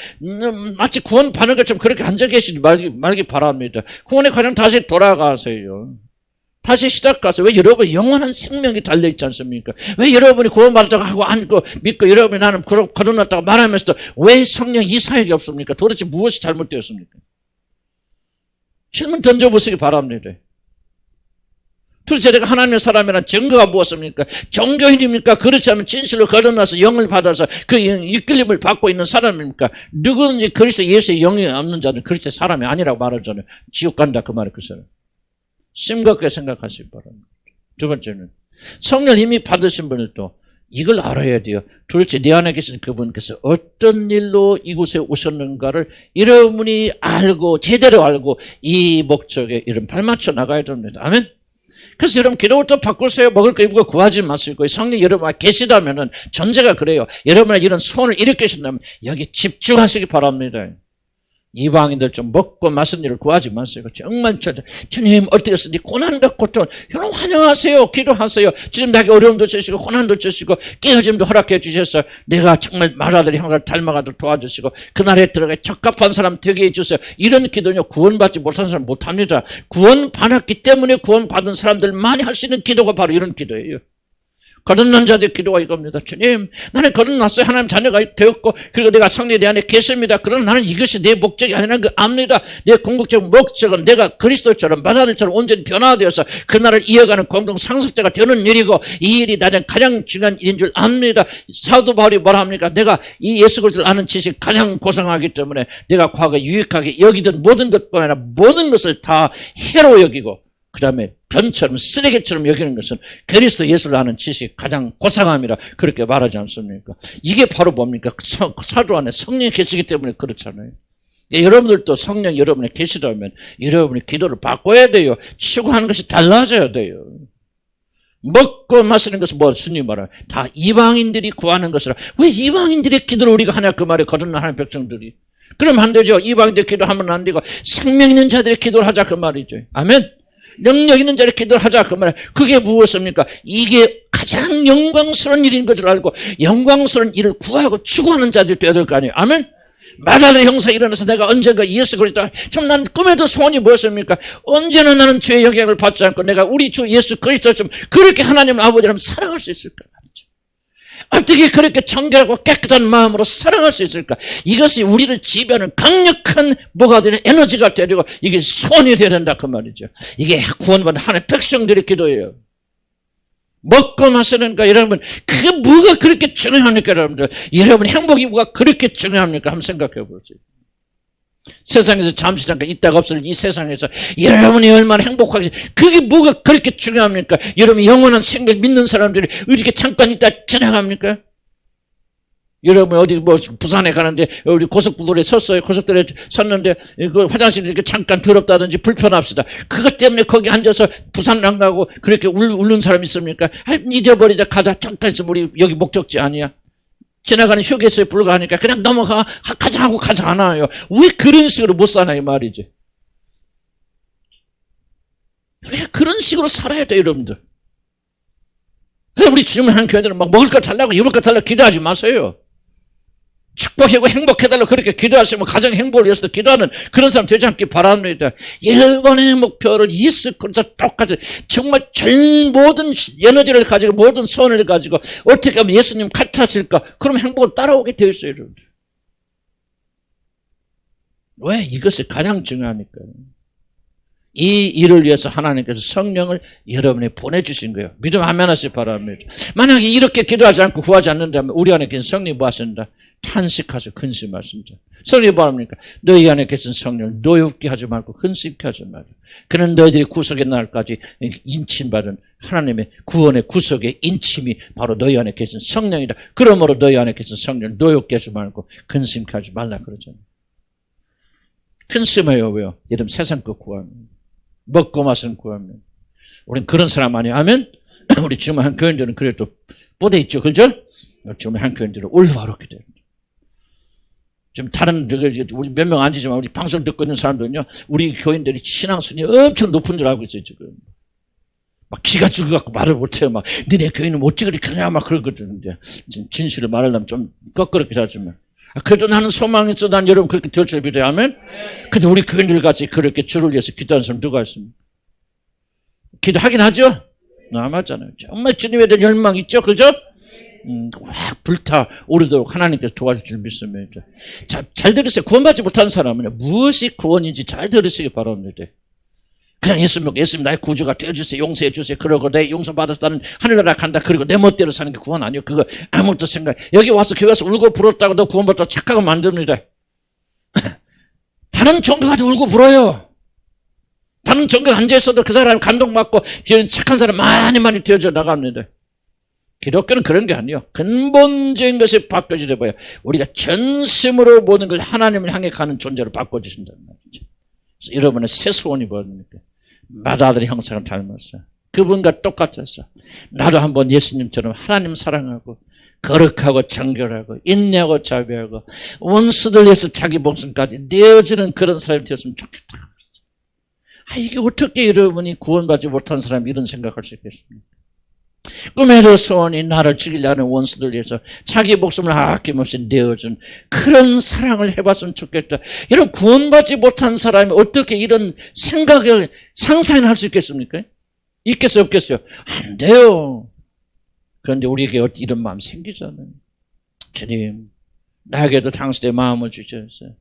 마치 구원 받는 것처럼 그렇게 앉아 계시지 말기 바랍니다. 구원의 과정 다시 돌아가세요. 다시 시작하세요. 왜 여러분 영원한 생명이 달려있지 않습니까? 왜 여러분이 구원받았다고 하고 앉고 믿고 여러분이 나는 거듭났다고 말하면서도 왜 성령 이사역이 없습니까? 도대체 무엇이 잘못되었습니까? 질문 던져보시기 바랍니다. 도대체 내가 하나님의 사람이란 증거가 무엇입니까? 종교인입니까? 그렇지 않으면 진실로 거듭나서 영을 받아서 그 이끌림을 받고 있는 사람입니까? 누구든지 그리스도 예수의 영이 없는 자는 그리스도의 사람이 아니라고 말하잖아요. 지옥 간다 그 말을 그 사람. 심각하게 생각하시기 바랍니다. 두 번째는 성령 이미 받으신 분들도 이걸 알아야 돼요. 도대체 내 안에 계신 그분께서 어떤 일로 이곳에 오셨는가를 여러분이 알고 제대로 알고 이 목적에 이름 발맞춰 나가야 됩니다. 아멘. 그래서 여러분 기도부터 바꾸세요. 먹을 거 입을 거 구하지 마시고 성령 여러분 안에 계시다면은 전제가 그래요. 여러분의 이런 소원을 일으키신다면 여기 집중하시기 바랍니다. 이방인들 좀 먹고 마시는 일을 구하지 마세요. 정말 주님 어떻게 했으니 고난과 고통 여러분 환영하세요. 기도하세요. 지금 나에게 어려움도 주시고 고난도 주시고 깨어짐도 허락해 주셔서 내가 정말 말아들이 형사를 닮아가도록 도와주시고 그날에 들어가 적합한 사람 되게 해주세요. 이런 기도는요 구원받지 못한 사람 못합니다. 구원받았기 때문에 구원받은 사람들만이 할 수 있는 기도가 바로 이런 기도예요. 거듭난 자들의 기도가 이겁니다. 주님, 나는 거듭났어요. 하나님 자녀가 되었고 그리고 내가 성령 내 안에 계십니다. 그러나 나는 이것이 내 목적이 아니라는 걸 압니다. 내 궁극적 목적은 내가 그리스도처럼 마다들처럼 온전히 변화되어서 그날을 이어가는 공동 상속자가 되는 일이고 이 일이 나는 가장 중요한 일인 줄 압니다. 사도 바울이 뭐라 합니까? 내가 이 예수 그리스도를 아는 지식 가장 고상하기 때문에 내가 과거에 유익하게 여기던 모든 것뿐 아니라 모든 것을 다 해로 여기고 그 다음에 변처럼 쓰레기처럼 여기는 것은 그리스도 예수를 아는 지식 가장 고상함이라 그렇게 말하지 않습니까? 이게 바로 뭡니까? 사도 안에 성령이 계시기 때문에 그렇잖아요. 여러분들도 성령 여러분에 계시다면 여러분이 기도를 바꿔야 돼요. 추구하는 것이 달라져야 돼요. 먹고 마시는 것은 뭐 주님 말아요. 다 이방인들이 구하는 것이라. 왜 이방인들의 기도를 우리가 하냐 그 말에 거듭난 하나님의 백성들이. 그러면 안 되죠. 이방인들 기도하면 안 되고 생명 있는 자들의 기도를 하자 그 말이죠. 아멘. 능력 있는 자를 기도를 하자 그 말이에요. 그게 무엇입니까? 이게 가장 영광스러운 일인 것을 알고 영광스러운 일을 구하고 추구하는 자들이 되어야 될 거 아니에요. 아멘. 말하는 형사 일어나서 내가 언젠가 예수 그리스도 좀 난 꿈에도 소원이 무엇입니까? 언제나 나는 죄의 영향을 받지 않고 내가 우리 주 예수 그리스도 좀 그렇게 하나님 아버지를 사랑할 수 있을까? 어떻게 그렇게 정결하고 깨끗한 마음으로 사랑할 수 있을까? 이것이 우리를 지배하는 강력한 뭐가 되는 에너지가 되고 이게 소원이 되어야 된다 그 말이죠. 이게 구원받은 하나님의 백성들의 기도예요. 먹고 마시는 거 여러분 그게 뭐가 그렇게 중요합니까 여러분들? 여러분 행복이 뭐가 그렇게 중요합니까? 한번 생각해 보세요. 세상에서 잠시 잠깐 있다가 없을 이 세상에서 여러분이 얼마나 행복하게 그게 뭐가 그렇게 중요합니까? 여러분 영원한 생명 믿는 사람들이 이렇게 잠깐 있다 지나갑니까? 여러분 어디 뭐 부산에 가는데 우리 고속도로에 섰어요. 고속도로에 섰는데 그 화장실이 이렇게 잠깐 더럽다든지 불편합시다. 그것 때문에 거기 앉아서 부산 안 가고 그렇게 울는 사람 있습니까? 잊어버리자 가자 잠깐 있으면 우리 여기 목적지 아니야. 지나가는 휴게소에 불과하니까 그냥 넘어가 가자 하고 가지 않아요. 왜 그런 식으로 못 사나 이 말이지. 왜 그런 식으로 살아야 돼 여러분들. 그래서 우리 주님을 하는 교회들은 막 먹을 거 달라고 입을 거 달라고 기도하지 마세요. 축복하고 행복해달라고 그렇게 기도하시면 가정 행복을 위해서도 기도하는 그런 사람 되지 않기 바랍니다. 여러분의 목표를 예수 그리스도 똑같이 정말 모든 에너지를 가지고 모든 소원을 가지고 어떻게 하면 예수님 같아질까? 그럼 행복을 따라오게 되어 있어요. 여러분들. 왜? 이것이 가장 중요하니까요. 이 일을 위해서 하나님께서 성령을 여러분에 보내주신 거예요. 믿음 아멘 하시기 바랍니다. 만약에 이렇게 기도하지 않고 구하지 않는다면 우리 안에 계신 성령이 뭐 하신다? 탄식하죠. 근심하십니다. 성령이 바랍니까? 너희 안에 계신 성령을 노엽게 하지 말고 근심케 하지 말고. 그는 너희들이 구속의 날까지 인침받은 하나님의 구원의 구속의 인침이 바로 너희 안에 계신 성령이다. 그러므로 너희 안에 계신 성령을 노엽게 하지 말고 근심케 하지 말라 그러잖아요. 근심해요. 왜요? 여러분 세상 것 구하면. 먹고 마시는 구하면. 우린 그런 사람 아니에요. 아멘? 우리 지금 한 교인들은 그래도 뻗어 있죠. 그죠? 지금 한 교인들은 올바르게 됩니다. 좀 다른, 우리 몇 명 앉으지만 우리 방송 듣고 있는 사람들은요, 우리 교인들이 신앙순위 엄청 높은 줄 알고 있어요, 지금. 막 기가 죽어갖고 말을 못해요. 막, 너네 교인은 어찌 그렇게 하냐, 막 그러거든. 진실을 말하려면 좀 껄끄럽게 하지만. 그래도 나는 소망이 있어. 난 여러분 그렇게 될 줄 믿어요. 아멘? 근데 우리 교인들 같이 그렇게 주를 위해서 기도하는 사람 누가 있습니까? 기도하긴 하죠? 맞잖아요. 정말 주님에 대한 열망 있죠? 그죠? 확 불타 오르도록 하나님께서 도와줄 줄 믿습니다. 잘 들으세요. 구원받지 못한 사람은 무엇이 구원인지 잘 들으시기 바랍니다. 그냥 예수님 나의 구주가 되어주세요. 용서해 주세요. 그러고 내 용서받아서 나는 하늘나라 간다. 그리고 내 멋대로 사는 게 구원 아니에요. 그거 아무것도 생각. 여기 와서 교회 와서 울고 불었다고 너 구원받았다고 착각하면 안 됩니다. 다른 종교 가도 울고 불어요. 다른 종교 앉아있어도 그 사람 감동받고 착한 사람 많이 되어져 나갑니다. 기독교는 그런 게 아니에요. 근본적인 것이 바꿔지려 봐요. 우리가 전심으로 모든 걸 하나님을 향해 가는 존재로 바꿔주신다는 말이죠. 그래서 여러분의 새 소원이 뭐입니까? 마다들의 형상을 닮았어요. 그분과 똑같았어. 나도 한번 예수님처럼 하나님 사랑하고 거룩하고 정결하고 인내하고 자비하고 원수들 위해서 자기 목숨까지 내어주는 그런 사람이 되었으면 좋겠다. 이게 어떻게 여러분이 구원받지 못한 사람이 이런 생각할 수 있겠습니까? 꿈에도 소원이 나를 죽이려는 원수들 위해서 자기 목숨을 아낌없이 내어준 그런 사랑을 해봤으면 좋겠다. 이런 구원받지 못한 사람이 어떻게 이런 생각을 상상을 할 수 있겠습니까? 있겠어요? 없겠어요? 안 돼요. 그런데 우리에게 이런 마음 생기잖아요. 주님, 나에게도 당신의 마음을 주셔서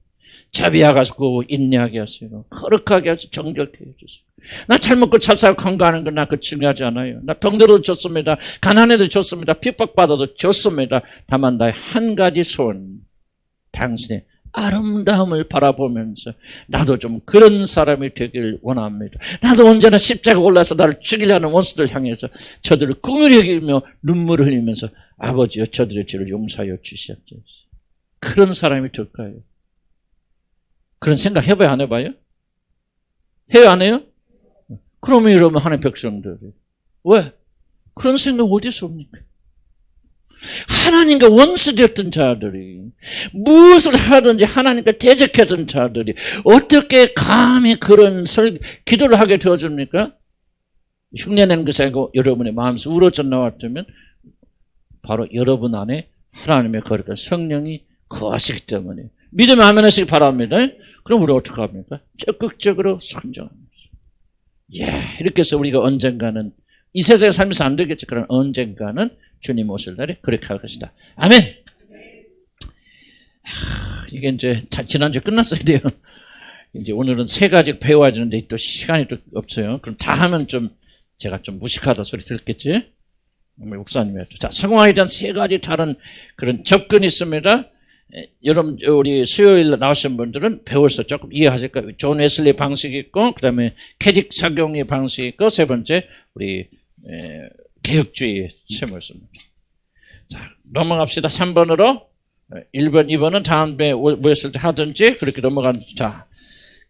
자비하고 인내하게 하시고 거룩하게 하시고 정결케 해주세요. 나 잘 먹고 잘 살고 건강하는 건 나 그 중요하지 않아요. 나 병들어도 좋습니다. 가난해도 좋습니다. 핍박받아도 좋습니다. 다만 나의 한 가지 소원, 당신의 아름다움을 바라보면서 나도 좀 그런 사람이 되길 원합니다. 나도 언제나 십자가 올라서 나를 죽이려는 원수들 향해서 저들을 궁을 여기며 눈물을 흘리면서 아버지여 저들의 죄를 용서하여 주시옵소서. 그런 사람이 될까요? 그런 생각 해봐요? 안 해봐요? 해요? 안 해요? 그러면 여러분 하나님의 백성들이 왜? 그런 생각 어디서 옵니까? 하나님과 원수되었던 자들이 무엇을 하든지 하나님과 대적했던 자들이 어떻게 감히 그런 기도를 하게 되어줍니까? 흉내내는 것이 아니고 여러분의 마음에서 우러져 나왔다면 바로 여러분 안에 하나님의 거룩한 성령이 거하시기 때문에 믿음 아멘 하시기 바랍니다. 그럼 우리 어떻게 합니까? 적극적으로 순종합니다. 이렇게 해서 우리가 언젠가는 이 세상에 살면서 안 되겠지. 그러나 언젠가는 주님 오실 날에 그렇게 할 것이다. 아멘. 이게 이제 지난주 끝났어야 돼요. 이제 오늘은 세 가지 배워야 되는데 또 시간이 또 없어요. 그럼 다 하면 좀 제가 좀 무식하다 소리 들었겠지? 목사님이 자, 성화에 대한 세 가지 다른 그런 접근이 있습니다. 여러분 우리 수요일 나오신 분들은 배워서 조금 이해하실 거예요. 존 웨슬리 방식이 있고 그 다음에 캐직 착용의 방식이 있고 세 번째 우리 개혁주의 세모였습니다. 자, 넘어갑시다. 3번으로 1번 2번은 다음에 모였을 때 하든지 그렇게 넘어간. 자,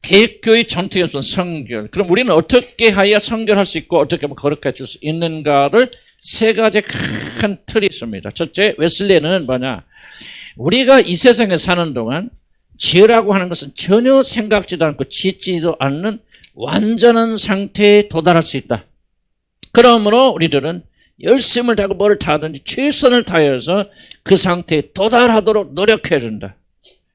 개혁교의 전통에서 성결. 그럼 우리는 어떻게 하여 성결할 수 있고 어떻게 하면 거룩해 줄 수 있는가를 세 가지 큰 틀이 있습니다. 첫째, 웨슬리는 뭐냐? 우리가 이 세상에 사는 동안 죄라고 하는 것은 전혀 생각지도 않고 짓지도 않는 완전한 상태에 도달할 수 있다. 그러므로 우리들은 열심을 다하고 뭐를 다하든지 최선을 다해서 그 상태에 도달하도록 노력해야 된다.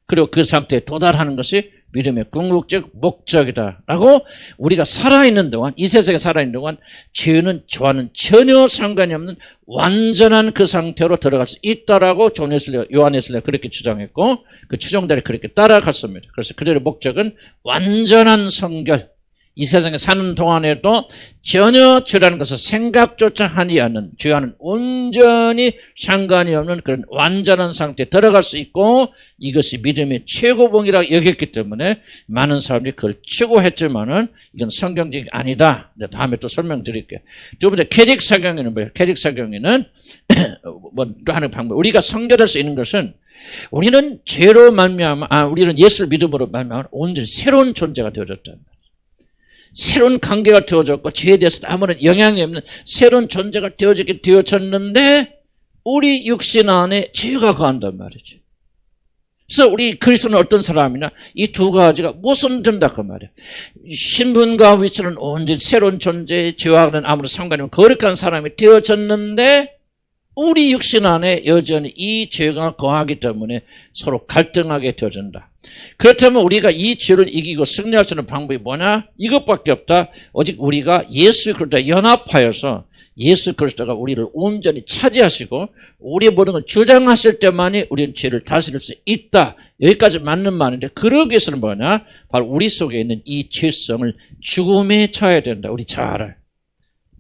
그리고 그 상태에 도달하는 것이 믿음의 궁극적 목적이다라고 우리가 살아있는 동안 이 세상에 살아있는 동안 죄는 죄와는 전혀 상관이 없는 완전한 그 상태로 들어갈 수 있다라고 존 웨슬리, 요한 웨슬리가 그렇게 주장했고 그 추종자들이 그렇게 따라갔습니다. 그래서 그들의 목적은 완전한 성결, 이 세상에 사는 동안에도 전혀 죄라는 것을 생각조차 하지 않는, 죄와는 온전히 상관이 없는 그런 완전한 상태에 들어갈 수 있고, 이것이 믿음의 최고봉이라고 여겼기 때문에 많은 사람들이 그걸 추구했지만은 이건 성경적이 아니다. 다음에 또 설명드릴게요. 두 번째, 계직사경에는 뭐예요? 계직사경에는 뭐 또 하는 방법. 우리가 성결할 수 있는 것은 우리는 죄로 말미암아, 우리는 예수를 믿음으로 말미암아 온전히 새로운 존재가 되어졌다. 새로운 관계가 되어졌고 죄에 대해서 아무런 영향이 없는 새로운 존재가 되어졌는데 우리 육신 안에 죄가 거한단 말이죠. 그래서 우리 그리스도는 어떤 사람이냐? 이 두 가지가 모순된다 그 말이에요. 신분과 위치는 온전히 새로운 존재, 죄와는 아무런 상관이 없는 거룩한 사람이 되어졌는데 우리 육신 안에 여전히 이 죄가 거하기 때문에 서로 갈등하게 되어진다. 그렇다면 우리가 이 죄를 이기고 승리할 수 있는 방법이 뭐냐? 이것밖에 없다. 오직 우리가 예수 그리스도와 연합하여서 예수 그리스도가 우리를 온전히 차지하시고 우리의 모든 걸 주장하실 때만이 우리는 죄를 다스릴 수 있다. 여기까지 맞는 말인데 그러기 위해서는 뭐냐? 바로 우리 속에 있는 이 죄성을 죽음에 처해야 된다. 우리 자아를.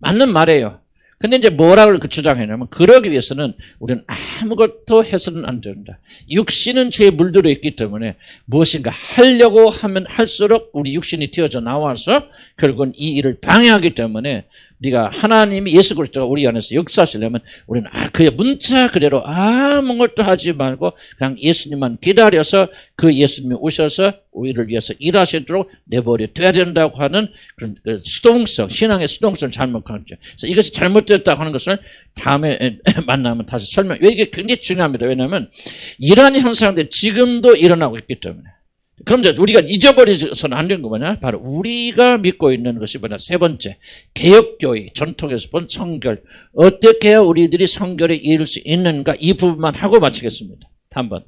맞는 말이에요. 근데 이제 뭐라고 주장했냐면 그러기 위해서는 우리는 아무것도 해서는 안 된다. 육신은 죄에 물들어 있기 때문에 무엇인가 하려고 하면 할수록 우리 육신이 튀어져 나와서 결국은 이 일을 방해하기 때문에 우리가 하나님이 예수 그리스도가 우리 안에서 역사하시려면 우리는 그의 문자 그대로 아무것도 하지 말고 그냥 예수님만 기다려서 그 예수님이 오셔서 우리를 위해서 일하시도록 내버려 둬야 된다고 하는 그런 수동성, 신앙의 수동성을 잘못하죠. 그래서 이것이 잘못됐다고 하는 것을 다음에 만나면 다시 설명. 이게 굉장히 중요합니다. 왜냐하면 이러한 현상들이 지금도 일어나고 있기 때문에. 그럼 이제 우리가 잊어버려서는 안 되는 거 뭐냐? 바로 우리가 믿고 있는 것이 뭐냐? 세 번째, 개혁교회 전통에서 본 성결. 어떻게 해야 우리들이 성결에 이를 수 있는가? 이 부분만 하고 마치겠습니다. 한번.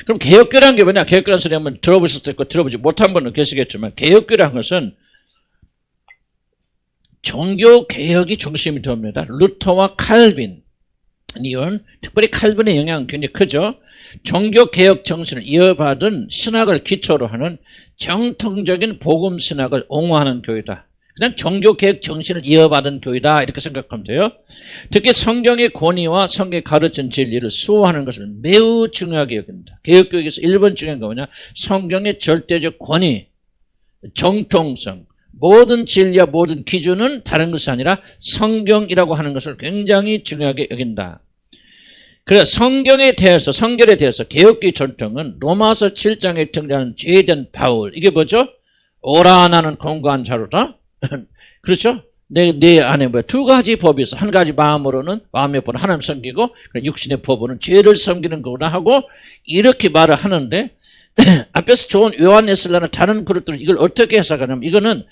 그럼 개혁교회라는 게 뭐냐? 개혁교회라는 소리 한번 들어보실 수도 있고 들어보지 못한 분은 계시겠지만 개혁교회라는 것은 종교개혁이 중심이 됩니다. 루터와 칼빈. 이건 특별히 칼빈의 영향은 굉장히 크죠. 종교개혁 정신을 이어받은 신학을 기초로 하는 정통적인 복음신학을 옹호하는 교회다. 그냥 종교개혁 정신을 이어받은 교회다 이렇게 생각하면 돼요. 특히 성경의 권위와 성경의 가르친 진리를 수호하는 것을 매우 중요하게 여깁니다. 개혁교회에서 1번 중요한 거 뭐냐? 성경의 절대적 권위, 정통성, 모든 진리와 모든 기준은 다른 것이 아니라 성경이라고 하는 것을 굉장히 중요하게 여긴다. 그래서 성경에 대해서, 성결에 대해서 개혁교회 전통은 로마서 7장에 등장하는 죄에 대한 바울. 이게 뭐죠? 오라 나는 공고한 자로다. 그렇죠? 내 안에 뭐 두 가지 법이 있어. 한 가지 마음으로는 마음의 법은 하나님 섬기고 육신의 법으로는 죄를 섬기는 거구나 하고 이렇게 말을 하는데 앞에서 좋은 요한에슬라는 다른 그룹들은 이걸 어떻게 해석하냐면 이거는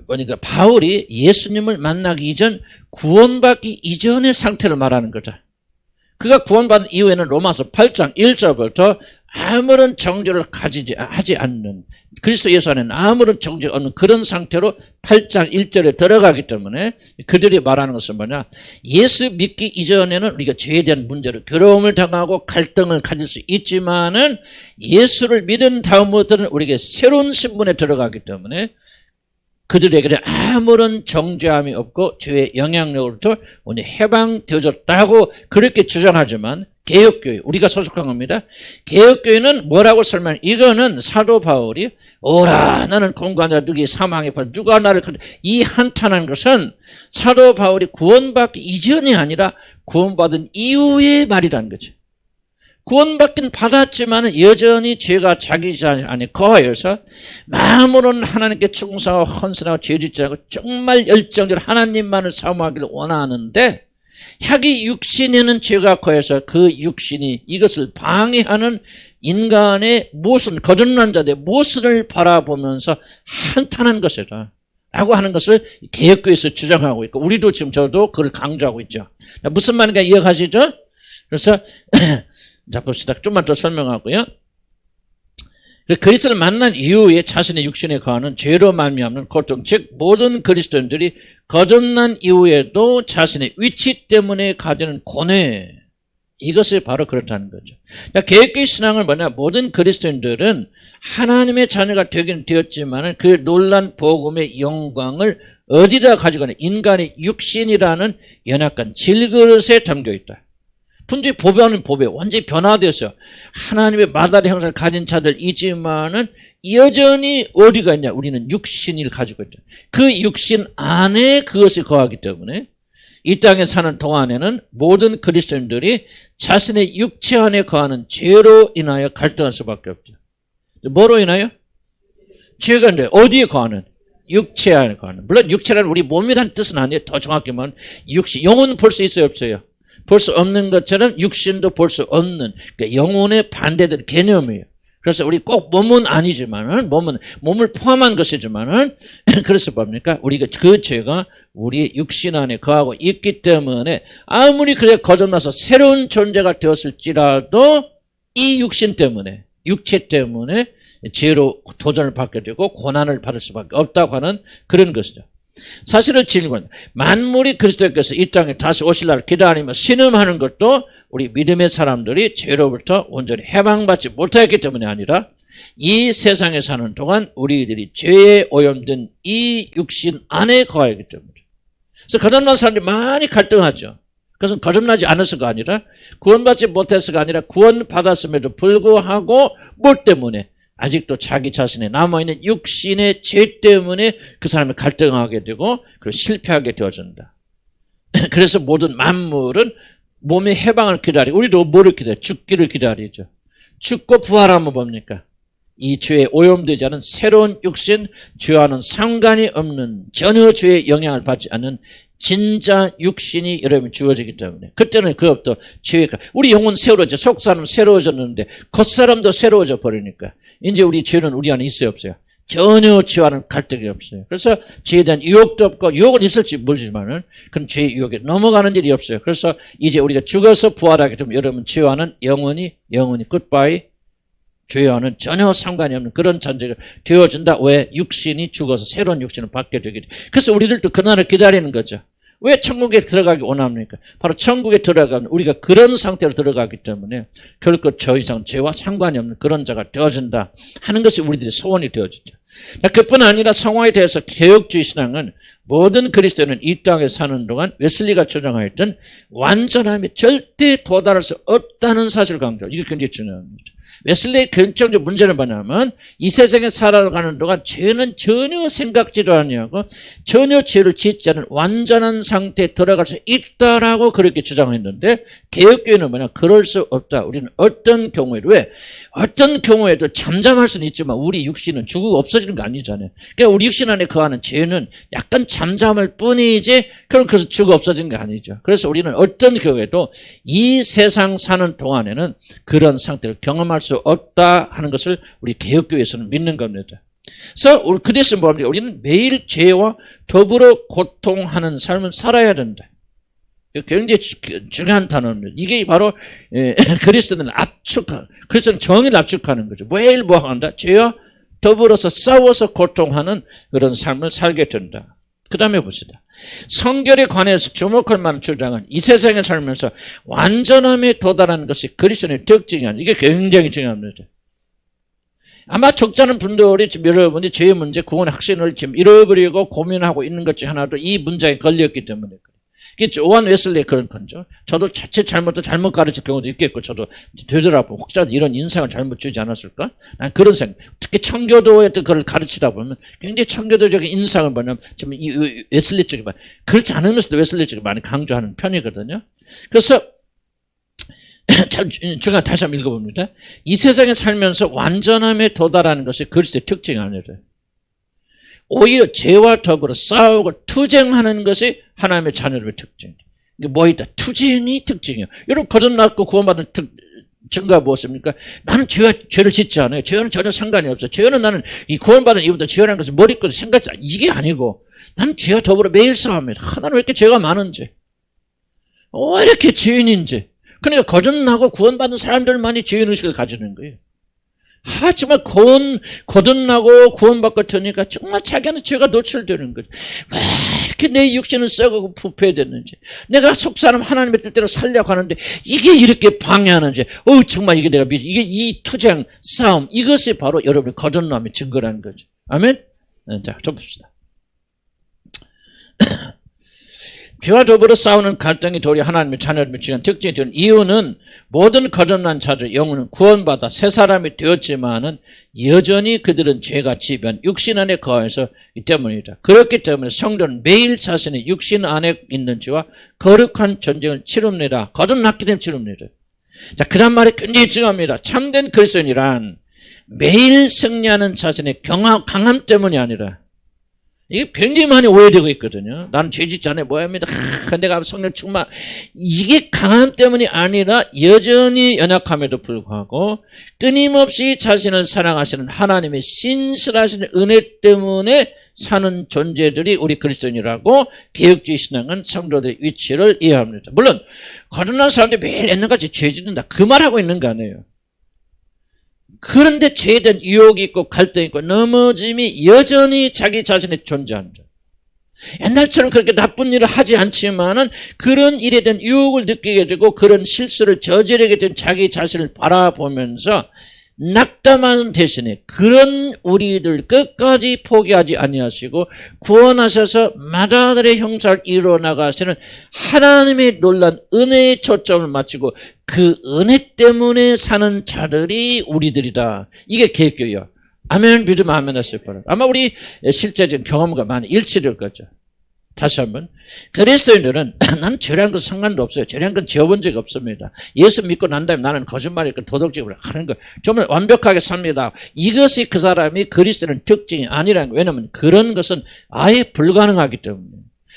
그러니까 바울이 예수님을 만나기 이전 구원받기 이전의 상태를 말하는 거죠. 그가 구원받은 이후에는 로마서 8장 1절부터 아무런 정죄를 하지 않는 그리스도 예수 안에는 아무런 정죄가 없는 그런 상태로 8장 1절에 들어가기 때문에 그들이 말하는 것은 뭐냐? 예수 믿기 이전에는 우리가 죄에 대한 문제로 괴로움을 당하고 갈등을 가질 수 있지만은 예수를 믿은 다음부터는 우리에게 새로운 신분에 들어가기 때문에 그들에게는 아무런 정죄함이 없고 죄의 영향력으로부터 오늘 해방되어졌다고 그렇게 주장하지만 개혁교회, 우리가 소속한 겁니다. 개혁교회는 뭐라고 설명해? 이거는 사도 바울이 오라 나는 공고한 자 누구의 사망에 팔 누가 나를 이 한탄한 것은 사도 바울이 구원받기 이전이 아니라 구원받은 이후의 말이라는 거죠. 구원받긴 받았지만 여전히 죄가 자기 안에 거하여서 마음으로는 하나님께 충성하고 헌신하고 죄짓지 않고 정말 열정적으로 하나님만을 사모하기를 원하는데 자기 육신에는 죄가 거해서 그 육신이 이것을 방해하는 인간의 모순, 거듭난 자들의 모순을 바라보면서 한탄한 것이다 라고 하는 것을 개혁교회에서 주장하고 있고 우리도 지금 저도 그걸 강조하고 있죠. 무슨 말인가 이해가시죠? 그래서 자 봅시다. 좀만 더 설명하고요. 그리스도를 만난 이후에 자신의 육신에 거하는 죄로 말미암는 고통, 즉 모든 그리스도인들이 거듭난 이후에도 자신의 위치 때문에 가지는 고뇌, 이것이 바로 그렇다는 거죠. 계획의 신앙을 뭐냐? 모든 그리스도인들은 하나님의 자녀가 되긴 되었지만 그 놀란 복음의 영광을 어디다 가지고 가냐? 인간의 육신이라는 연약한 질그릇에 담겨 있다. 분주히 보배하는 보배, 완전히 변화되었어요. 하나님의 마다리 형상을 가진 자들이지만은 여전히 어디가 있냐? 우리는 육신을 가지고 있다. 그 육신 안에 그것이 거하기 때문에 이 땅에 사는 동안에는 모든 그리스도인들이 자신의 육체 안에 거하는 죄로 인하여 갈등할 수밖에 없죠. 뭐로 인하여? 죄가 있는데 어디에 거하는? 육체 안에 거하는. 물론 육체라는 우리 몸이라는 뜻은 아니에요. 더 정확히 말하면 육신, 영혼은 볼 수 있어요, 없어요? 볼 수 없는 것처럼 육신도 볼 수 없는, 그러니까 영혼의 반대된 개념이에요. 그래서 우리 꼭 몸은 아니지만은, 몸을 포함한 것이지만은, 그래서 뭡니까? 우리가 그 죄가 우리 육신 안에 거하고 있기 때문에 아무리 그래 거듭나서 새로운 존재가 되었을지라도 이 육신 때문에, 육체 때문에 죄로 도전을 받게 되고 고난을 받을 수밖에 없다고 하는 그런 것이죠. 사실은 질문, 만물이 그리스도께서 이 땅에 다시 오실 날 기다리며 신음하는 것도 우리 믿음의 사람들이 죄로부터 온전히 해방받지 못했기 때문이 아니라 이 세상에 사는 동안 우리들이 죄에 오염된 이 육신 안에 거하기 때문에. 그래서 거듭난 사람들이 많이 갈등하죠. 그것은 거듭나지 않아서가 아니라 구원받지 못해서가 아니라 구원받았음에도 불구하고 뭘 때문에? 아직도 자기 자신에 남아있는 육신의 죄 때문에 그 사람이 갈등하게 되고 그리고 실패하게 되어진다. 그래서 모든 만물은 몸의 해방을 기다리고 우리도 뭐를 기다려요? 죽기를 기다리죠. 죽고 부활하면 뭡니까? 이 죄에 오염되지 않은 새로운 육신, 죄와는 상관이 없는 전혀 죄의 영향을 받지 않는 진짜 육신이 여러분 주어지기 때문에 그때는 그것도 죄가 우리 영혼 새로워져 속사람 새로워졌는데 겉사람도 새로워져 버리니까 이제 우리 죄는 우리 안에 있어요 없어요? 전혀 죄와는 갈등이 없어요. 그래서 죄에 대한 유혹도 없고 유혹은 있을지 모르지만은 그런 죄의 유혹에 넘어가는 일이 없어요. 그래서 이제 우리가 죽어서 부활하게 되면 여러분 죄와는 영원히 굿바이 죄와는 전혀 상관이 없는 그런 존재가 되어진다. 왜? 육신이 죽어서 새로운 육신을 받게 되기 때문에. 그래서 우리들도 그날을 기다리는 거죠. 왜 천국에 들어가기 원합니까? 바로 천국에 들어가면 우리가 그런 상태로 들어가기 때문에 결코 저 이상 죄와 상관이 없는 그런 자가 되어진다 하는 것이 우리들의 소원이 되어지죠. 그뿐 아니라 성화에 대해서 개혁주의 신앙은 모든 그리스도인은 이 땅에 사는 동안 웨슬리가 주장하였던 완전함에 절대 도달할 수 없다는 사실을 강조해요. 이게 굉장히 중요합니다. 웨슬리의 결정적 문제는 뭐냐면 이 세상에 살아가는 동안 죄는 전혀 생각지도 아니하고 전혀 죄를 짓지 않은 완전한 상태에 들어갈 수 있다라고 그렇게 주장했는데 개혁교회는 뭐냐? 그럴 수 없다. 우리는 어떤 경우에도 왜? 어떤 경우에도 잠잠할 수는 있지만 우리 육신은 죽고 없어지는 거 아니잖아요. 그러니까 우리 육신 안에 거하는 죄는 약간 잠잠할 뿐이지 그럼 그래서 죽어 없어지는 게 아니죠. 그래서 우리는 어떤 경우에도 이 세상 사는 동안에는 그런 상태를 경험할 수 없다 하는 것을 우리 개혁교회에서는 믿는 겁니다. 그래서 그 대신 뭡니까? 우리는 매일 죄와 더불어 고통하는 삶을 살아야 된다. 굉장히 중요한 단어입니다. 이게 바로 그리스도는 그리스도는 정의를 압축하는 거죠. 매일 뭐 한다? 죄와 더불어서 싸워서 고통하는 그런 삶을 살게 된다. 그 다음에 봅시다. 성결에 관해서 주목할 만한 주장은 이 세상에 살면서 완전함에 도달하는 것이 그리스도의 특징이 아니에요. 이게 굉장히 중요합니다. 아마 적잖은 분들이 지금 여러분이 죄의 문제, 구원의 확신을 지금 잃어버리고 고민하고 있는 것 중 하나도 이 문장에 걸렸기 때문에 그래요. 오한 웨슬리 그런 건죠. 저도 자칫 잘못 가르칠 경우도 있겠고, 저도 되돌아보면 혹시라도 이런 인상을 잘못 주지 않았을까? 난 그런 생각. 특히 청교도에 그걸 가르치다 보면 굉장히 청교도적인 인상을 뭐냐면, 지금 이 웨슬리 쪽이 그렇지 않으면서도 웨슬리 쪽이 많이 강조하는 편이거든요. 그래서, 제가 다시 한번 읽어봅니다. 이 세상에 살면서 완전함에 도달하는 것이 그리스도의 특징이 아니래요. 오히려 죄와 더불어 싸우고 투쟁하는 것이 하나님의 자녀들의 특징이에요. 이게 뭐 있다? 투쟁이 특징이에요. 여러분 거듭났고 구원받은 증거가 무엇입니까? 나는 죄를 짓지 않아요. 죄와는 전혀 상관이 없어요. 죄는 나는 이 구원받은 이후부터 죄라는 것을 머리끝에 생각지 않아요. 이게 아니고 나는 죄와 더불어 매일 싸웁니다. 나는 왜 이렇게 죄가 많은지, 왜 이렇게 죄인인지. 그러니까 거듭나고 구원받은 사람들만이 죄인의식을 가지는 거예요. 하지만 거듭나고 구원받고 되니까 정말 자기는 죄가 노출되는 거죠. 왜 이렇게 내 육신은 썩고 부패됐는지, 내가 속사람 하나님의 뜻대로 살려고 하는데 이게 이렇게 방해하는지, 정말 이게 내가 이게 이 투쟁 싸움, 이것이 바로 여러분의 거듭남의 증거라는 거죠. 아멘. 자, 좀 봅시다. 죄와 더불어 싸우는 갈등이 도리어 하나님의 자녀를 지은 특징이 되는 이유는 모든 거듭난 자들 영혼은 구원받아 새 사람이 되었지만은 여전히 그들은 죄가 지배한 육신 안에 거해서 이 때문이다. 그렇기 때문에 성도는 매일 자신의 육신 안에 있는 죄와 거룩한 전쟁을 치릅니다. 거듭났기 때문에 치릅니다. 자, 그런 말이 굉장히 중요합니다. 참된 그리스도인이란 매일 승리하는 자신의 강함 때문이 아니라, 이게 굉장히 많이 오해되고 있거든요. 나는 죄 짓지 않아요. 뭐합니다. 내가 성령 충만. 이게 강함 때문이 아니라 여전히 연약함에도 불구하고 끊임없이 자신을 사랑하시는 하나님의 신실하신 은혜 때문에 사는 존재들이 우리 그리스도인이라고 개혁주의 신앙은 성도들의 위치를 이해합니다. 물론 거듭난 사람들이 매일 옛날같이 죄 짓는다, 그 말하고 있는 거 아니에요. 그런데 죄에 대한 유혹이 있고 갈등이 있고 넘어짐이 여전히 자기 자신에 존재합니다. 옛날처럼 그렇게 나쁜 일을 하지 않지만은 그런 일에 대한 유혹을 느끼게 되고 그런 실수를 저지르게 된 자기 자신을 바라보면서 낙담하는 대신에 그런 우리들 끝까지 포기하지 아니하시고 구원하셔서 마다들의 형상을 이루어나가시는 하나님의 놀란 은혜의 초점을 맞추고 그 은혜 때문에 사는 자들이 우리들이다. 이게 개혁교회야. 아멘. 믿으면 아멘 하실 거예요. 아마 우리 실제적인 경험과 많이 일치될 거죠. 다시 한번, 그리스도인들은 나는 죄라는 건 상관도 없어요. 죄라는 건 지어본 적이 없습니다. 예수 믿고 난 다음에 나는 거짓말이고 도덕적으로 하는 거 정말 완벽하게 삽니다. 이것이 그 사람이 그리스도인의 특징이 아니라는 거예요. 왜냐하면 그런 것은 아예 불가능하기 때문에.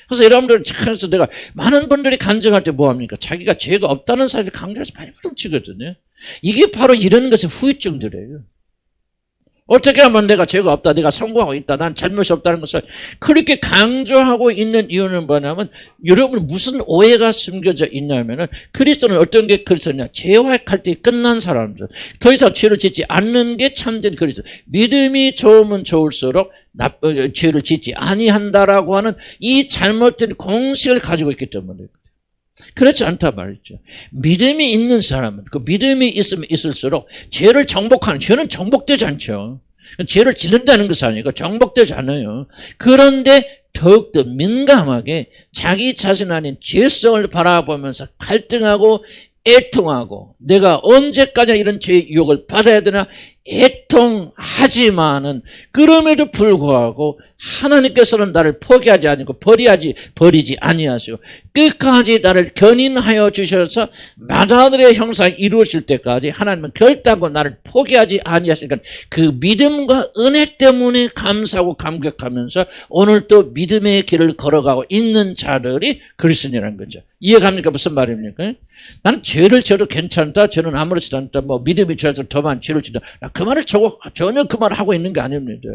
그래서 여러분들 착해서 내가 많은 분들이 간증할 때 뭐합니까? 자기가 죄가 없다는 사실을 강조해서 발버둥 치거든요. 이게 바로 이런 것의 후유증들이에요. 어떻게 하면 내가 죄가 없다, 내가 성공하고 있다, 난 잘못이 없다는 것을 그렇게 강조하고 있는 이유는 뭐냐면, 여러분 무슨 오해가 숨겨져 있냐면은, 그리스도는 어떤 게 그리스도냐? 죄와 갈등이 끝난 사람들, 더 이상 죄를 짓지 않는 게 참된 그리스도. 믿음이 좋으면 좋을수록 죄를 짓지 아니한다라고 하는 이 잘못된 공식을 가지고 있기 때문에. 그렇지 않다 말이죠. 믿음이 있는 사람은 그 믿음이 있으면 있을수록 죄를 정복하는, 죄는 정복되지 않죠. 죄를 짓는다는 것이 아니고 정복되지 않아요. 그런데 더욱더 민감하게 자기 자신 아닌 죄성을 바라보면서 갈등하고 애통하고, 내가 언제까지 이런 죄의 유혹을 받아야 되나 애통하지만은 그럼에도 불구하고 하나님께서는 나를 포기하지 않고 버리지 아니하시고 끝까지 나를 견인하여 주셔서 마다들의 형상이 이루어질 때까지 하나님은 결단코 나를 포기하지 아니하시니까 그 믿음과 은혜 때문에 감사하고 감격하면서 오늘 또 믿음의 길을 걸어가고 있는 자들이 그리스도인이라는 거죠. 이해갑니까? 무슨 말입니까? 나는 죄를 져도 괜찮다, 저는 아무렇지도 않다, 뭐 믿음이 좋아서 더만 죄를 지다, 그 말을 전혀 그 말을 하고 있는 게 아닙니다.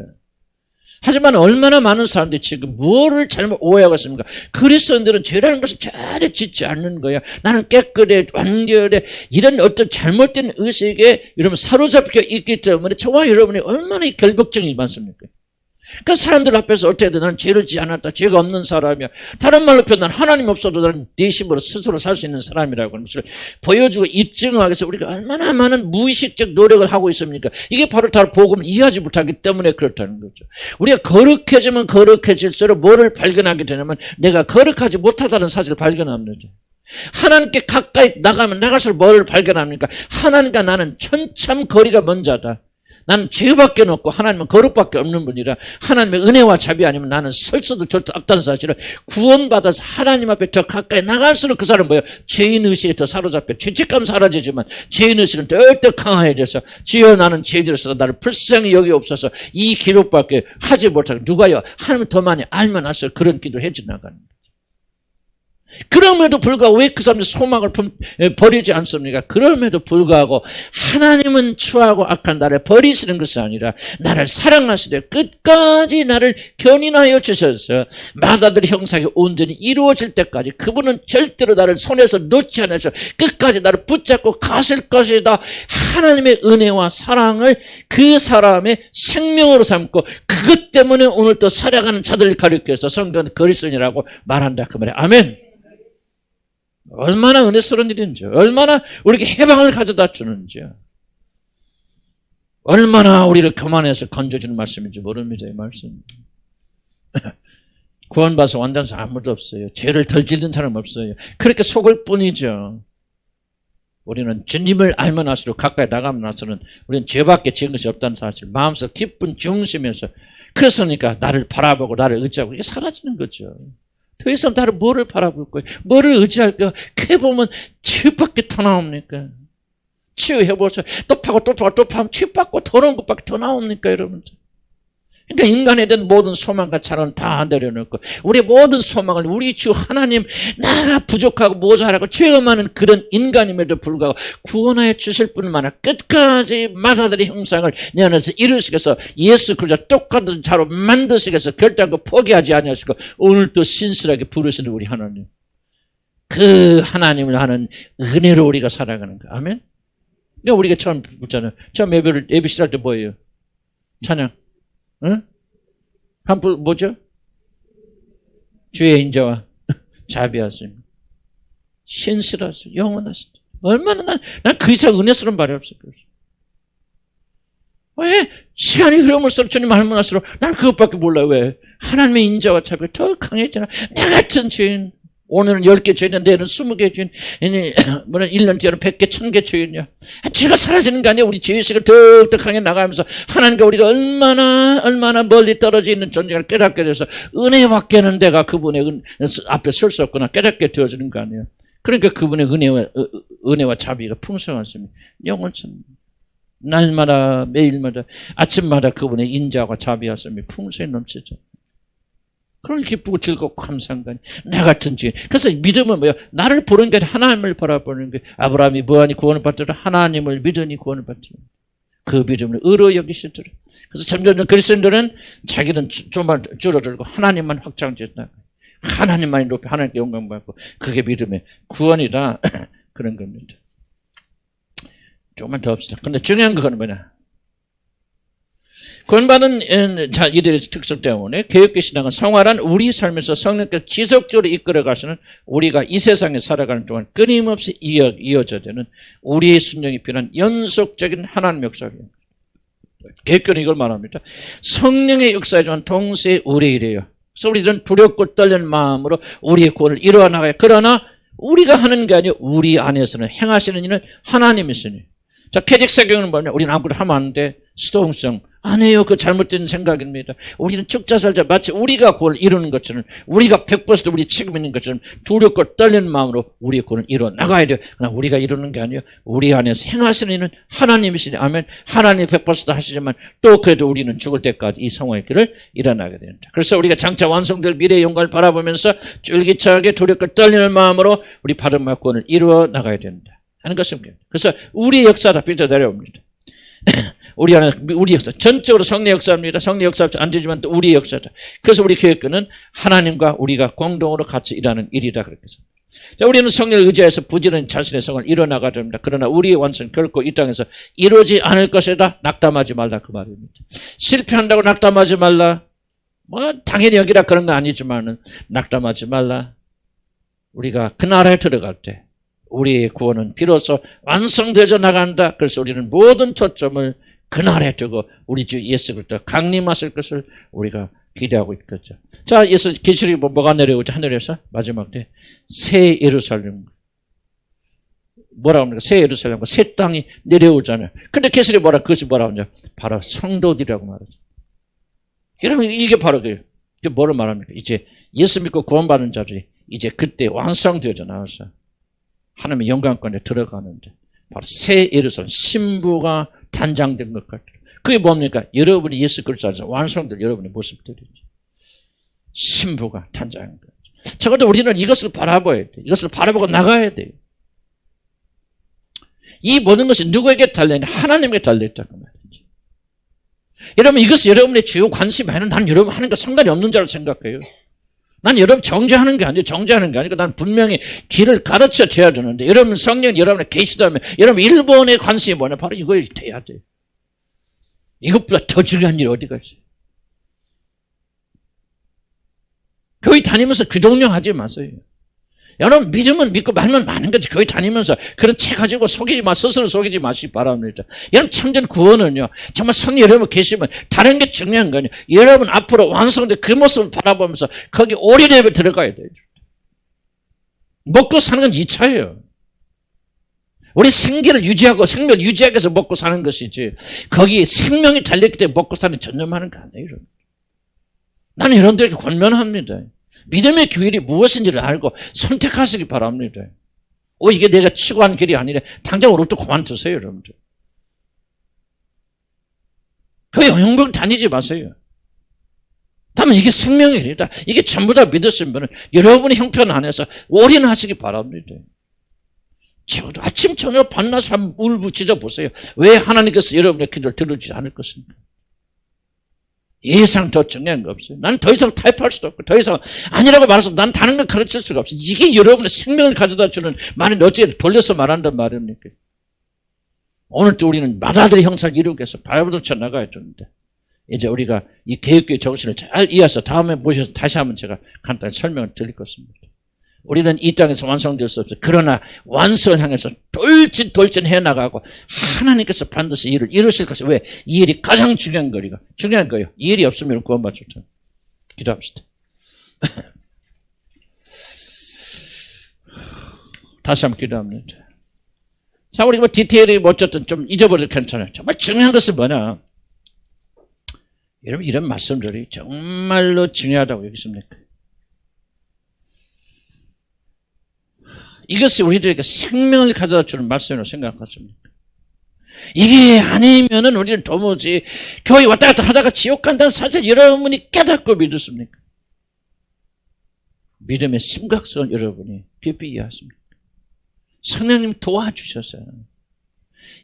하지만 얼마나 많은 사람들이 지금 무엇을 잘못 오해하고 있습니까? 그리스도인들은 죄라는 것을 전혀 짓지 않는 거야. 나는 깨끗해, 완결해. 이런 어떤 잘못된 의식에 여러분 사로잡혀 있기 때문에 저와 여러분이 얼마나 이 결벽증이 많습니까? 그 사람들 앞에서 어떻게 돼? 나는 죄를 지지 않았다, 죄가 없는 사람이야. 다른 말로 표현하면 하나님 없어도 나는 내 힘으로 스스로 살 수 있는 사람이라고 하는 것을 보여주고 입증하기 위해서 우리가 얼마나 많은 무의식적 노력을 하고 있습니까? 이게 바로 다 복음을 이해하지 못하기 때문에 그렇다는 거죠. 우리가 거룩해지면 거룩해질수록 뭐를 발견하게 되냐면 내가 거룩하지 못하다는 사실을 발견합니다. 하나님께 가까이 나가면 나갈수록 뭐를 발견합니까? 하나님과 나는 천참 거리가 먼 자다. 나는 죄밖에 없고 하나님은 거룩밖에 없는 분이라 하나님의 은혜와 자비 아니면 나는 설 수도 절대 없다는 사실을 구원받아서 하나님 앞에 더 가까이 나갈수록 그 사람은 뭐예요? 죄인의식에 더 사로잡혀 죄책감 사라지지만 죄인의식은 더욱더 강화해져서 주여 나는 죄들어서 나를 불쌍히 여기옵소서 이 기록밖에 하지 못하고 누가요? 하나님 더 많이 알면 할수록 그런 기도를 해지 나가는 거죠. 그럼에도 불구하고 왜 그 사람들이 소망을 버리지 않습니까? 그럼에도 불구하고 하나님은 추하고 악한 나를 버리시는 것이 아니라 나를 사랑하시되 끝까지 나를 견인하여 주셔서 마다들의 형상이 온전히 이루어질 때까지 그분은 절대로 나를 손에서 놓지 않으셔 끝까지 나를 붙잡고 가실 것이다. 하나님의 은혜와 사랑을 그 사람의 생명으로 삼고 그것 때문에 오늘 또 살아가는 자들을 가리켜서 성경은 그리스도인이라고 말한다 그 말이에요. 아멘. 얼마나 은혜스러운 일인지, 얼마나 우리에게 해방을 가져다 주는지, 얼마나 우리를 교만해서 건져주는 말씀인지 모릅니다. 이 말씀. 구원받아서 완전한 사람 아무도 없어요. 죄를 덜 짓는 사람 없어요. 그렇게 속을 뿐이죠. 우리는 주님을 알면 할수록 가까이 나가면 할수록 우리는 죄밖에 지은 것이 없다는 사실, 마음속 깊은 중심에서 그래서니까 나를 바라보고 나를 의지하고 이게 사라지는 거죠. 더 이상 나를 뭐를 바라볼 거예요? 뭐를 의지할 거예요? 그게 보면 죄밖에 더 나옵니까? 치유해보세요. 또 파고 또 파고 또 파면 죄받고 더러운 것밖에 더 나옵니까 여러분들? 그러니까 인간에 대한 모든 소망과 차는 다 내려놓고 우리의 모든 소망을 우리 주 하나님 나가 부족하고 모자라고 죄가 많은 그런 인간임에도 불구하고 구원하여 주실 뿐만 아니라 끝까지 마다들의 형상을 내 안에서 이루시기 위해서 예수 그리스도 똑같은 자로 만드시기 위해서 결단코 포기하지 아니하시고 오늘도 신실하게 부르시는 우리 하나님, 그 하나님을 하는 은혜로 우리가 살아가는 거. 아멘. 그러니까 우리가 처음 묻잖아요. 처음 예배 시작할 때 뭐예요? 찬양. 응? 한불 뭐죠? 주의 인자와 자비하심, 신실하심, 영원하심. 얼마나 난 그 이상 은혜스러운 말이 없을 거예요. 왜? 시간이 흐름을수록 주님 말만 할수록 난 그것밖에 몰라요. 왜? 하나님의 인자와 자비가 더 강해지나. 나 같은 죄인, 오늘은 10개 죄인이야, 내일은 20개 죄인, 1년 뒤에는 100개, 1000개 죄인이야. 죄가 사라지는 게 아니야. 우리 죄의식을 더욱더 강해 나가면서 하나님과 우리가 얼마나 멀리 떨어져 있는 존재를 깨닫게 돼서 은혜밖에는 내가 그분의 앞에 설 수 없구나 깨닫게 되어지는 거 아니에요. 그러니까 그분의 은혜와 자비가 풍성하십니다. 영원천 날마다 매일마다 아침마다 그분의 인자와 자비하심이 풍성히 넘치죠. 그런 기쁘고 즐겁고 감사한 거 아니에요. 나 같은 죄인. 그래서 믿음은 뭐예요? 나를 보는 게 아니라 하나님을 바라보는 게. 아브라함이 뭐하니 구원을 받더라? 하나님을 믿으니 구원을 받더라. 그 믿음을 의로 여기시더라. 그래서 점점 그리스도인들은 자기는 좀만 줄어들고 하나님만 확장됐다. 하나님만이 높이 하나님께 영광 받고 그게 믿음의 구원이다. 그런 겁니다. 조금만 더 합시다. 근데 중요한 건 뭐냐? 구원받은 이들의 특성 때문에 개혁교 신앙은 성화란 우리 삶에서 성령께서 지속적으로 이끌어 가시는 우리가 이 세상에 살아가는 동안 끊임없이 이어져야 되는 우리의 순종이 필요한 연속적인 하나님의 역사입니다. 개혁교는 이걸 말합니다. 성령의 역사이지만 동시에 우리의 일이에요. 그래서 우리들은 두렵고 떨리는 마음으로 우리의 구원을 이루어 나가요. 그러나 우리가 하는 게 아니고 우리 안에서는 행하시는 이는 하나님이시니. 자, 캐직사경은 뭐냐? 우리는 아무것도 하면 안 돼. 수동성. 안 해요. 그 잘못된 생각입니다. 우리는 죽자 살자 마치 우리가 구원을 이루는 것처럼 우리가 100% 우리 책임 있는 것처럼 두렵고 떨리는 마음으로 우리의 구원을 이루어 나가야 돼요. 그러나 우리가 이루는 게 아니에요. 우리 안에서 행하시는 이는 하나님이시니. 아멘. 하나님이 100% 하시지만 또 그래도 우리는 죽을 때까지 이 성화의 길을 일어나게 됩니다. 그래서 우리가 장차 완성될 미래의 영광을 바라보면서 쫄깃하게 두렵고 떨리는 마음으로 우리 바른 구원을 이루어 나가야 된다 하는 것입니다. 그래서 우리의 역사다 삐져 내려옵니다. 우리 안에 우리 역사 전적으로 성령 역사입니다. 성령 역사 안 되지만 또 우리의 역사다. 그래서 우리 교회는 하나님과 우리가 공동으로 같이 일하는 일이다 그렇게 해서. 자, 우리는 성령을 의지해서 부지런히 자신의 성을 이뤄나가야 됩니다. 그러나 우리의 완성 결코 이 땅에서 이루어지지 않을 것이다. 낙담하지 말라 그 말입니다. 실패한다고 낙담하지 말라. 뭐 당연히 여기라 그런 거 아니지만은 낙담하지 말라. 우리가 그 나라에 들어갈 때 우리의 구원은 비로소 완성되어 나간다. 그래서 우리는 모든 초점을 그날에 두고 우리 주 예수 그리스도 강림하실 것을 우리가 기대하고 있겠죠. 자, 예수 계시록이 뭐가 내려오죠? 하늘에서 마지막 때 새 예루살렘 뭐라고 합니까? 새 예루살렘과 새 땅이 내려오잖아요. 근데 계시록이 그것이 뭐라고 하냐? 바로 성도들이라고 말하죠. 여러분 이게 바로 그게 뭐를 말합니까? 이제 예수 믿고 구원받는 자들이 이제 그때 완성되어져 나와서 하나님의 영광권에 들어가는데 바로 새 예루살렘 신부가 단장된 것 같아요. 그게 뭡니까? 여러분이 예수 그리스도 안에서 완성될 여러분의 모습들이죠. 신부가 단장한 거죠. 적어도 우리는 이것을 바라봐야 돼. 이것을 바라보고 나가야 돼요. 이 모든 것이 누구에게 달려있냐? 하나님께 달려있다고 말이죠. 여러분, 이것이 여러분의 주요 관심이 아니라 난 여러분 하는 거 상관이 없는 줄 생각해요. 난 여러분 정죄하는 게 아니에요. 정죄하는 게 아니고 난 분명히 길을 가르쳐 줘야 되는데, 여러분 성령 여러분에 계시다면 여러분 1번의 관심이 뭐냐? 바로 이거에 돼야 돼요. 이것보다 더 중요한 일이 어디가 있어요? 교회 다니면서 귀동령 하지 마세요. 여러분 믿으면 믿고 말면 많은 거지. 교회 다니면서 그런 책 가지고 속이지 마, 스스로 속이지 마시기 바랍니다. 여러분 참전 구원은요, 정말 성령 여러분 계시면 다른 게 중요한 거냐, 여러분 앞으로 완성된 그 모습을 바라보면서 거기 올인해 들어가야 돼요. 먹고 사는 건 2차예요. 우리 생기를 유지하고 생명을 유지하기 위해서 먹고 사는 것이지, 거기 생명이 달렸기 때문에 먹고 사는 전념하는 거 아니에요. 여러분. 나는 여러분들에게 권면합니다. 믿음의 길이 무엇인지를 알고 선택하시기 바랍니다. 이게 내가 추구하는 길이 아니라 당장 오늘부터 그만두세요, 여러분들. 교회 영병 다니지 마세요. 다만 이게 생명의 길이다. 이게 전부 다 믿으시면 여러분의 형편 안에서 올인하시기 바랍니다. 적어도 아침, 저녁, 밤낮 한번 울부짖어 보세요. 왜 하나님께서 여러분의 기도를 들어주지 않을 것입니까? 예상 더 중요한 거 없어요. 나는 더 이상 타협할 수도 없고, 더 이상 아니라고 말해서 난 다른 걸 가르칠 수가 없어요. 이게 여러분의 생명을 가져다 주는 말은 어찌 돌려서 말한단 말입니까? 오늘도 우리는 마다들의 형상을 이루기 위해서 발버둥 쳐 나가야 되는데, 이제 우리가 이 개혁교회 정신을 잘 이해해서 다음에 모셔서 다시 한번 제가 간단히 설명을 드릴 것입니다. 우리는 이 땅에서 완성될 수 없어요. 그러나 완성을 향해서 돌진 해나가고 하나님께서 반드시 일을 이루실 것이에요. 왜? 이 일이 가장 중요한 거예요. 이 일이 없으면 구원받지 못해요. 기도합시다. 다시 한번 기도합니다. 자, 우리 뭐 디테일이 어쨌든 좀 잊어버려도 괜찮아요. 정말 중요한 것은 뭐냐? 여러분, 이런 말씀들이 정말로 중요하다고 여기십니까? 이것이 우리들에게 생명을 가져다 주는 말씀이라고 생각하십니까? 이게 아니면은 우리는 도무지 교회 왔다 갔다 하다가 지옥 간다는 사실 여러분이 깨닫고 믿으십니까? 믿음의 심각성을 여러분이 깊이 이해하십니까? 성령님 도와주셔서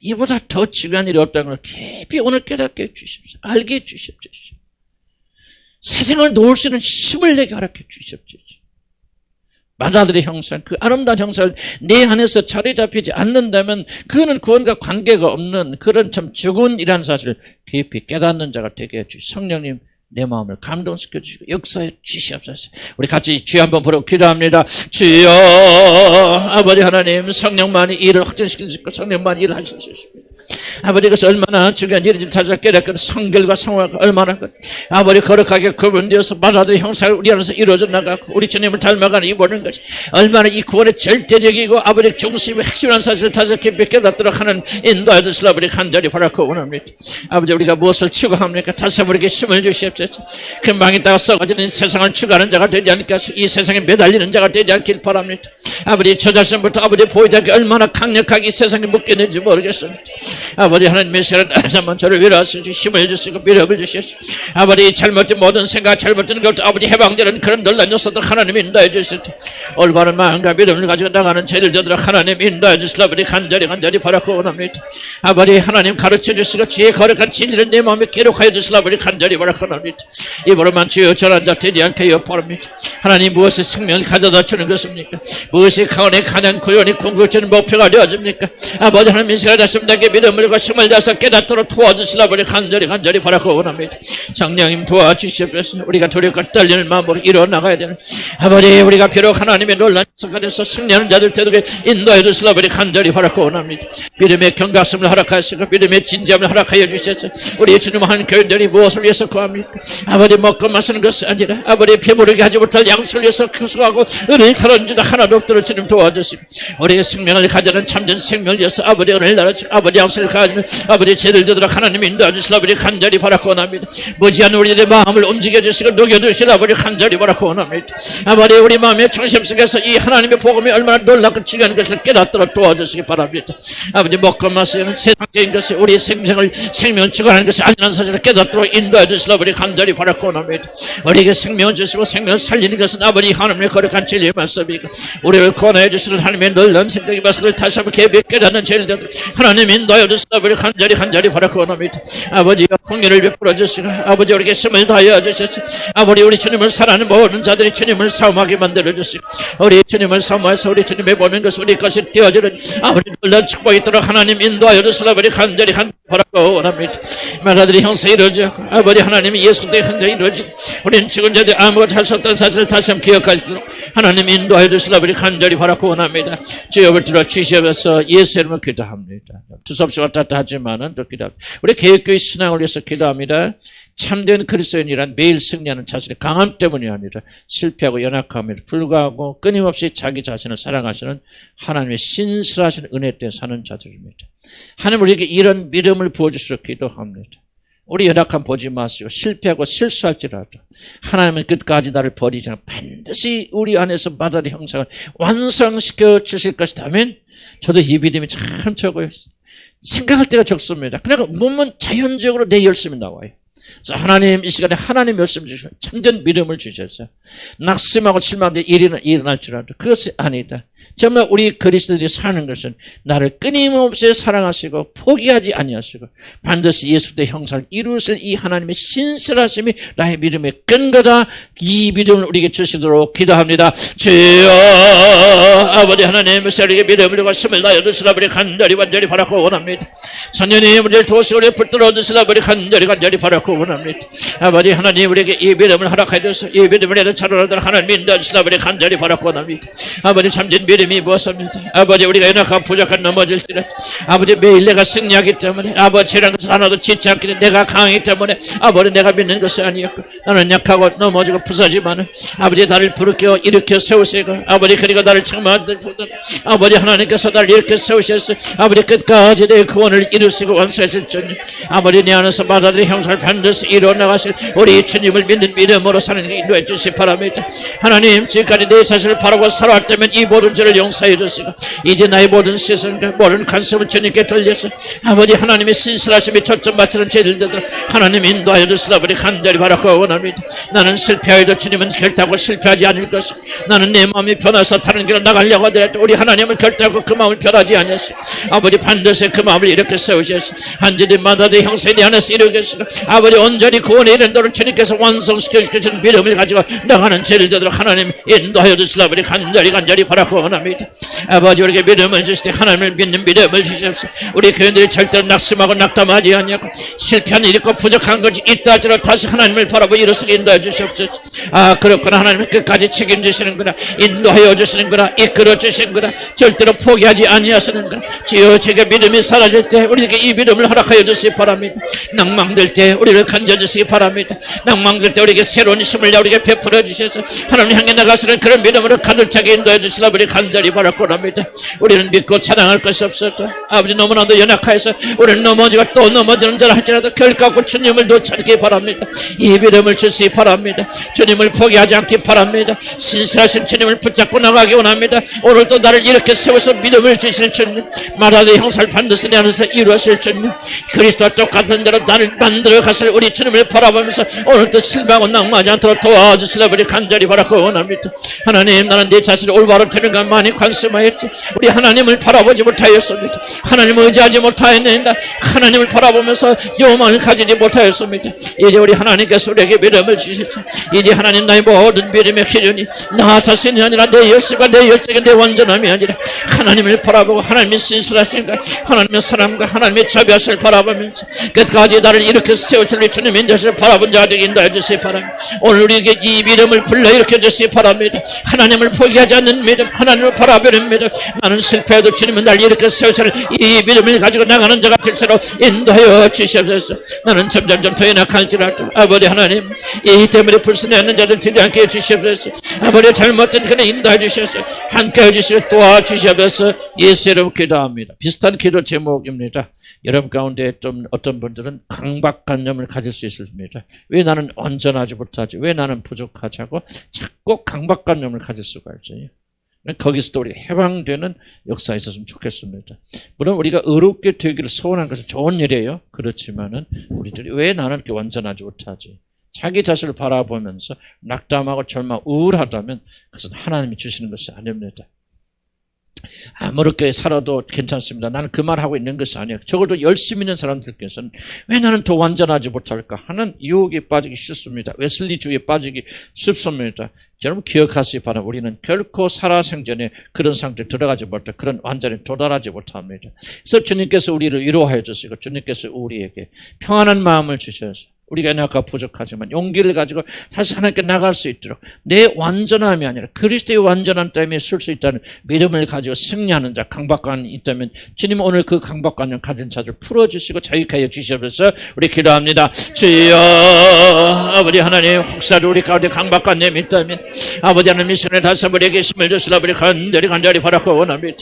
이보다 더 중요한 일이 없다는 걸 깊이 오늘 깨닫게 해주십시오. 알게 해주십시오. 세상을 놓을 수 있는 힘을 내게 허락해 주십시오. 마다들의 형상, 그 아름다운 형상을 내 안에서 자리 잡히지 않는다면 그거는 구원과 관계가 없는 그런 참 죽은 일이라는 사실을 깊이 깨닫는 자가 되게 해주시오. 성령님, 내 마음을 감동시켜 주시고 역사해 주시옵소서. 우리 같이 주여 한번 부르고 기도합니다. 주여, 아버지 하나님, 성령만이 일을 확정시켜 주시고 성령만이 일을 하실 수 있습니다. 아버지, 그것이 얼마나 중요한 일인지 다시 깨닫고 성결과 성화가 얼마나 아버지 거룩하게 구분되어서 마다들의 형상을 우리 안에서 이루어져 나가고 우리 주님을 닮아가는 이 모든 것이 얼마나 이 구원의 절대적이고 아버지 중심의 핵심이라는 사실을 다시 깊이 깨닫도록 하는 인도해 주시라 아버지 간절히 바라고 원합니다. 아버지, 우리가 무엇을 추구합니까? 다시 우리에게 힘을 주시옵소서. 금방 있다가 썩어지는 세상을 추구하는 자가 되지 않게 하시고 이 세상에 매달리는 자가 되지 않길 바랍니다. 아버지, 저 자신부터 아버지 보이자기 얼마나 강력하게 이 세상에 묶였는지 모르겠습니다. 아버지 하나님의 시간 다시 한번 저를 위로하시고 힘을 주시고 위력을 주시옵소서. 아버지, 잘못된 모든 생각, 잘못된 것도 아버지 해방되는 그런 놀란 녀석들 하나님 인도해 주시옵소서. 올바른 마음과 믿음을 가지고 나가는 죄를 저도록 하나님 인도해 주시라 아버지 간절히 바라고 원합니다. 아버지 하나님 가르쳐 주시고 지혜 거룩한 진리를 내 마음에 기록하여 주시라 아버지 간절히 바라고 원합니다. 입으로만 주여 저런 자 되지 않게 여포합니다. 하나님, 무엇이 생명을 가져다 주는 것입니까? 무엇이 가운데 가장 구원이 궁극적인 목표가 되어집니까? 아버지 하나님, 이 시간 다시 내게 믿음을 과 힘을 다해서 깨닫도록 도와주시라 아버지 간절히 바라고 원합니다. 성령님 도와주시옵소서. 우리가 두렵고 떨리는 마음으로 일어나가야 되는 아버지, 우리가 비록 하나님의 놀란 속에서 승리하는 자들 되도록 인도해 주시라 아버지 간절히 바라고 원합니다. 믿음의 경각심을 허락하시고 믿음의 진지함을 허락하여 주셔서 우리 주님 하는 교인들이 무엇을 위해서 구합니까? 아버지, 먹고 마시는 것이 아니라 아버지 배부르게 하지 못할 양식을 위해서 구수하고 은혜를 다른 자도 하나도 없도록 주님 도와주시고 우리의 생명을 가져는 참된 생명을 위해서 아버지 은혜를 달아주시고 아버지 양식을 다하지만 아버지 죄를 되도록 하나님 인도해 주시라 아버지 간절히 바라고 원합니다. 무지한 우리들의 마음을 움직여 주시고 녹여주시라 아버지 간절히 바라고 원합니다. 아버지 우리 마음의 중심 속에서 이 하나님의 복음이 얼마나 놀랍고 중요한 것을 깨닫도록 도와주시기 바랍니다. 아버지 먹고 마시는 세상적인 것이 우리 생명을 주관하는 것이 아니라는 사실을 깨닫도록 인도해 주시라 아버지 간절히 바라고 원합니다. 우리에게 생명을 주시고 생명을 살리는 것은 아버지 하나님의 거룩한 진리의 말씀이고 우리를 권하여 주시는 하나님의 놀라운 생각의 말씀을 다시 한번 개벽 깨닫는 죄를 하나님 인도하여 주시라 아버지 간절히 바라고 원합니다. 아버지가 공의를 베풀어 주시고 아버지 우리에게 힘을 다하여 주시고 아버지 우리 주님을 사랑하는 모든 자들이 주님을 사모하게 만들어 주시고 우리 주님을 사모해서 우리 주님의 보는 것 우리 것이 되어지는 아버지 놀라운 축복이 있도록 하나님 인도하여 주시라 아버지 간절히 바라고 원합니다. 말하들이 형사 이루어지고 아버지 하나님이 예수 때 현재 이루어지고 우리는 죽은 자들 아무것도 할 수 없다는 사실을 다시 한번 기억할수록 하나님 인도하여 주시라 아버지 간절히 바라고 원합니다. 주여 들어 주시옵소서. 예수 이름으로 기도합니다. 두서없이 왔다 갔다 하지만은 또 기도합니다. 우리 개혁교회 신앙을 위해서 기도합니다. 참된 그리스도인이란 매일 승리하는 자신의 강함 때문이 아니라 실패하고 연약함에도 불구하고 끊임없이 자기 자신을 사랑하시는 하나님의 신실하신 은혜 때문에 사는 자들입니다. 하나님 우리에게 이런 믿음을 부어주시도록 기도합니다. 우리 연약함 보지 마시고 실패하고 실수할지라도 하나님은 끝까지 나를 버리지 않고 반드시 우리 안에서 마다리 형상을 완성시켜 주실 것이다면 저도 이 믿음이 참 적어요. 생각할 때가 적습니다. 그러니까 몸은 자연적으로 내 열심이 나와요. 그래서 하나님 이 시간에 하나님 말씀 주시면 참된 믿음을 주셔서 낙심하고 실망된 일이 일어날지라도 그것이 아니다. 정말 우리 그리스도인이 사는 것은 나를 끊임없이 사랑하시고 포기하지 아니하시고 반드시 예수 때 형상을 이루실 이 하나님의 신실하심이 나의 믿음의 근거다. 이 믿음을 우리에게 주시도록 기도합니다. 주여 아버지 하나님 우리에게 믿음을 주고 힘을 다하여 주시라 아버지 간절히 바라고 원합니다. 선녀님 우리를 도우시고 우리를 붙들어 주시라 아버지 간절히 바라고 원합니다. 아버지 하나님 우리에게 이 믿음을 허락해 주시고 이 믿음을 내가 차로하도록 하나님 인도해 주시라 아버지 간절히 바라고 원합니다. 아버지 참된 믿음이 무엇입니까? 아버지 우리가 연약하고 부족한 넘어질지라도 아버지 매일 내가 승리하기 때문에 아버지라는 것을 하나도 짓지 않기 때문에 내가 강하기 때문에 아버지 내가 믿는 것이 아니었고 나는 약하고 넘어지고 부서지만은 아버지 나를 부르켜 일으켜 세우시고 아버지 그리고 나를 책망하던 아버지 하나님께서 나를 이렇게 세우셔서 아버지 끝까지 내 구원을 이루시고 완수하실 주님 아버지 내 안에서 받아들인 형상을 반드시 이루어 나가실 우리 주님을 믿는 믿음으로 사는 게 인도해 주시기 바랍니다. 하나님 지금까지 내 자신을 바라고 살아왔다면 이 모든 죄를 용서해 주시고 이제 나의 모든 시선과 모든 관심을 주님께 돌려서 아버지 하나님의 신실하심에 초점 맞추는 죄를 되도록 하나님 인도하여 주시라 아버지 간절히 바라고 원합니다. 나는 실패하여도 주님은 결단하고 실패하지 않을 것이고 나는 내 마음이 변해서 다른 길로 나가려고 하더라도 우리 하나님을 결단하고 그 마음을 변하지 않으시고 아버지 반드시 그 마음을 이렇게 세우셔서 한지들마다 내 형상이 내 안에서 이루겠으고 아버지 온전히 구원에 이른도록 주님께서 완성시켜 주시는 믿음을 가지고 나가는 죄를 되도록 하나님 인도하여 주시라 아버지 간절히 바라고 원합니다. 아버지 우리에게 믿음을 주실 때 하나님을 믿는 믿음을 주시옵소서. 우리 교인들이 절대로 낙심하고 낙담하지 않냐고 실패한 일이 있고 부족한 것이 있다 할지라도 다시 하나님을 바라보 일어서게 인도해 주시옵소서. 아 그렇구나 하나님은 끝까지 책임지시는구나 인도하여 주시는구나 이끌어 주시는구나 절대로 포기하지 아니하시는구나. 주여 제가 믿음이 사라질 때 우리에게 이 믿음을 허락하여 주시기 바랍니다. 낭망될 때 우리를 건져주시기 바랍니다. 낭망될 때 우리에게 새로운 힘을 우리에게 베풀어 주셔서 하나님 향해 나가시는 그런 믿음으로 가득 차게 인도해 주시라 우리 간절히 바라고 합니다. 우리는 믿고 찬양할 것이 없어도 아버지 너무나도 연약해서 우리는 넘어지고 또 넘어지는 자를 할지라도 결코 주님을 놓치기 바랍니다. 이 믿음을 주시기 바랍니다. 주님을 포기하지 않기 바랍니다. 신실하신 주님을 붙잡고 나가기 원합니다. 오늘도 나를 이렇게 세워서 믿음을 주실 주님 말하되 형사를 반드시 내 안에서 이루어질 주님 그리스도와 똑같은 대로 나를 만들어 가실 우리 주님을 바라보면서 오늘도 실망하고 낭만하지 않도록 도와주시라 우리 간절히 바라고 원합니다. 하나님 나는 내 자신을 올바로 되는 것 많이 관심하였지 우리 하나님을 바라보지 못하였습니다. 하나님을 의지하지 못하였는데 하나님을 바라보면서 요망을 가지지 못하였습니다. 이제 우리 하나님께서 우리에게 믿음을 주셨죠. 이제 하나님 나의 모든 믿음의 기준이 나 자신이 아니라 내 열심과 내 열정이 내 완전함이 아니라 하나님을 바라보고 하나님의 신실하신가 하나님의 사랑과 하나님의 자비하심을 바라보면서 끝까지 아버지 나를 이렇게 세우시는 주님 인자를 바라본 자 되게 인도해 주시기 바랍니다. 오늘 우리에게 이 믿음을 불러일으켜 주시기 바랍니다. 하나님을 포기하지 않는 믿음, 하나님을 바라보는 믿음. 나는 실패해도 주님은 날 이렇게 세우시는 이 믿음을 가지고 나가는 자가 될수록 인도하여 주시옵소서. 나는 점점점 더 연약할지라도 아버지 하나님 이 때문에 불순해하는 자들 되지 않게 해주시옵소서. 아버지 잘못된 그는 인도해 주셔서 함께 해주시고 도와주시옵소서. 예수 이름 기도합니다. 비슷한 기도 제목입니다. 여러분 가운데 좀 어떤 분들은 강박관념을 가질 수 있습니다. 왜 나는 온전하지 못하지? 왜 나는 부족하자고 자꾸 강박관념을 가질 수가 있어요. 거기서도 우리가 해방되는 역사가 있었으면 좋겠습니다. 물론 우리가 의롭게 되기를 소원한 것은 좋은 일이에요. 그렇지만은 우리들이 왜 나는 이렇게 완전하지 못하지? 자기 자신을 바라보면서 낙담하고 절망, 우울하다면 그것은 하나님이 주시는 것이 아닙니다. 아무렇게 살아도 괜찮습니다. 나는 그 말하고 있는 것이 아니에요. 적어도 열심히 있는 사람들께서는 왜 나는 더 완전하지 못할까 하는 유혹에 빠지기 쉽습니다. 웨슬리주의에 빠지기 쉽습니다. 여러분 기억하시기 바랍니다. 우리는 결코 살아생전에 그런 상태에 들어가지 못해 그런 완전에 도달하지 못합니다. 그래서 주님께서 우리를 위로하여 주시고 주님께서 우리에게 평안한 마음을 주셔서 우리가 연약하고 부족하지만 용기를 가지고 다시 하나님께 나갈 수 있도록 내 완전함이 아니라 그리스도의 완전함 때문에 쓸 수 있다는 믿음을 가지고 승리하는 자, 강박관이 있다면 주님 오늘 그 강박관념 가진 자들 풀어주시고 자유케 하여 주시옵소서. 우리 기도합니다. 주여 아버지 하나님 혹시라도 우리 가운데 강박관념이 있다면 아버지 하나님 미션을 다시 한번 우리에게 힘을 주시라 우리 간절히 바라고 원합니다.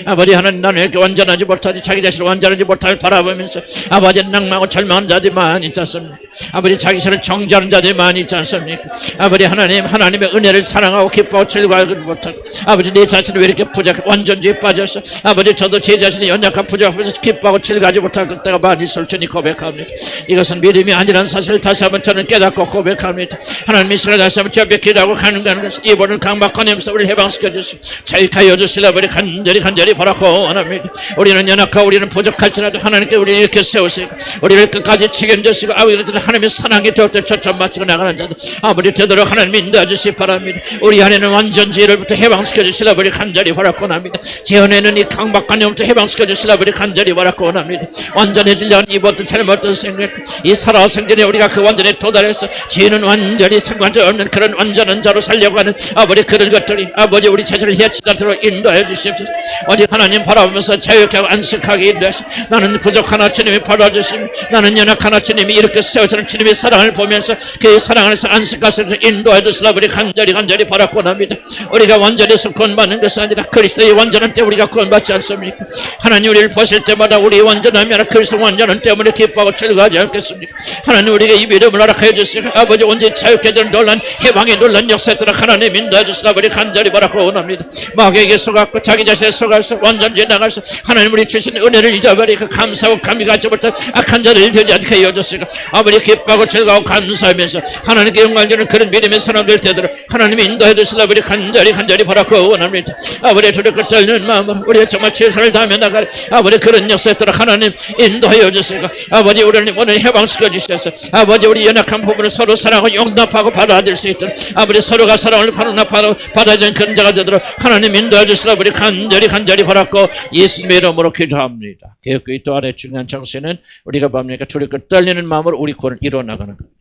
아버지 하나님 나는 이렇게 완전하지 못하지 자기 자신을 완전하지 못할 바라보면서 아버지 낭망하고 절망하는 자들이 많이 있지 않습니까? 아버지 자기 자신을 정죄하는 자들이 많이 있지 않습니까? 아버지 하나님 하나님의 은혜를 사랑하고 기뻐하고 즐거워하지 못하고 아버지 내 자신을 왜 이렇게 부족해 완전주의에 빠져서 아버지 저도 제 자신이 연약한 부족하면서 기뻐하고 즐거워하지 못할 때가 많이 있을 주님 고백합니다. 이것은 믿음이 아니라는 사실을 다시 한번 저는 깨닫고 고백합니다. 하나님의 시간을 다시 한번 저에게 기도하고 가는 것은 이번은 강박관념에서 우리를 해방시켜 주시고 자유케 하여 주시라 우리 간절히 바라고 원합니다. 우리는 연약하고 우리는 부족할지라도 하나님께 우리를 이렇게 세우시고 우리를 끝까지 책임지시고 아버지 하나님의 사랑이 되었을 때 초점 맞추고 나가는 자들 아버지 되도록 하나님 인도해 주시기 바랍니다. 우리 안에는 완전지혜로부터 해방시켜 주시라 우리 간절히 바라고 원합니다. 제 안에는 이 강박관념부터 해방시켜 주시라 우리 간절히 바라고 원합니다. 완전해지려는 이것도 잘못된 생각 이 살아생전에 우리가 그 완전에 도달해서 죄는 완전히 상관자 없는 그런 완전한 자로 살려고 하는 아버지 그런 것들이 아버지 우리 자신을 해치지 않도록 인도해 주십시오. 오직 하나님 바라보면서 자유케 하고 안식하게 인도하시고 나는 부족하나 주님이 받아주시며 나는 연약하나 주님이 이렇게 세우시는 주님의 사랑을 보면서 그 사랑을 안식하셔서 인도해 주시라 우리 간절히 바라고 합니다. 우리가 완전해서 구원받는 것이 아니라 그리스도의 완전한 때 우리가 구원받지 않습니까? 하나님 우리를 보실 때마다 우리의 완전함이 아니라 그리스도 완전한 때문에 기뻐하고 즐거워하지 않겠습니까? 하나님 우리에게 이 믿음을 허락하여 주시고 아버지 언제 자유케 되는 놀란 해방의 놀란 역사에 따라 하나님 인도해 주시라 우리 간절히 바라고 원합니다. 마귀에게 속았고 자기 자신에 속아서 완전히 나가서 하나님 우리 주신 은혜를 잊어버리고 감사하고 감히 갖지 못한 악한 자를 되지 않게 하여 주시고 아버지 기뻐하고 즐거워 감사하면서 하나님께 영광 주는 그런 믿음의 사람들 되도록 하나님이 인도해 주시라 우리 간절히 바라고 원합니다. 아버지 두렵고 떨리는 마음으로 우리가 정말 최선을 다하며 나갈 아버지 그런 역사에 따라 하나님 인도하여 주시고 아버지 우리를 오늘 해방시켜 주셔서 아버지 우리 연약한 부분을 서로 사랑하고 용납하고 받아들일 수 있도록 아버지 서로가 사랑을 받아들이는 그런 자가 되도록 하나님 인도해 주시라 우리 간절히 바라고 예수님의 이름으로 기도합니다. 개혁교회 또 안에 중요한 정신은 우리가 뭡니까? 두렵고 떨리는 마음으로 우리 구원을 이뤄나가는 겁니다.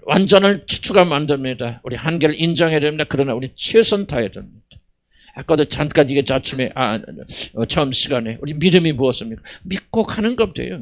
완전을 추구하면 안 됩니다. 우리 한계를 인정해야 됩니다. 그러나 우리 최선 다해야 됩니다. 아까도 잠깐 이게 아침에 처음 시간에 우리 믿음이 무엇입니까? 믿고 가는 것 돼요.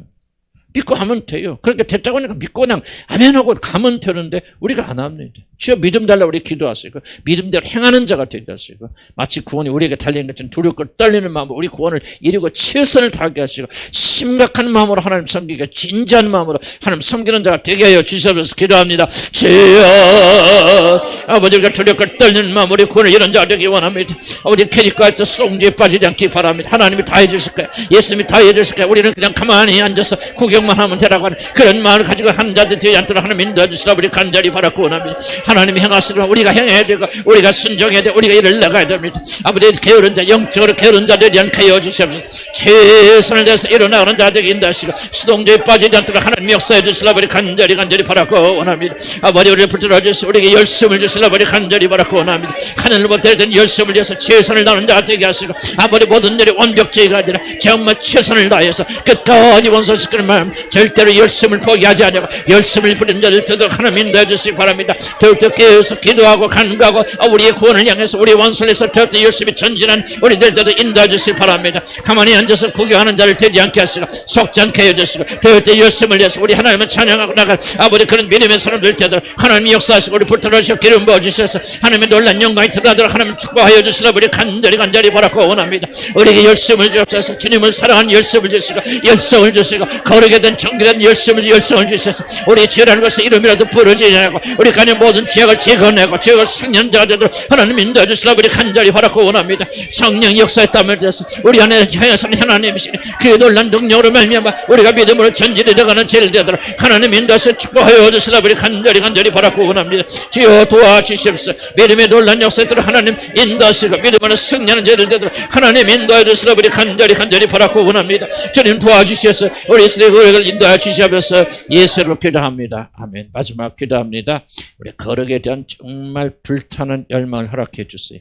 믿고 하면 돼요. 그러니까 됐다고 하니까 믿고 그냥 아멘하고 가면 되는데 우리가 안 합니다. 주여 믿음 달라 우리 기도하시고 믿음대로 행하는 자가 되게 하시고 마치 구원이 우리에게 달리는 것처럼 두렵고 떨리는 마음으로 우리 구원을 이루고 최선을 다하게 하시고 심각한 마음으로 하나님 섬기게 진지한 마음으로 하나님 섬기는 자가 되게 하여 주시옵소서 기도합니다. 주여 아버지 우리가 두렵고 떨리는 마음으로 우리 구원을 이룬 자가 되기 원합니다. 우리 캐릭터에서 송지에 빠지지 않기 바랍니다. 하나님이 다 해주실 거예요. 예수님이 다 해주실 거예요. 우리는 그냥 가만히 앉아서 구경만 하면 되라고 하는 그런 마음을 가지고 하는 자들 되지 않도록 하나님 인도해 주시라 우리 간절히 바라고 원합니다. 하나님이 행하시면 우리가 행해야 되고 우리가 순종해야 되고 우리가 일을 나가야 됩니다. 아버지 게으른 자 영적으로 게으른 자 되지 않게 하여 주시옵소서. 최선을 다해서 일어나가는 자 되게 인도하시고 수동제에 빠지지 않도록 하나님 역사해 주시라 우리 간절히 바라고 원합니다. 아버지 우리를 붙들어 주시고 우리에게 열심을 주시라 우리 간절히 바라고 원합니다. 하늘로부터 된 열심을 위해서 최선을 다하는 자 되게 하시고 아버지 모든 일이 완벽주의가 아니라 정말 최선을 다해서 끝까지 원소시키는 마음 절대로 열심을 포기하지 않고 열심을 부린 자들 더더욱 하나님 인도해 주시기 바랍니다. 더욱더 깨어서 기도하고 간구하고 우리의 구원을 향해서 우리 원수에서 더욱더 열심히 전진한 우리들 더더욱 인도해 주시기 바랍니다. 가만히 앉아서 구경하는 자를 되지 않게 하시고 속지 않게 해주시고 더욱더 열심을 내서 우리 하나님을 찬양하고 나갈 아버지 그런 믿음의 사람들 되도록 하나님이 역사하시고 우리 불태워주시고 기름 부어주셔서 하나님의 놀란 영광이 드러나도록 하나님 축복하여 주시라 우리 간절히 바라고 원합니다. 우리에게 열심을 주옵소서. 주님을 사랑하는 열심을 주시고 열성을 주시고 거룩에 된 정결한 열심을 주셔서 우리 죄라는 것을 이름이라도 부르지 않고 우리 간의 모든 죄악을 제거내고 죄악을 승년자가 되도록 하나님 인도해 주시라 우리 간절히 바라고 원합니다. 성령 역사했다면 돼서 우리 안에 행하시는 하나님이시니 그 놀란 능력으로 말미암아 우리가 믿음으로 전진해 나가는 죄를 되도록 하나님 인도해서 축복하여 주시라 우리 간절히 바라고 원합니다. 주여 도와주시옵소서. 믿음의 놀란 역사도록 하나님 인도하시고 믿음으로 승리하는 죄를 되도록 하나님 인도해 주시라 우리 간절히 바라고 원합니다. 주님 도와주셔서 우리 이스라엘을 인도해 주시옵소서. 예수로 기도합니다. 아멘. 마지막 기도합니다. 우리 거룩에 대한 정말 불타는 열망을 허락해 주세요.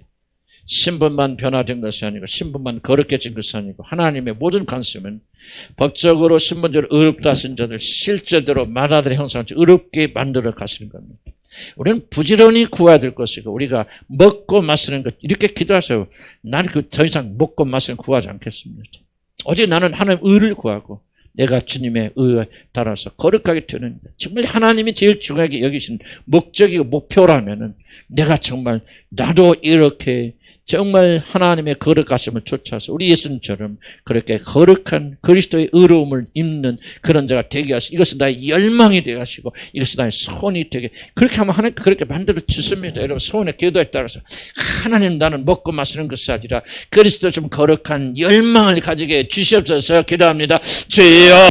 신분만 변화된 것이 아니고 신분만 거룩해진 것이 아니고 하나님의 모든 관심은 법적으로 신분적으로 의롭다 하신 자들 실제대로 만화들의 형상을 의롭게 만들어 가시는 겁니다. 우리는 부지런히 구해야 될 것이고 우리가 먹고 마시는 것 이렇게 기도하세요. 나는 더 이상 먹고 마시는 거 구하지 않겠습니다. 오직 나는 하나님의 의를 구하고 내가 주님의 의에 따라서 거룩하게 되는 정말 하나님이 제일 중요하게 여기신 목적이고 목표라면은 내가 정말 나도 이렇게 정말 하나님의 거룩하심을 쫓아서 우리 예수님처럼 그렇게 거룩한 그리스도의 의로움을 입는 그런 자가 되게 하시고 이것은 나의 열망이 되게 하시고 이것은 나의 소원이 되게 그렇게 하면 하나님 그렇게 만들어 주십니다. 여러분 소원의 기도에 따라서 하나님 나는 먹고 마시는 것이 아니라 그리스도 좀 거룩한 열망을 가지게 해 주시옵소서. 기도합니다. 주여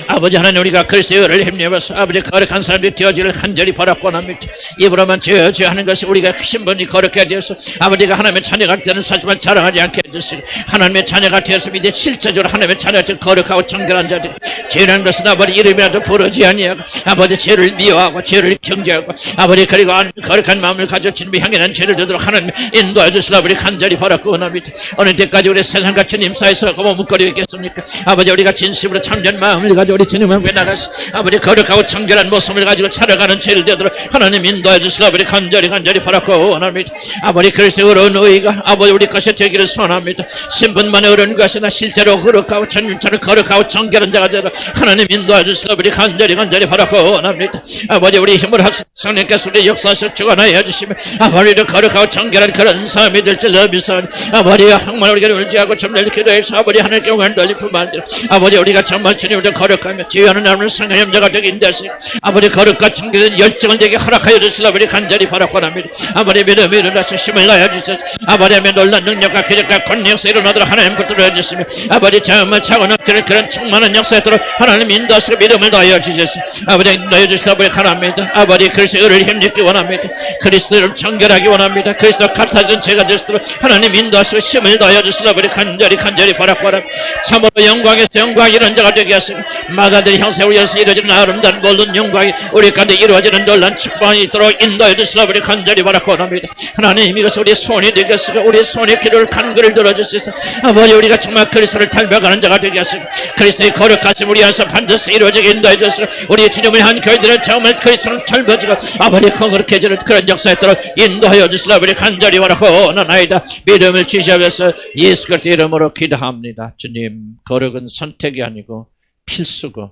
아버지 하나님 우리가 그리스도의 의를 힘입어서 아버지 거룩한 사람들이 되어지를 간절히 바라고 합니다. 입으로만 죄 하는 것이 우리가 신분이 거룩해야 되어서 아버지가 하나님의 자녀가 되는 사실만 자랑하지 않게 해주시고 하나님의 자녀가 되어서 이제 실제적으로 하나님의 자녀가 거룩하고 정결한 자들 죄라는 것은 아버지 이름이라도 부르지 아니하고 아버지 죄를 미워하고 죄를 경계하고 아버지 그리고 거룩한 마음을 가져 주님이 향해 난 죄를 되도록 하나님 인도해 주시라 우리 간절히 바라고 원합니다. 어느 때까지 우리 세상과 주님 사이에서 머뭇거리고 있겠습니까? 아버지 우리가 진심으로 참된 마음을 가지고 우리 주님 앞에 나가시 아버지 거룩하고 청결한 모습을 가지고 살아가는 죄를 되도록 하나님 인도해 주시라 우리 간절히 바라고 원합니다. 아버지 그리스도의 의로운 의가 아버지 우리 것이 되기를 소원합니다. 신분만의 의로운 것이나 실제로 거룩하고 전율처럼 거룩하고 정결한 자가 되도록 하나님 인도해 주시라 우리 간절히 바라고 원합니다. 아버지 우리 힘을 합시다. 성령께서 우리 역사에서 주관하여 주시면 아버지 우리 거룩하고 정결한 그런 삶이 될 줄 믿사오니 아버지 정말 우리가 울지하고 점례를 기도해서 아버지 하나님께 영광을 돌리고 만들어 아버지 우리가 정말 주님을 거룩하며 지혜하는 나무는 성령의 염자가 되게 인도하시고 아버지 거룩과 청결한 열정을 되게 허락하여 주시라 우리 간절히 바라고 합니다. 아버지 믿음이 일어나서 힘을 나여 주셔서 아버지의 놀란 능력과 기적과 권능 역사 일어나도록 하나님 붙들어 주시며 아버지 정말 차고 넘치는 그런 충만한 역사도록 하나님 인도하시고 믿음을 나여 주셔서 아버지 인도해 주시라 우리 간합니다. 아버지 그리스도의 의를 힘입기 원합니다. 그리스도를 정결하기 원합니다. 그리스도 같아진 죄가 되도록 하나님 인도하시고 힘을 나여 주시라 우리 간절히 바라고 합니다. 참으로 영광에서 영광 이런 자가 되게 하시고 마다들이 형세로 열서 이루어지는 아름다운 모든 영광이 우리 가운데 이루어지는 놀란 축복이 있도록 인도해 주시라 우리 간절히 바라고 합니다. 하나님 이것은 우리 손이 되겠으고 우리 손의 기도를 간구를 들어주시소. 아버지 우리가 정말 그리스도를 닮아가는 자가 되게 하시고 그리스도의 거룩하심 우리 안에서 반드시 이루어지게 인도해 주시고 우리의 주님을 한 교회들은 정말 그리스도를 젊어지고 아버지 거룩해지는 그런 역사에 따라 인도하여 주시라 우리 간절히 바라고 원하나이다. 믿음을 주시옵소서. 예수 그리스도 이름으로 기도합니다. 주님 거룩은 선택이 아니고 필수고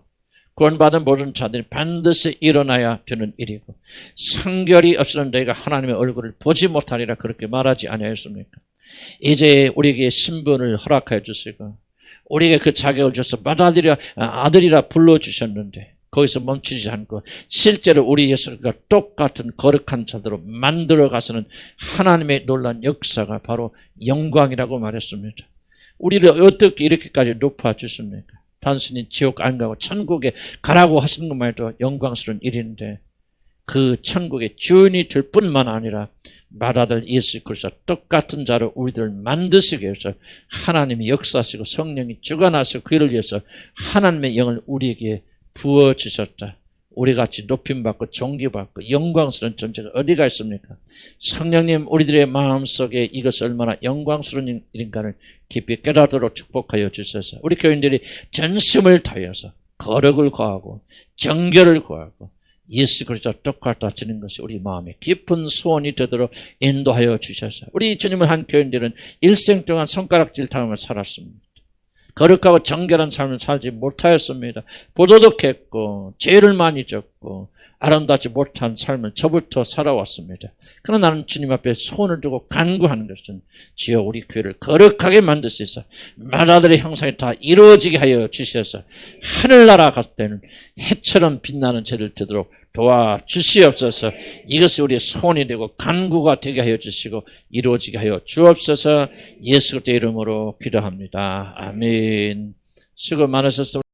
구원받은 모든 자들이 반드시 일어나야 되는 일이고 성결이 없으면 너희가 하나님의 얼굴을 보지 못하리라 그렇게 말하지 아니하였습니까? 이제 우리에게 신분을 허락하여 주시고 우리에게 그 자격을 줘서 아들이라 불러주셨는데 거기서 멈추지 않고 실제로 우리 예수가 똑같은 거룩한 자들로 만들어 가시는 하나님의 놀라운 역사가 바로 영광이라고 말했습니다. 우리를 어떻게 이렇게까지 높아주십니까? 단순히 지옥 안 가고 천국에 가라고 하시는 것만 해도 영광스러운 일인데 그 천국의 주인이 될 뿐만 아니라 마다들 예수 그리스도 똑같은 자로 우리들을 만드시기 위해서 하나님이 역사하시고 성령이 주관하시고 그를 위해서 하나님의 영을 우리에게 부어주셨다. 우리같이 높임받고 존귀받고 영광스러운 존재가 어디가 있습니까? 성령님 우리들의 마음속에 이것이 얼마나 영광스러운 일인가를 깊이 깨닫도록 축복하여 주셔서 우리 교인들이 전심을 다해서 거룩을 구하고 정결을 구하고 예수 그리스도 똑같아지는 것이 우리 마음의 깊은 소원이 되도록 인도하여 주셔서 우리 주님을 한 교인들은 일생 동안 손가락질 당하며 살았습니다. 거룩하고 정결한 삶을 살지 못하였습니다. 부도덕했고 죄를 많이 졌고 아름답지 못한 삶을 저부터 살아왔습니다. 그러나 나는 주님 앞에 소원을 두고 간구하는 것은 주여 우리 교회를 거룩하게 만드셔서 마다들의 형상이 다 이루어지게 하여 주셔서 하늘나라 갔을 때는 해처럼 빛나는 죄를 되도록 도와주시옵소서. 이것이 우리의 소원이 되고 간구가 되게 하여 주시고 이루어지게 하여 주옵소서. 예수 그리스도의 이름으로 기도합니다. 아멘. 수고 많으셨습니다.